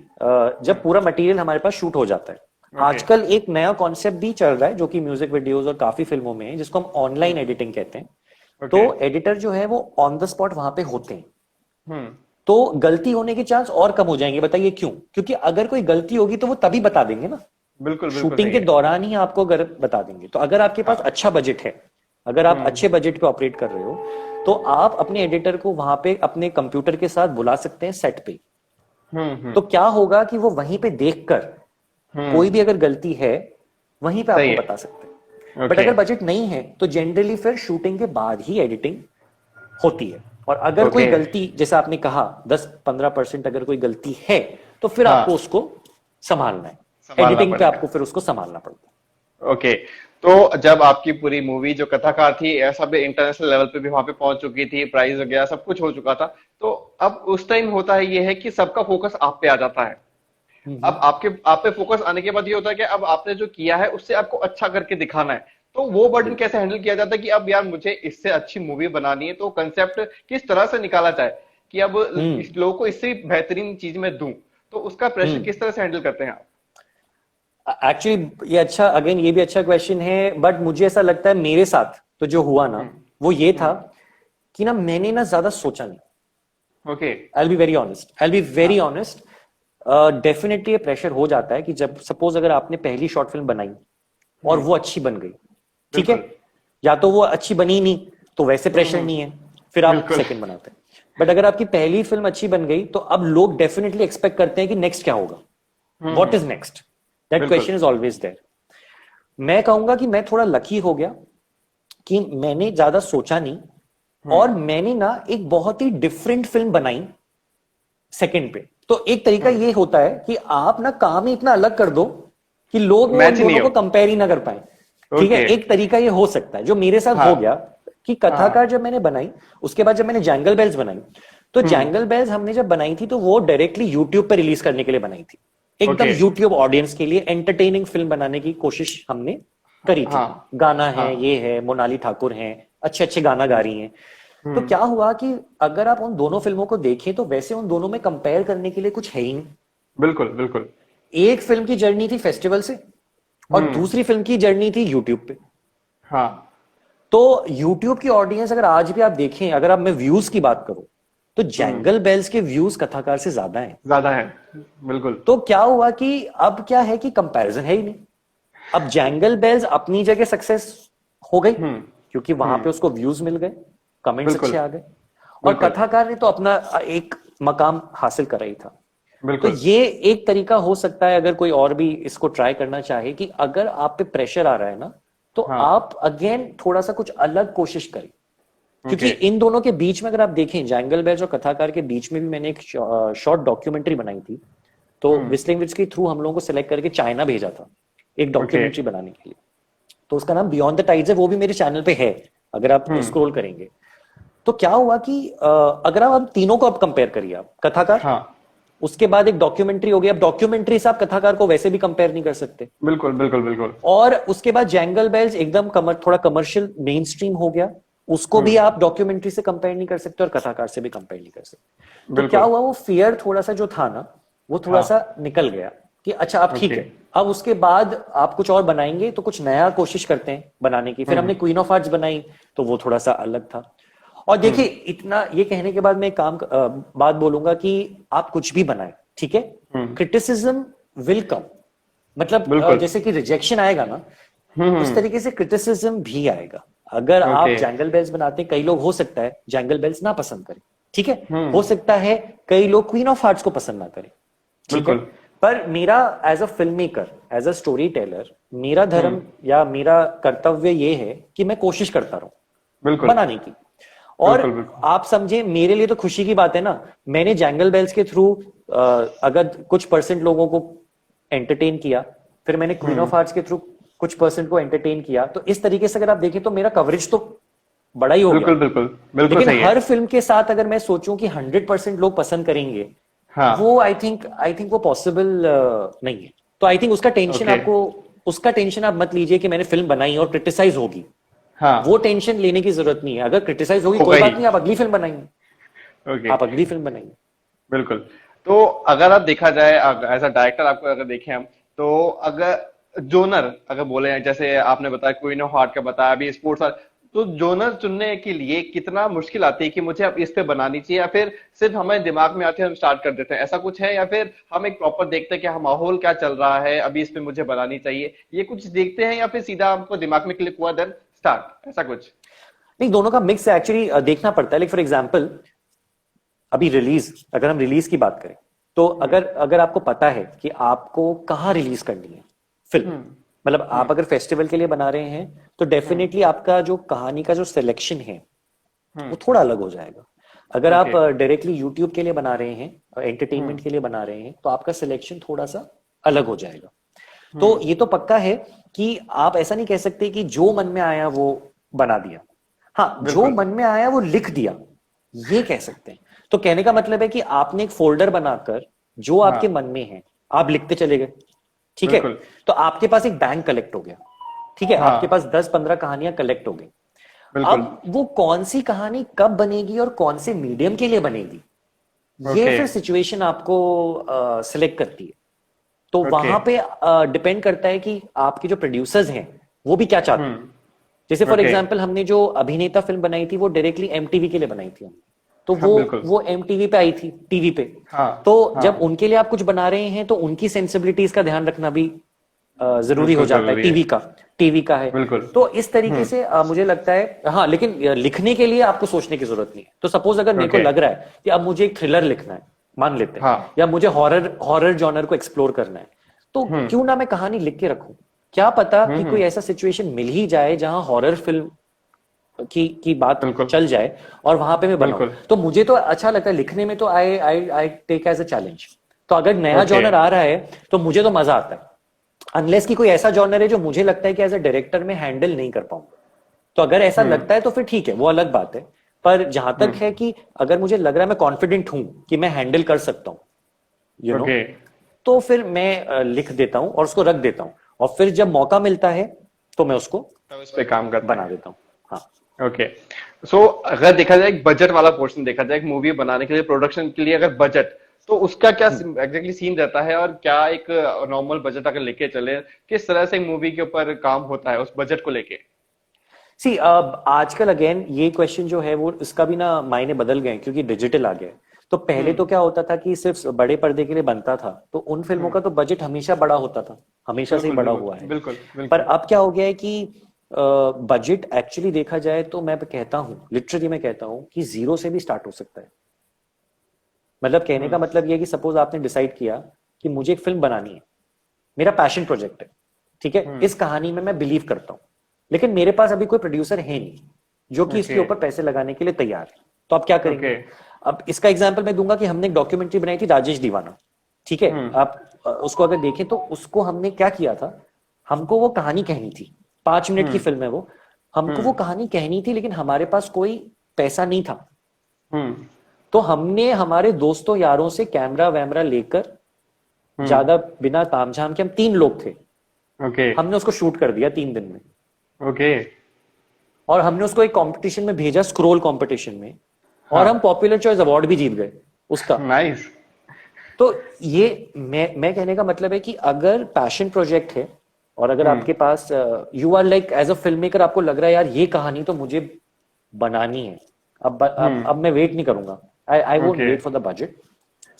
जब पूरा मटेरियल हमारे पास शूट हो जाता है। आजकल एक नया कॉन्सेप्ट भी चल रहा है जो कि म्यूजिक वीडियोस और काफी फिल्मों में है, जिसको हम ऑनलाइन एडिटिंग कहते हैं। तो एडिटर जो है वो ऑन द स्पॉट वहां पे होते हैं, तो गलती होने के चांस और कम हो जाएंगे। बताइए क्यों? क्योंकि अगर कोई गलती होगी तो वो तभी बता देंगे ना, बिल्कुल, बिल्कुल शूटिंग सही के है। दौरान ही आपको अगर बता देंगे। तो अगर आपके पास अच्छा बजट है, अगर आप अच्छे बजट पे ऑपरेट कर रहे हो, तो आप अपने एडिटर को वहां पे अपने कंप्यूटर के साथ बुला सकते हैं सेट पे। तो क्या होगा कि वो वहीं पे देखकर कोई भी अगर गलती है वहीं पे सही आपको है। बता सकते हैं। But okay. अगर बजट नहीं है तो जनरली फिर शूटिंग के बाद ही एडिटिंग होती है। और अगर कोई ओके। गलती, जैसे आपने कहा 10-15% अगर कोई गलती है, तो फिर हाँ। आपको उसको संभालना है, संभालना एडिटिंग पे पड़ेगा। आपको फिर उसको संभालना पड़ता है। ओके। तो जब आपकी पूरी मूवी जो कथाकार थी ऐसा भी इंटरनेशनल लेवल पे भी वहां पे पहुंच चुकी थी, प्राइज वगैरह सब कुछ हो चुका था, तो अब उस टाइम होता है ये है कि सबका फोकस आप पे आ जाता है। अब आपके आप पे फोकस आने के बाद ये होता है कि अब आपने जो किया है उससे आपको अच्छा करके दिखाना है। तो वो बर्डन बिल्कुल। कैसे हैंडल किया जाता है कि अब यार मुझे इससे अच्छी मूवी बनानी है, तो कंसेप्ट किस तरह से निकाला जाए कि अब हम्म। इस लोगों को इससे बेहतरीन चीज मैं दूं, तो उसका प्रेशर हम्म। किस तरह से हैंडल करते हैं आप? एक्चुअली ये अच्छा, अगेन ये भी अच्छा क्वेश्चन है, बट मुझे ऐसा लगता है मेरे साथ तो जो हुआ ना वो ये था हम्म। कि ना मैंने ना ज्यादा सोचा नहीं। Okay. I B very honest, I be very हाँ। ऑनेस्ट। डेफिनेटली ये प्रेशर हो जाता है कि जब सपोज अगर आपने पहली शॉर्ट फिल्म बनाई और वो अच्छी बन गई, ठीक है, बिल्कुल। या तो वो अच्छी बनी नहीं तो वैसे प्रेशर नहीं है, फिर आप बिल्कुल। सेकंड बनाते हैं। बट अगर आपकी पहली फिल्म अच्छी बन गई तो अब लोग डेफिनेटली एक्सपेक्ट करते हैं कि नेक्स्ट क्या होगा, व्हाट इज नेक्स्ट, दैट बिल्कुल। Question is always there. मैं कहूंगा कि मैं थोड़ा लकी हो गया कि मैंने ज्यादा सोचा नहीं, और मैंने ना एक बहुत ही डिफरेंट फिल्म बनाई सेकंड पे। तो एक तरीका ये होता है कि आप ना काम ही इतना अलग कर दो कि लोग वो उन मैच ही नहीं दोनों हो। को कंपेयर ही ना कर पाए। ठीक है, ओके। एक तरीका ये हो सकता है जो मेरे साथ हाँ। हो गया कि कथाकार हाँ। जब मैंने बनाई, उसके बाद जब मैंने जैंगल बेल्स बनाई, तो जैंगल बेल्स हमने जब बनाई थी तो वो डायरेक्टली यूट्यूब पे रिलीज करने के लिए बनाई थी, एकदम ओके। यूट्यूब ऑडियंस के लिए एंटरटेनिंग फिल्म बनाने की कोशिश हमने करी थी। हाँ। गाना हाँ। है, ये है, मोनाली ठाकुर हैं, अच्छे अच्छे गाना गा रही हैं। तो क्या हुआ कि अगर आप उन दोनों फिल्मों को देखें तो वैसे उन दोनों में कंपेयर करने के लिए कुछ है ही नहीं। बिल्कुल बिल्कुल। एक फिल्म की जर्नी थी फेस्टिवल से, और दूसरी फिल्म की जर्नी थी यूट्यूब पे। हाँ। तो यूट्यूब की ऑडियंस अगर आज भी आप देखें, अगर आप मैं व्यूज की बात करूं, तो जैंगल बेल्स के व्यूज कथाकार से ज्यादा हैं। ज्यादा है। बिल्कुल। तो क्या हुआ कि अब क्या है कि कंपैरिजन है ही नहीं। अब जैंगल बेल्स अपनी जगह सक्सेस हो गई क्योंकि वहां पे उसको व्यूज मिल गए, कमेंट्स अच्छे बिल्कुल आ गए, और बिल्कुल। कथाकार ने तो अपना एक मकाम हासिल करा ही था। तो बिल्कुल। ये एक तरीका हो सकता है अगर कोई और भी इसको ट्राई करना चाहे कि अगर आप पे प्रेशर आ रहा है ना, तो हाँ। आप अगेन थोड़ा सा कुछ अलग कोशिश करें। क्योंकि ओके। इन दोनों के बीच में अगर आप देखें, जैंगल बेल्स और कथाकार के बीच में भी मैंने एक शॉर्ट डॉक्यूमेंट्री बनाई थी। तो विस्लिंग विट्स के थ्रू हम लोगों को सिलेक्ट करके चाइना भेजा था एक ओके। डॉक्यूमेंट्री बनाने के लिए। तो उसका नाम बियॉन्ड द टाइड्स है, वो भी मेरे चैनल पे है, अगर आप स्क्रॉल करेंगे। तो क्या हुआ कि अगर आप हम तीनों को अब कंपेयर करिए, आप कथाकार, हाँ। उसके बाद एक डॉक्यूमेंट्री हो गई। अब डॉक्यूमेंट्री से आप कथाकार को वैसे भी कंपेयर नहीं कर सकते। बिल्कुल बिल्कुल बिल्कुल। और उसके बाद जैंगल बेल्स एकदम थोड़ा कमर्शियल मेन स्ट्रीम हो गया, उसको भी आप डॉक्यूमेंट्री से कंपेयर नहीं कर सकते और कथाकार से भी कंपेयर नहीं कर सकते। तो क्या बिल्कुल। हुआ, वो फियर थोड़ा सा जो था ना, वो थोड़ा हाँ। सा निकल गया कि अच्छा अब ठीक ओके। है, अब उसके बाद आप कुछ और बनाएंगे तो कुछ नया कोशिश करते हैं बनाने की। फिर हमने क्वीन ऑफ हार्ट्स बनाई तो वो थोड़ा सा अलग था। और देखिए, इतना ये कहने के बाद मैं एक बात बोलूंगा कि आप कुछ भी बनाए, ठीक है, क्रिटिसिज्म विल कम। मतलब बिल्कुल। जैसे कि रिजेक्शन आएगा ना, उस तरीके से क्रिटिसिज्म भी आएगा। अगर आप ओके। जैंगल बेल्स बनाते हैं, कई लोग हो सकता है जैंगल बेल्स ना पसंद करें, ठीक है, हो सकता है कई लोग क्वीन ऑफ हार्ट्स को पसंद ना करें, ठीक है। बिल्कुल। पर मेरा as a film maker, as a story teller, मेरा धर्म या मेरा कर्तव्य ये है कि मैं कोशिश करता रहूं बिल्कुल बनाने की। और बिल्कुल। बिल्कुल। आप समझे, मेरे लिए तो खुशी की बात है ना, मैंने जैंगल बेल्स के थ्रू अगर कुछ परसेंट लोगों को एंटरटेन किया, फिर मैंने क्वीन ऑफ हार्ट्स के थ्रू कुछ परसेंट को एंटरटेन किया, तो इस तरीके से अगर आप देखें तो मेरा कवरेज तो बड़ा ही हो गया। बिल्कुल बिल्कुल बिल्कुल लेकिन सही है। हर फिल्म के साथ अगर मैं सोचूं कि 100% लोग पसंद करेंगे, हाँ। वो आई थिंक वो पॉसिबल नहीं है। तो आई थिंक ओके। उसका टेंशन आप मत लीजिए कि मैंने फिल्म बनाई और क्रिटिसाइज होगी। हाँ। वो टेंशन लेने की जरूरत नहीं है। अगर क्रिटिसाइज होगी होगा कोई ही। बात नहीं, आप अगली फिल्म बनाएंगे, ओके। आप अगली फिल्म बनाएंगे। बिल्कुल। तो अगर आप देखा जाए एज अ डायरेक्टर, आपको अगर देखें हम, तो अगर जोनर अगर बोले, जैसे आपने बताया क्वीन ऑफ हार्ट का बताया, अभी स्पोर्ट्स, तो जोनर चुनने के लिए कितना मुश्किल आती है कि मुझे अब इस पे बनानी चाहिए, या फिर सिर्फ हमें दिमाग में आते हैं हम स्टार्ट कर देते हैं, ऐसा कुछ है, या फिर हम एक प्रॉपर देखते हैं कि हाँ माहौल क्या चल रहा है, अभी इस पे मुझे बनानी चाहिए, ये कुछ देखते हैं, या फिर सीधा आपको दिमाग में क्लिक हुआ देन स्टार्ट, ऐसा कुछ? नहीं, दोनों का मिक्स एक्चुअली देखना पड़ता है। लाइक फॉर एग्जाम्पल, अभी रिलीज, अगर हम रिलीज की बात करें, तो अगर अगर आपको पता है कि आपको कहाँ रिलीज करनी है फिल्म, मतलब आप अगर फेस्टिवल के लिए बना रहे हैं तो डेफिनेटली आपका जो कहानी का जो सिलेक्शन है वो थोड़ा अलग हो जाएगा। अगर आप ओके। डायरेक्टली यूट्यूब के लिए बना रहे हैं, एंटरटेनमेंट के लिए बना रहे हैं, तो आपका सिलेक्शन थोड़ा सा अलग हो जाएगा। तो ये तो पक्का है कि आप ऐसा नहीं कह सकते कि जो मन में आया वो बना दिया। हाँ, जो बिल्कुल। मन में आया वो लिख दिया, ये कह सकते हैं। तो कहने का मतलब है कि आपने एक फोल्डर बनाकर जो आपके हाँ मन में है आप लिखते चले गए, ठीक है। बिल्कुल। तो आपके पास एक बैंक कलेक्ट हो गया, ठीक है, आपके हाँ पास 10-15 कहानियां कलेक्ट हो गई। बिल्कुल। अब वो कौन सी कहानी कब बनेगी और कौन से मीडियम के लिए बनेगी, ये ओके फिर सिचुएशन आपको सिलेक्ट करती है। तो ओके। वहां पे डिपेंड करता है कि आपके जो प्रोड्यूसर्स हैं वो भी क्या चाहते हैं। हम्म। जैसे फॉर ओके। एग्जांपल हमने जो अभिनेता फिल्म बनाई थी वो डायरेक्टली एमटीवी के लिए बनाई थी हमने। तो हाँ बिल्कुल। वो एमटीवी पे आई थी, टीवी पे। हाँ तो हाँ जब उनके लिए आप कुछ बना रहे हैं तो उनकी सेंसिबिलिटीज का ध्यान रखना भी जरूरी हो बिल्कुल जाता है, जरूरी है। टीवी का है। बिल्कुल। तो इस तरीके से मुझे लगता है, हाँ, लेकिन लिखने के लिए आपको सोचने की जरूरत नहीं है। तो सपोज अगर मेरे को ओके। लग रहा है कि अब मुझे एक थ्रिलर लिखना है, मान लेते हैं, हाँ। या मुझे हॉरर हॉरर जॉनर को एक्सप्लोर करना है, तो क्यों ना मैं कहानी लिख के रखूं। क्या पता कि कोई ऐसा सिचुएशन मिल ही जाए जहां हॉरर फिल्म की बात बिल्कुल चल जाए और वहां पे मैं बनाऊं। बिल्कुल। तो मुझे तो अच्छा लगता है लिखने में, तो I I I take as a challenge. तो अगर नया ओके। जॉनर आ रहा है तो मुझे तो मजा आता है, अनलेस कि कोई ऐसा जॉनर है जो मुझे लगता है कि एज अ डायरेक्टर में हैंडल नहीं कर पाऊंगा। तो अगर ऐसा लगता है तो फिर ठीक है, वो अलग बात है। पर जहां तक है कि अगर मुझे लग रहा है मैं कॉन्फिडेंट हूं कि मैं हैंडल कर सकता हूँ, यू नो, ओके। तो फिर मैं लिख देता हूँ और उसको रख देता हूँ। और फिर जब मौका मिलता है तो मैं उसको तो उस पे काम करता बना है। देता हूँ। हाँ। ओके। सो अगर देखा जाए एक बजट वाला पोर्शन देखा जाए एक मूवी बनाने के लिए प्रोडक्शन के लिए अगर बजट तो उसका क्या एग्जैक्टली सीन रहता है और क्या एक नॉर्मल बजट अगर लेके चले किस तरह से मूवी के ऊपर काम होता है उस बजट को लेके। सी, अब आजकल अगेन ये क्वेश्चन जो है वो इसका भी ना मायने बदल गए हैं, क्योंकि डिजिटल आ गया है। तो पहले तो क्या होता था कि सिर्फ बड़े पर्दे के लिए बनता था, तो उन फिल्मों का तो बजट हमेशा बड़ा होता था, हमेशा से ही बिल्कुल बड़ा बिल्कुल हुआ है। बिल्कुल पर बिल्कुल। अब क्या हो गया है कि बजट एक्चुअली देखा जाए तो मैं कहता हूँ, लिटरली मैं कहता हूँ कि जीरो से भी स्टार्ट हो सकता है। मतलब कहने का मतलब ये है कि सपोज आपने डिसाइड किया कि मुझे एक फिल्म बनानी है, मेरा पैशन प्रोजेक्ट है, ठीक है, इस कहानी में मैं बिलीव करता हूं, लेकिन मेरे पास अभी कोई प्रोड्यूसर है नहीं जो कि इसके ओके ऊपर पैसे लगाने के लिए तैयार है। तो आप क्या ओके। करेंगे? अब इसका एग्जांपल मैं दूंगा कि हमने एक डॉक्यूमेंट्री बनाई थी राजेश दीवाना, ठीक है। आप उसको अगर देखें तो उसको हमने क्या किया था, हमको वो कहानी कहनी थी, 5 मिनट की फिल्म है वो, हमको वो कहानी कहनी थी, लेकिन हमारे पास कोई पैसा नहीं था। हम्म तो हमने हमारे दोस्तों यारों से कैमरा वैमरा लेकर, ज्यादा बिना तामझाम के, हम 3 लोग थे, ओके हमने उसको शूट कर दिया 3 दिन में। ओके। और हमने उसको एक कंपटीशन में भेजा, स्क्रोल कंपटीशन में, और हाँ हम पॉपुलर चॉइस अवार्ड भी जीत गए उसका। नाइस। तो ये मैं कहने का मतलब है कि अगर पैशन प्रोजेक्ट है और अगर आपके पास you are like as a film maker, आपको लग रहा है यार ये कहानी तो मुझे बनानी है, अब मैं वेट नहीं करूंगा, I won't okay wait for the budget.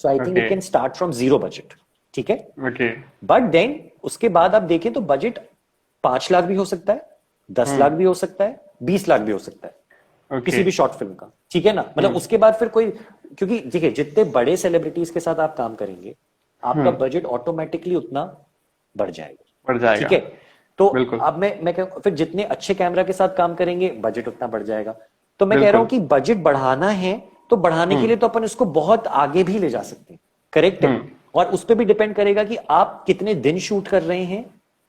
So I think okay it can start from zero budget, ठीक है। ओके। बट देन उसके बाद आप देखें तो बजट 5 लाख भी हो सकता है, 10 लाख भी हो सकता है, 20 लाख भी हो सकता है, ओके। किसी भी शॉर्ट फिल्म का, ठीक है ना। मतलब उसके बाद फिर कोई, क्योंकि देखिए जितने बड़े सेलिब्रिटीज के साथ आप काम करेंगे आपका बजट ऑटोमेटिकली उतना बढ़ जाएगा, बढ़ जाएगा। ठीक है। तो बिल्कुल अब मैं फिर जितने अच्छे कैमरा के साथ काम करेंगे बजट उतना बढ़ जाएगा। तो मैं कह रहा हूं बिल्कुल। कि बजट बढ़ाना है तो बढ़ाने के लिए तो अपन इसको बहुत आगे भी ले जा सकते हैं, करेक्ट है। और उस पर भी डिपेंड करेगा कि आप कितने दिन शूट कर रहे हैं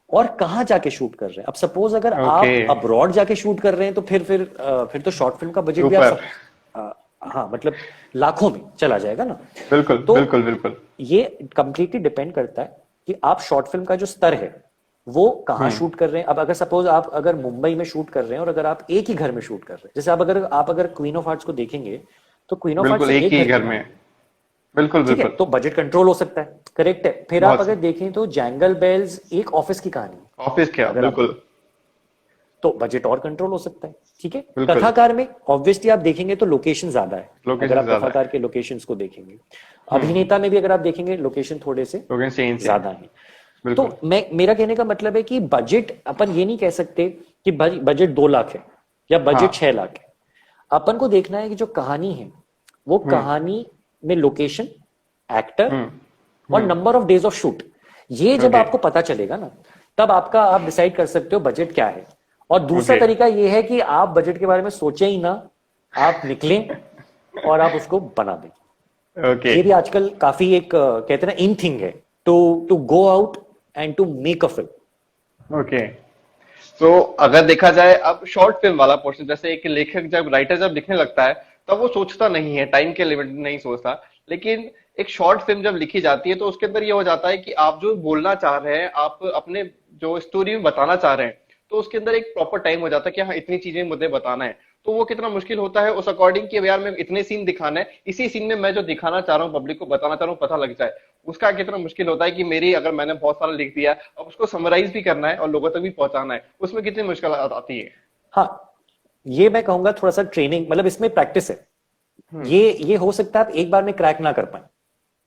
और कहां जाके शूट कर रहे हैं। अब सपोज अगर ओके। आप अब्रॉड जाके शूट कर रहे हैं तो फिर तो शॉर्ट फिल्म का बजट भी आप ऊपर। हाँ, मतलब लाखों में चला जाएगा ना। बिल्कुल तो बिल्कुल बिल्कुल। ये कंप्लीटली डिपेंड करता है कि आप शॉर्ट फिल्म का जो स्तर है वो कहाँ शूट कर रहे हैं। अब अगर सपोज आप अगर मुंबई में शूट कर रहे हैं और अगर आप एक ही घर में शूट कर रहे हैं, जैसे आप अगर क्वीन ऑफ हार्ट्स को देखेंगे तो क्वीन ऑफ हार्ट्स बिल्कुल एक एक ही घर की घर कहानी में। है, बिल्कुल ठीक है, बिल्कुल। तो बजट कंट्रोल हो सकता है, करेक्ट है। फिर आप बहुत अगर से देखें तो जैंगल बेल्स एक ऑफिस की कहानी है, ऑफिस क्या अगर आप, बिल्कुल। तो बजट और कंट्रोल हो सकता है, ठीक है। बिल्कुल। कथाकार में ऑब्वियसली आप देखेंगे तो लोकेशन ज्यादा है, अगर लोकेशन आप ज्यादा कथाकार है। के लोकेशंस को देखेंगे। अभिनेता में भी अगर आप देखेंगे लोकेशन थोड़े से लोकेशन चेंज है। ज्यादा है। तो बिल्कुल। मेरा कहने का मतलब है कि बजट अपन ये नहीं कह सकते कि बजट 2 लाख है या बजट हाँ 6 लाख है। अपन को देखना है कि जो कहानी है वो कहानी में लोकेशन, एक्टर और number of days of shoot, ये जब ओके आपको पता चलेगा ना तब आप डिसाइड कर सकते हो बजट क्या है। और दूसरा ओके तरीका ये है कि आप बजट के बारे में सोचें ही ना, आप निकलें और आप उसको बना दें। ओके। ये भी आजकल काफी एक कहते हैं ना इन थिंग है, to to go out and to make a film. Okay, तो अगर देखा जाए अब शॉर्ट फिल्म वाला पोर्शन, जैसे एक लेखक जब राइटर जब लिखने लगता है तब वो सोचता नहीं है, टाइम के लिमिट नहीं सोचता, लेकिन एक शॉर्ट फिल्म जब लिखी जाती है तो उसके अंदर ये हो जाता है कि आप जो बोलना चाह रहे हैं, आप अपने जो स्टोरी में बताना चाह रहे हैं, तो उसके अंदर एक प्रॉपर टाइम हो जाता है कि हाँ इतनी चीजें मुझे बताना है। तो वो कितना मुश्किल होता है उस अकॉर्डिंग कि यार मैं इतने सीन दिखाना है, इसी सीन में मैं जो दिखाना चाह रहा हूँ पब्लिक को बताना चाह रहा हूँ पता लग जाए, उसका कितना मुश्किल होता है कि मेरी अगर मैंने बहुत सारा लिख दिया अब उसको समराइज भी करना है और लोगों तक भी पहुंचाना है, उसमें कितनी मुश्किल आती है। हाँ, ये मैं कहूंगा थोड़ा सा ट्रेनिंग, मतलब इसमें प्रैक्टिस है। ये हो सकता है आप एक बार में क्रैक ना कर पाए।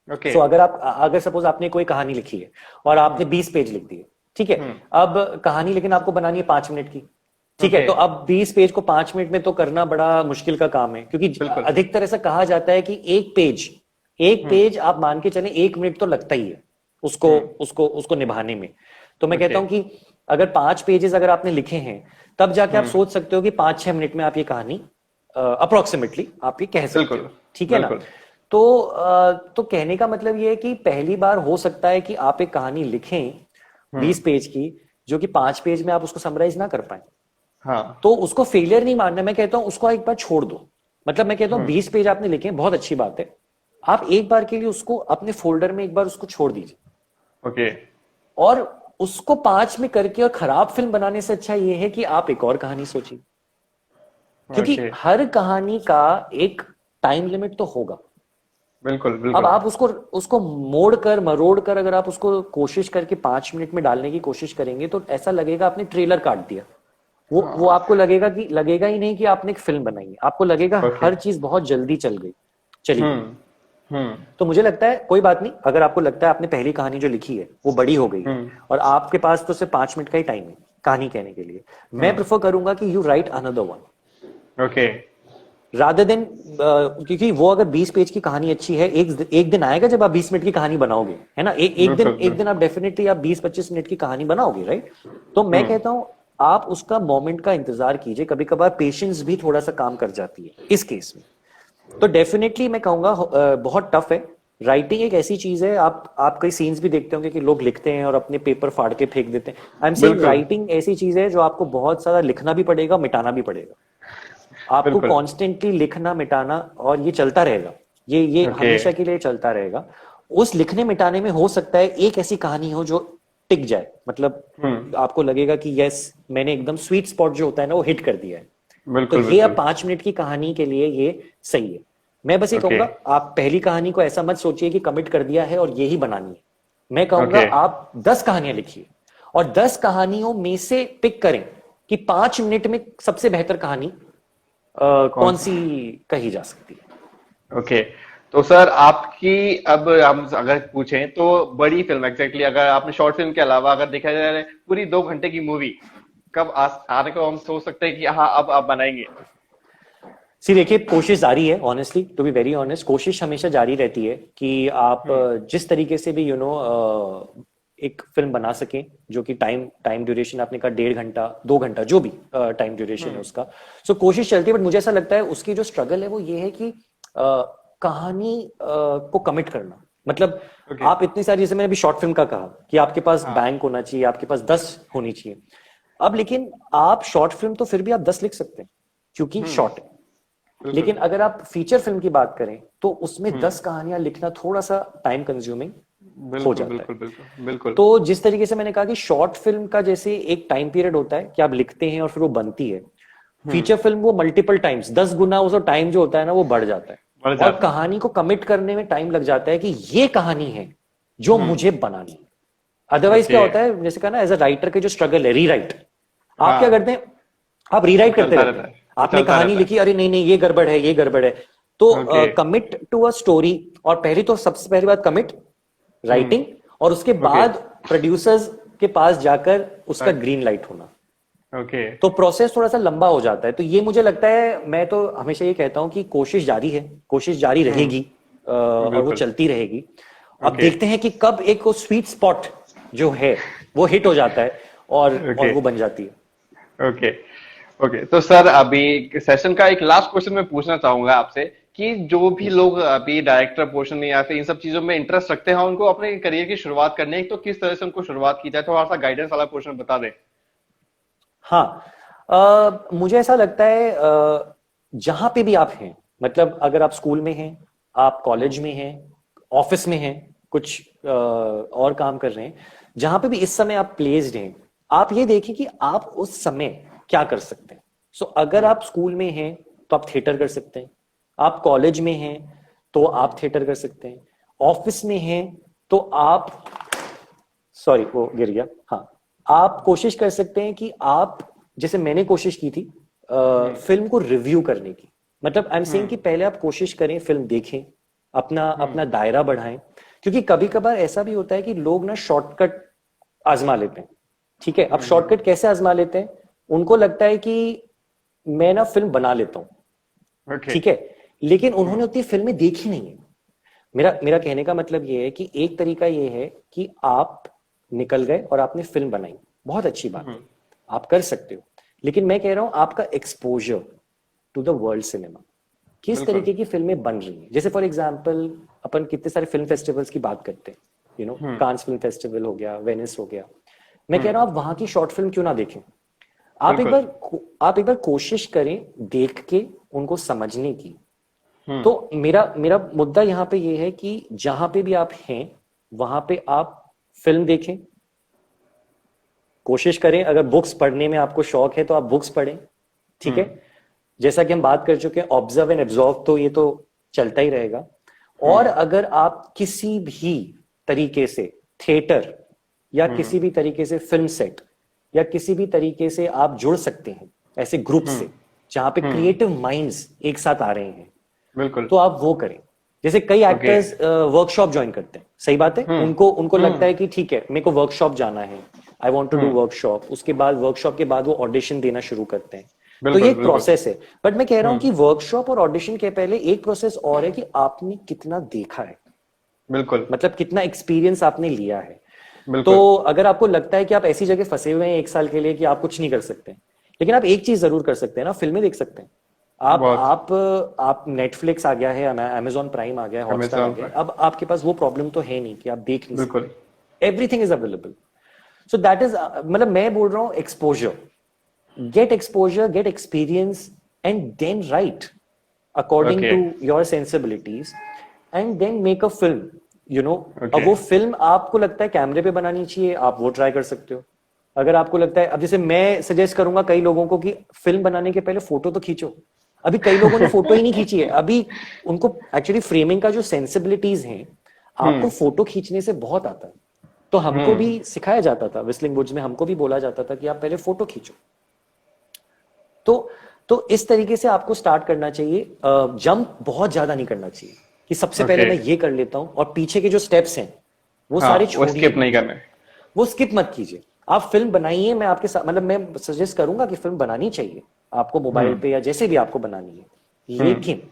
ओके, सो अगर सपोज आपने कोई कहानी लिखी है और आपने 20 पेज लिख दिए, ठीक है, अब कहानी लेकिन आपको बनानी है 5 मिनट की, ठीक है, तो अब 20 पेज को 5 मिनट में तो करना बड़ा मुश्किल का काम है, क्योंकि अधिकतर ऐसा कहा जाता है कि एक पेज आप मान के चले 1 मिनट तो लगता ही है उसको निभाने में। तो मैं कहता हूं कि अगर 5 पेजेस अगर आपने लिखे हैं तब जाके आप सोच सकते हो कि 5-6 मिनट में आप ये कहानी अप्रोक्सीमेटली आप ये कह सकते हो, ठीक है ना। तो कहने का मतलब ये है कि पहली बार हो सकता है कि आप एक कहानी लिखें 20 पेज की, जो कि 5 पेज में आप उसको समराइज ना कर पाए। हाँ, तो उसको फेलियर नहीं मानना, मैं कहता हूं उसको एक बार छोड़ दो। मतलब मैं कहता हूं 20 पेज आपने लिखे, बहुत अच्छी बात है, आप एक बार के लिए उसको अपने फोल्डर में एक बार उसको छोड़ दीजिए। ओके, और उसको 5 में करके और खराब फिल्म बनाने से अच्छा ये है कि आप एक और कहानी सोचिए, क्योंकि हर कहानी का एक टाइम लिमिट तो होगा। बिल्कुल अब बिल्कुल। आप उसको मरोड़ कर अगर आप उसको कोशिश करके 5 मिनट में डालने की कोशिश करेंगे तो ऐसा लगेगा आपने ट्रेलर काट दिया। वो आपको लगेगा ही नहीं कि आपने एक फिल्म बनाई है, आपको लगेगा हर चीज बहुत जल्दी चली। तो मुझे लगता है कोई बात नहीं, अगर आपको लगता है आपने पहली कहानी जो लिखी है वो बड़ी हो गई और आपके पास तो सिर्फ 5 मिनट का ही टाइम है कहानी कहने के लिए, मैं प्रेफर करूंगा कि you right another one. Okay, rather than, क्योंकि वो अगर 20 पेज की कहानी अच्छी है, एक दिन आएगा जब आप 20 मिनट की कहानी बनाओगे, है ना। एक दिन आप डेफिनेटली आप 20-25 मिनट की कहानी बनाओगे, राइट। तो मैं कहता हूं आप उसका मोमेंट का इंतजार कीजिए, कभी कभार पेशेंस भी थोड़ा सा काम कर जाती है इस केस में। तो डेफिनेटली मैं कहूंगा बहुत टफ है। राइटिंग एक ऐसी चीज है, आप कई सीन्स भी देखते होंगे कि लोग लिखते हैं और अपने पेपर फाड़ के फेंक देते हैं। आई एम सेइंग राइटिंग ऐसी चीज है जो आपको बहुत सारा लिखना भी पड़ेगा, मिटाना भी पड़ेगा। आपको कॉन्स्टेंटली लिखना मिटाना और ये चलता रहेगा, ये हमेशा के लिए चलता रहेगा। उस लिखने मिटाने में हो सकता है एक ऐसी कहानी हो जो टिक जाए, मतलब आपको लगेगा कि यस मैंने एकदम स्वीट स्पॉट जो होता है ना वो हिट कर दिया है। तो ये अब 5 मिनट की कहानी के लिए ये सही है। मैं बस ये कहूंगा आप पहली कहानी को ऐसा मत सोचिए कि कमिट कर दिया है और ये ही बनानी है। मैं कहूंगा आप 10 कहानियां लिखिए और 10 कहानियों में से पिक करें कि 5 मिनट में सबसे बेहतर कहानी कौन सी कही जा सकती है। ओके, तो सर आपकी अब हम अगर पूछें तो बड़ी फिल्म एग्जैक्टली अगर आपने शॉर्ट फिल्म के अलावा अगर देखा जाए पूरी 2 घंटे की मूवी कब आने को हम सोच सकते हैं कि हाँ अब आप बनाएंगे? देखिए कोशिश जारी है, honestly to be very honest, कोशिश हमेशा जारी रहती है कि आप जिस तरीके से भी एक फिल्म बना सके जो कि टाइम ड्यूरेशन आपने कहा 1.5 घंटा 2 घंटा जो भी टाइम ड्यूरेशन है उसका, सो कोशिश चलती है। बट मुझे ऐसा लगता है उसकी जो स्ट्रगल है वो ये है कि कहानी को कमिट करना, मतलब आप इतनी सारी, जैसे मैंने अभी शॉर्ट फिल्म का कहा कि आपके पास बैंक होना चाहिए, आपके पास 10 होनी चाहिए। अब लेकिन आप शॉर्ट फिल्म तो फिर भी आप 10 लिख सकते हैं क्योंकि शॉर्ट है, लेकिन अगर आप फीचर फिल्म की बात करें तो उसमें 10 कहानियां लिखना थोड़ा सा टाइम कंज्यूमिंग हो जाता है। बिल्कुल। तो जिस तरीके से मैंने कहा कि शॉर्ट फिल्म का जैसे एक टाइम पीरियड होता है कि आप लिखते हैं और फिर वो बनती है, फीचर फिल्म वो मल्टीपल टाइम्स 10 गुना उसका टाइम जो होता है ना वो बढ़ जाता है और कहानी को कमिट करने में टाइम लग जाता है कि ये कहानी है जो मुझे बनानी है। अदरवाइज क्या होता है, जैसे कहा ना एज अ राइटर के जो स्ट्रगल है रीराइट, आप क्या करते हैं, आप रीराइट करते रहते हैं। आपने कहानी लिखी, अरे नहीं नहीं ये गड़बड़ है, ये गड़बड़ है, तो कमिट टू अ स्टोरी, और पहली तो सबसे पहली बात कमिट राइटिंग, और उसके बाद प्रोड्यूसर्स के पास जाकर उसका ग्रीन लाइट होना। तो प्रोसेस थोड़ा सा लंबा हो जाता है। तो ये मुझे लगता है, मैं तो हमेशा ये कहता हूं कि कोशिश जारी है, कोशिश जारी रहेगी और वो चलती रहेगी। अब देखते हैं कि कब एक वो स्वीट स्पॉट जो है वो हिट हो जाता है और वो बन जाती है। ओके, तो सर अभी सेशन का एक लास्ट क्वेश्चन मैं पूछना चाहूंगा आपसे कि जो भी लोग अभी डायरेक्टर पोर्शन या फिर इन सब चीजों में इंटरेस्ट रखते हैं, उनको अपने करियर की शुरुआत करनी है, तो किस तरह से उनको शुरुआत की जाए, थोड़ा सा गाइडेंस वाला पोर्शन बता दे। हाँ, मुझे ऐसा लगता है जहां पे भी आप हैं, मतलब अगर आप स्कूल में हैं, आप कॉलेज में हैं, ऑफिस में हैं, कुछ और काम कर रहे हैं, जहां पे भी इस समय आप प्लेस्ड हैं, आप ये देखें कि आप उस समय क्या कर सकते हैं। सो अगर आप स्कूल में हैं तो आप थिएटर कर सकते हैं, आप कॉलेज में हैं तो आप थिएटर कर सकते हैं, ऑफिस में हैं तो आप, सॉरी वो गिर गया, हाँ, आप कोशिश कर सकते हैं कि आप, जैसे मैंने कोशिश की थी फिल्म को रिव्यू करने की, मतलब आई एम सेइंग कि पहले आप कोशिश करें, फिल्म देखें, अपना अपना दायरा बढ़ाएं, क्योंकि कभी कभार ऐसा भी होता है कि लोग ना शॉर्टकट आजमा लेते हैं। ठीक है, अब शॉर्टकट कैसे आजमा लेते हैं, उनको लगता है कि मैं ना फिल्म बना लेता हूं, ओके। ठीक है, लेकिन उन्होंने उतनी फिल्में देखी नहीं है। मेरा मेरा कहने का मतलब ये है कि एक तरीका ये है कि आप निकल गए और आपने फिल्म बनाई, बहुत अच्छी बात है, आप कर सकते हो, लेकिन मैं कह रहा हूं आपका exposure to the world cinema, किस बिल्कुल। तरीके की फिल्में बन रही हैं। जैसे फॉर एग्जांपल अपन कितने सारे फिल्म फेस्टिवल्स की बात करते हैं, कांस फिल्म फेस्टिवल हो गया, वेनिस हो गया, मैं कह रहा हूं आप वहां की शॉर्ट फिल्म क्यों ना देखें। बिल्कुल। आप एक बार कोशिश करें देख के उनको समझने की। तो मेरा मेरा मुद्दा यहाँ पे ये है कि जहां पे भी आप हैं वहां पे आप फिल्म देखें, कोशिश करें, अगर बुक्स पढ़ने में आपको शौक है तो आप बुक्स पढ़ें, ठीक है, जैसा कि हम बात कर चुके हैं, ऑब्जर्व एंड एब्जॉर्व तो ये तो चलता ही रहेगा। और अगर आप किसी भी तरीके से थिएटर या किसी भी तरीके से फिल्म सेट या किसी भी तरीके से आप जुड़ सकते हैं ऐसे ग्रुप से जहां पे क्रिएटिव माइंड्स एक साथ आ रहे हैं, बिल्कुल। तो आप वो करें। जैसे कई ओके। एक्टर्स वर्कशॉप ज्वाइन करते हैं, सही बात है, उनको उनको लगता है कि ठीक है मेरे को वर्कशॉप जाना है, I want to do workshop, उसके बाद वर्कशॉप के बाद वो ऑडिशन देना शुरू करते हैं। तो ये बिल्कुल। एक बिल्कुल। प्रोसेस है, बट मैं कह रहा हूं कि वर्कशॉप और ऑडिशन के पहले एक प्रोसेस और है कि आपने कितना देखा है, बिल्कुल। मतलब कितना एक्सपीरियंस आपने लिया है। तो बिल्कुल। अगर आपको लगता है कि आप ऐसी जगह फंसे हुए हैं एक साल के लिए कि आप कुछ नहीं कर सकते, लेकिन आप एक चीज जरूर कर सकते हैं ना, फिल्में देख सकते हैं। आप बहुत। आप नेटफ्लिक्स आ गया है, अमेजोन प्राइम आ गया है, हॉटस्टार आ अमेज़न गया है, पर। अब आपके पास वो प्रॉब्लम तो है नहीं कि आप देख नहीं बिल्कुल। सकते, everything is available. So that is, मतलब मैं बोल रहा हूँ exposure, get exposure, get experience, and then write according okay. to your sensibilities, and then make a film, अब ओके। वो फिल्म आपको लगता है कैमरे पे बनानी चाहिए, आप वो ट्राई कर सकते हो। अगर आपको लगता है, अब जैसे मैं सजेस्ट करूंगा कई लोगों को कि फिल्म बनाने के पहले फोटो तो खींचो, अभी कई लोगों ने फोटो ही नहीं खींची है, अभी उनको एक्चुअली फ्रेमिंग का जो सेंसिबिलिटीज हैं, आपको फोटो खींचने से बहुत आता है। तो हमको भी सिखाया जाता था विस्लिंग वुड्स में, हमको भी बोला जाता था कि आप पहले फोटो खींचो। तो तो इस तरीके से आपको स्टार्ट करना चाहिए, जंप बहुत ज्यादा नहीं करना चाहिए कि सबसे पहले ओके। मैं ये कर लेता हूं, और पीछे के जो स्टेप्स हैं वो हाँ, सारे वो छोड़िए, स्किप नहीं करना है। वो स्किप मत कीजिए। आप फिल्म बनाइए, मैं आपके साथ, मतलब मैं सजेस्ट करूंगा कि फिल्म बनानी चाहिए आपको, मोबाइल पे या जैसे भी आपको बनानी है, लेकिन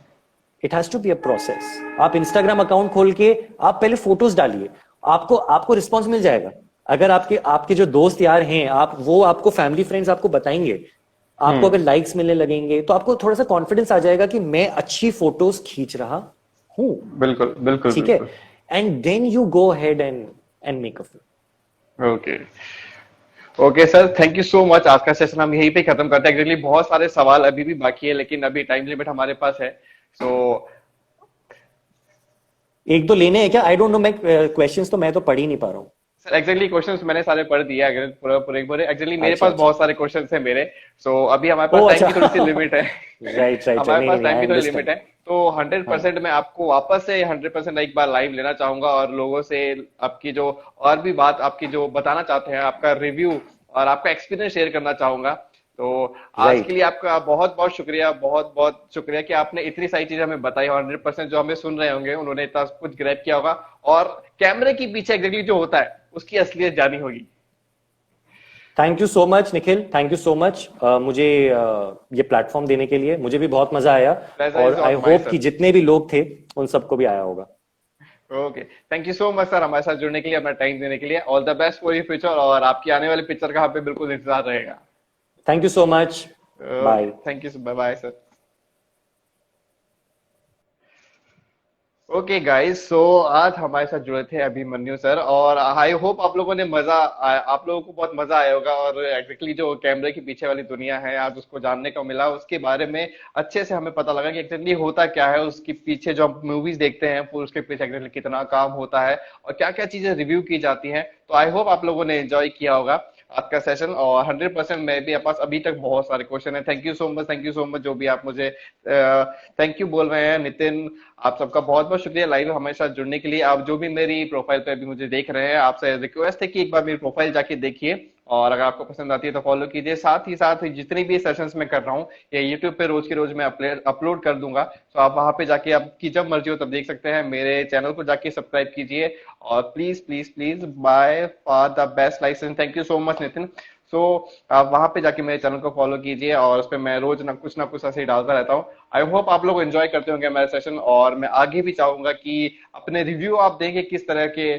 it has to be a process. आप इंस्टाग्राम अकाउंट खोल के आप पहले फोटोज डालिए, आपको आपको रिस्पॉन्स मिल जाएगा। अगर आपके आपके जो दोस्त यार हैं, आप वो आपको फैमिली फ्रेंड्स आपको बताएंगे, आपको अगर लाइक्स मिलने लगेंगे तो आपको थोड़ा सा कॉन्फिडेंस आ जाएगा कि मैं अच्छी फोटोज खींच रहा हूं, बिल्कुल। बिल्कुल। ठीक है, बिल्कुल। And then you go ahead and make a film. Okay. Okay sir, thank you so much. आज का सेशन हम यहीं पे खत्म करते हैं। एक्चुअली बहुत सारे सवाल अभी भी बाकी है, लेकिन अभी टाइम लिमिट हमारे पास है। सो एक दो लेने हैं क्या, आई डोंट नो, मैं क्वेश्चंस तो मैं तो पढ़ ही नहीं पा रहा हूँ। सर एक्चुअली क्वेश्चंस मैंने सारे पढ़ दिए, अगर पूरा पूरे पूरे एक्चुअली मेरे अच्छा पास अच्छा, बहुत सारे क्वेश्चंस हैं मेरे। सो अभी हमारे ओ पास टाइम अच्छा की थोड़ी सी लिमिट है। राइट राइट, हमारे नहीं पास नहीं, टाइम आई की थोड़ी लिमिट अंडरस्टैंड। है। तो 100% मैं आपको वापस से 100% एक बार लाइव लेना चाहूंगा, और लोगों से आपकी जो और भी बात, आपकी जो बताना चाहते हैं, आपका रिव्यू और आपका एक्सपीरियंस शेयर करना चाहूंगा। तो आज के राइट, लिए आपका बहुत बहुत शुक्रिया, बहुत बहुत शुक्रिया कि आपने इतनी सारी चीजें हमें बताई। 100% जो हमें सुन रहे होंगे उन्होंने इतना कुछ ग्रैब किया होगा, और कैमरे के पीछे एग्जैक्टली जो होता है उसकी असलियत जानी होगी। Thank you so much Nikhil, thank you so much मुझे ये प्लेटफॉर्म देने के लिए, मुझे भी बहुत मजा आया, प्लेजर और is I all my hope कि सर। जितने भी लोग थे उन सबको भी आया होगा। Okay, thank you so much sir, हमारे साथ जुड़ने के लिए, अपना टाइम देने के लिए। All the best for your future, और आपकी आने वाली पिक्चर का यहाँ पे बिल्कुल इंतजार रहेगा। Thank you so much, okay, bye. Thank you, bye bye sir. Okay guys, so आज हमारे साथ जुड़े थे अभिमन्यु सर, और आई होप आप लोगों ने आप लोगों को बहुत मजा आया होगा, और एग्जैक्टली जो कैमरे के पीछे वाली दुनिया है आज उसको जानने को मिला, उसके बारे में अच्छे से हमें पता लगा कि एग्जैक्टली होता क्या है उसके पीछे। जो हम मूवीज देखते हैं फिर उसके पीछे एग्जैक्टली कितना काम होता है और क्या क्या चीजें रिव्यू की जाती हैं। तो आई होप आप लोगों ने एंजॉय किया होगा आज का सेशन, और 100% मैं भी, पास अभी तक बहुत सारे क्वेश्चन है। Thank you so much, thank you so much जो भी आप मुझे थैंक यू बोल रहे हैं। नितिन, आप सबका बहुत बहुत शुक्रिया लाइव हमारे साथ जुड़ने के लिए। आप जो भी मेरी प्रोफाइल पे अभी मुझे देख रहे हैं, आपसे रिक्वेस्ट है कि एक बार मेरी प्रोफाइल जाके देखिए, और अगर आपको पसंद आती है तो फॉलो कीजिए। साथ ही साथ जितनी भी सेशंस मैं कर रहा हूँ ये यूट्यूब पे रोज के रोज मैं अपलोड कर दूंगा, तो आप वहां पे जाके आपकी जब मर्जी हो तब देख सकते हैं। मेरे चैनल को जाके सब्सक्राइब कीजिए, और please please please bye for the best licence. Thank you so much Nitin. So आप वहां पे जाके मेरे चैनल को फॉलो कीजिए, और उस पर मैं रोज ना कुछ ऐसे ही डालता रहता हूँ। आई होप आप लोग एंजॉय करते होंगे मेरा सेशन, और मैं आगे भी चाहूंगा कि अपने रिव्यू आप देंगे किस तरह के,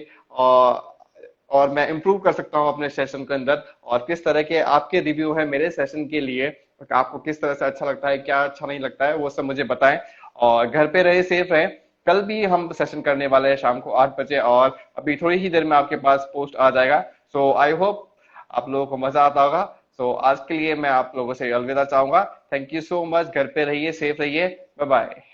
और मैं इंप्रूव कर सकता हूँ अपने सेशन के अंदर, और किस तरह के आपके रिव्यू है मेरे सेशन के लिए, तो आपको किस तरह से अच्छा लगता है, क्या अच्छा नहीं लगता है, वो सब मुझे बताएं। और घर पे रहे, सेफ रहें। कल भी हम सेशन करने वाले हैं शाम को 8 बजे, और अभी थोड़ी ही देर में आपके पास पोस्ट आ जाएगा। सो आई होप आप लोगों को मजा आता होगा। सो आज के लिए मैं आप लोगों से अलविदा चाहूंगा। Thank you so much. घर पे रहिए, सेफ रहिए। Bye bye.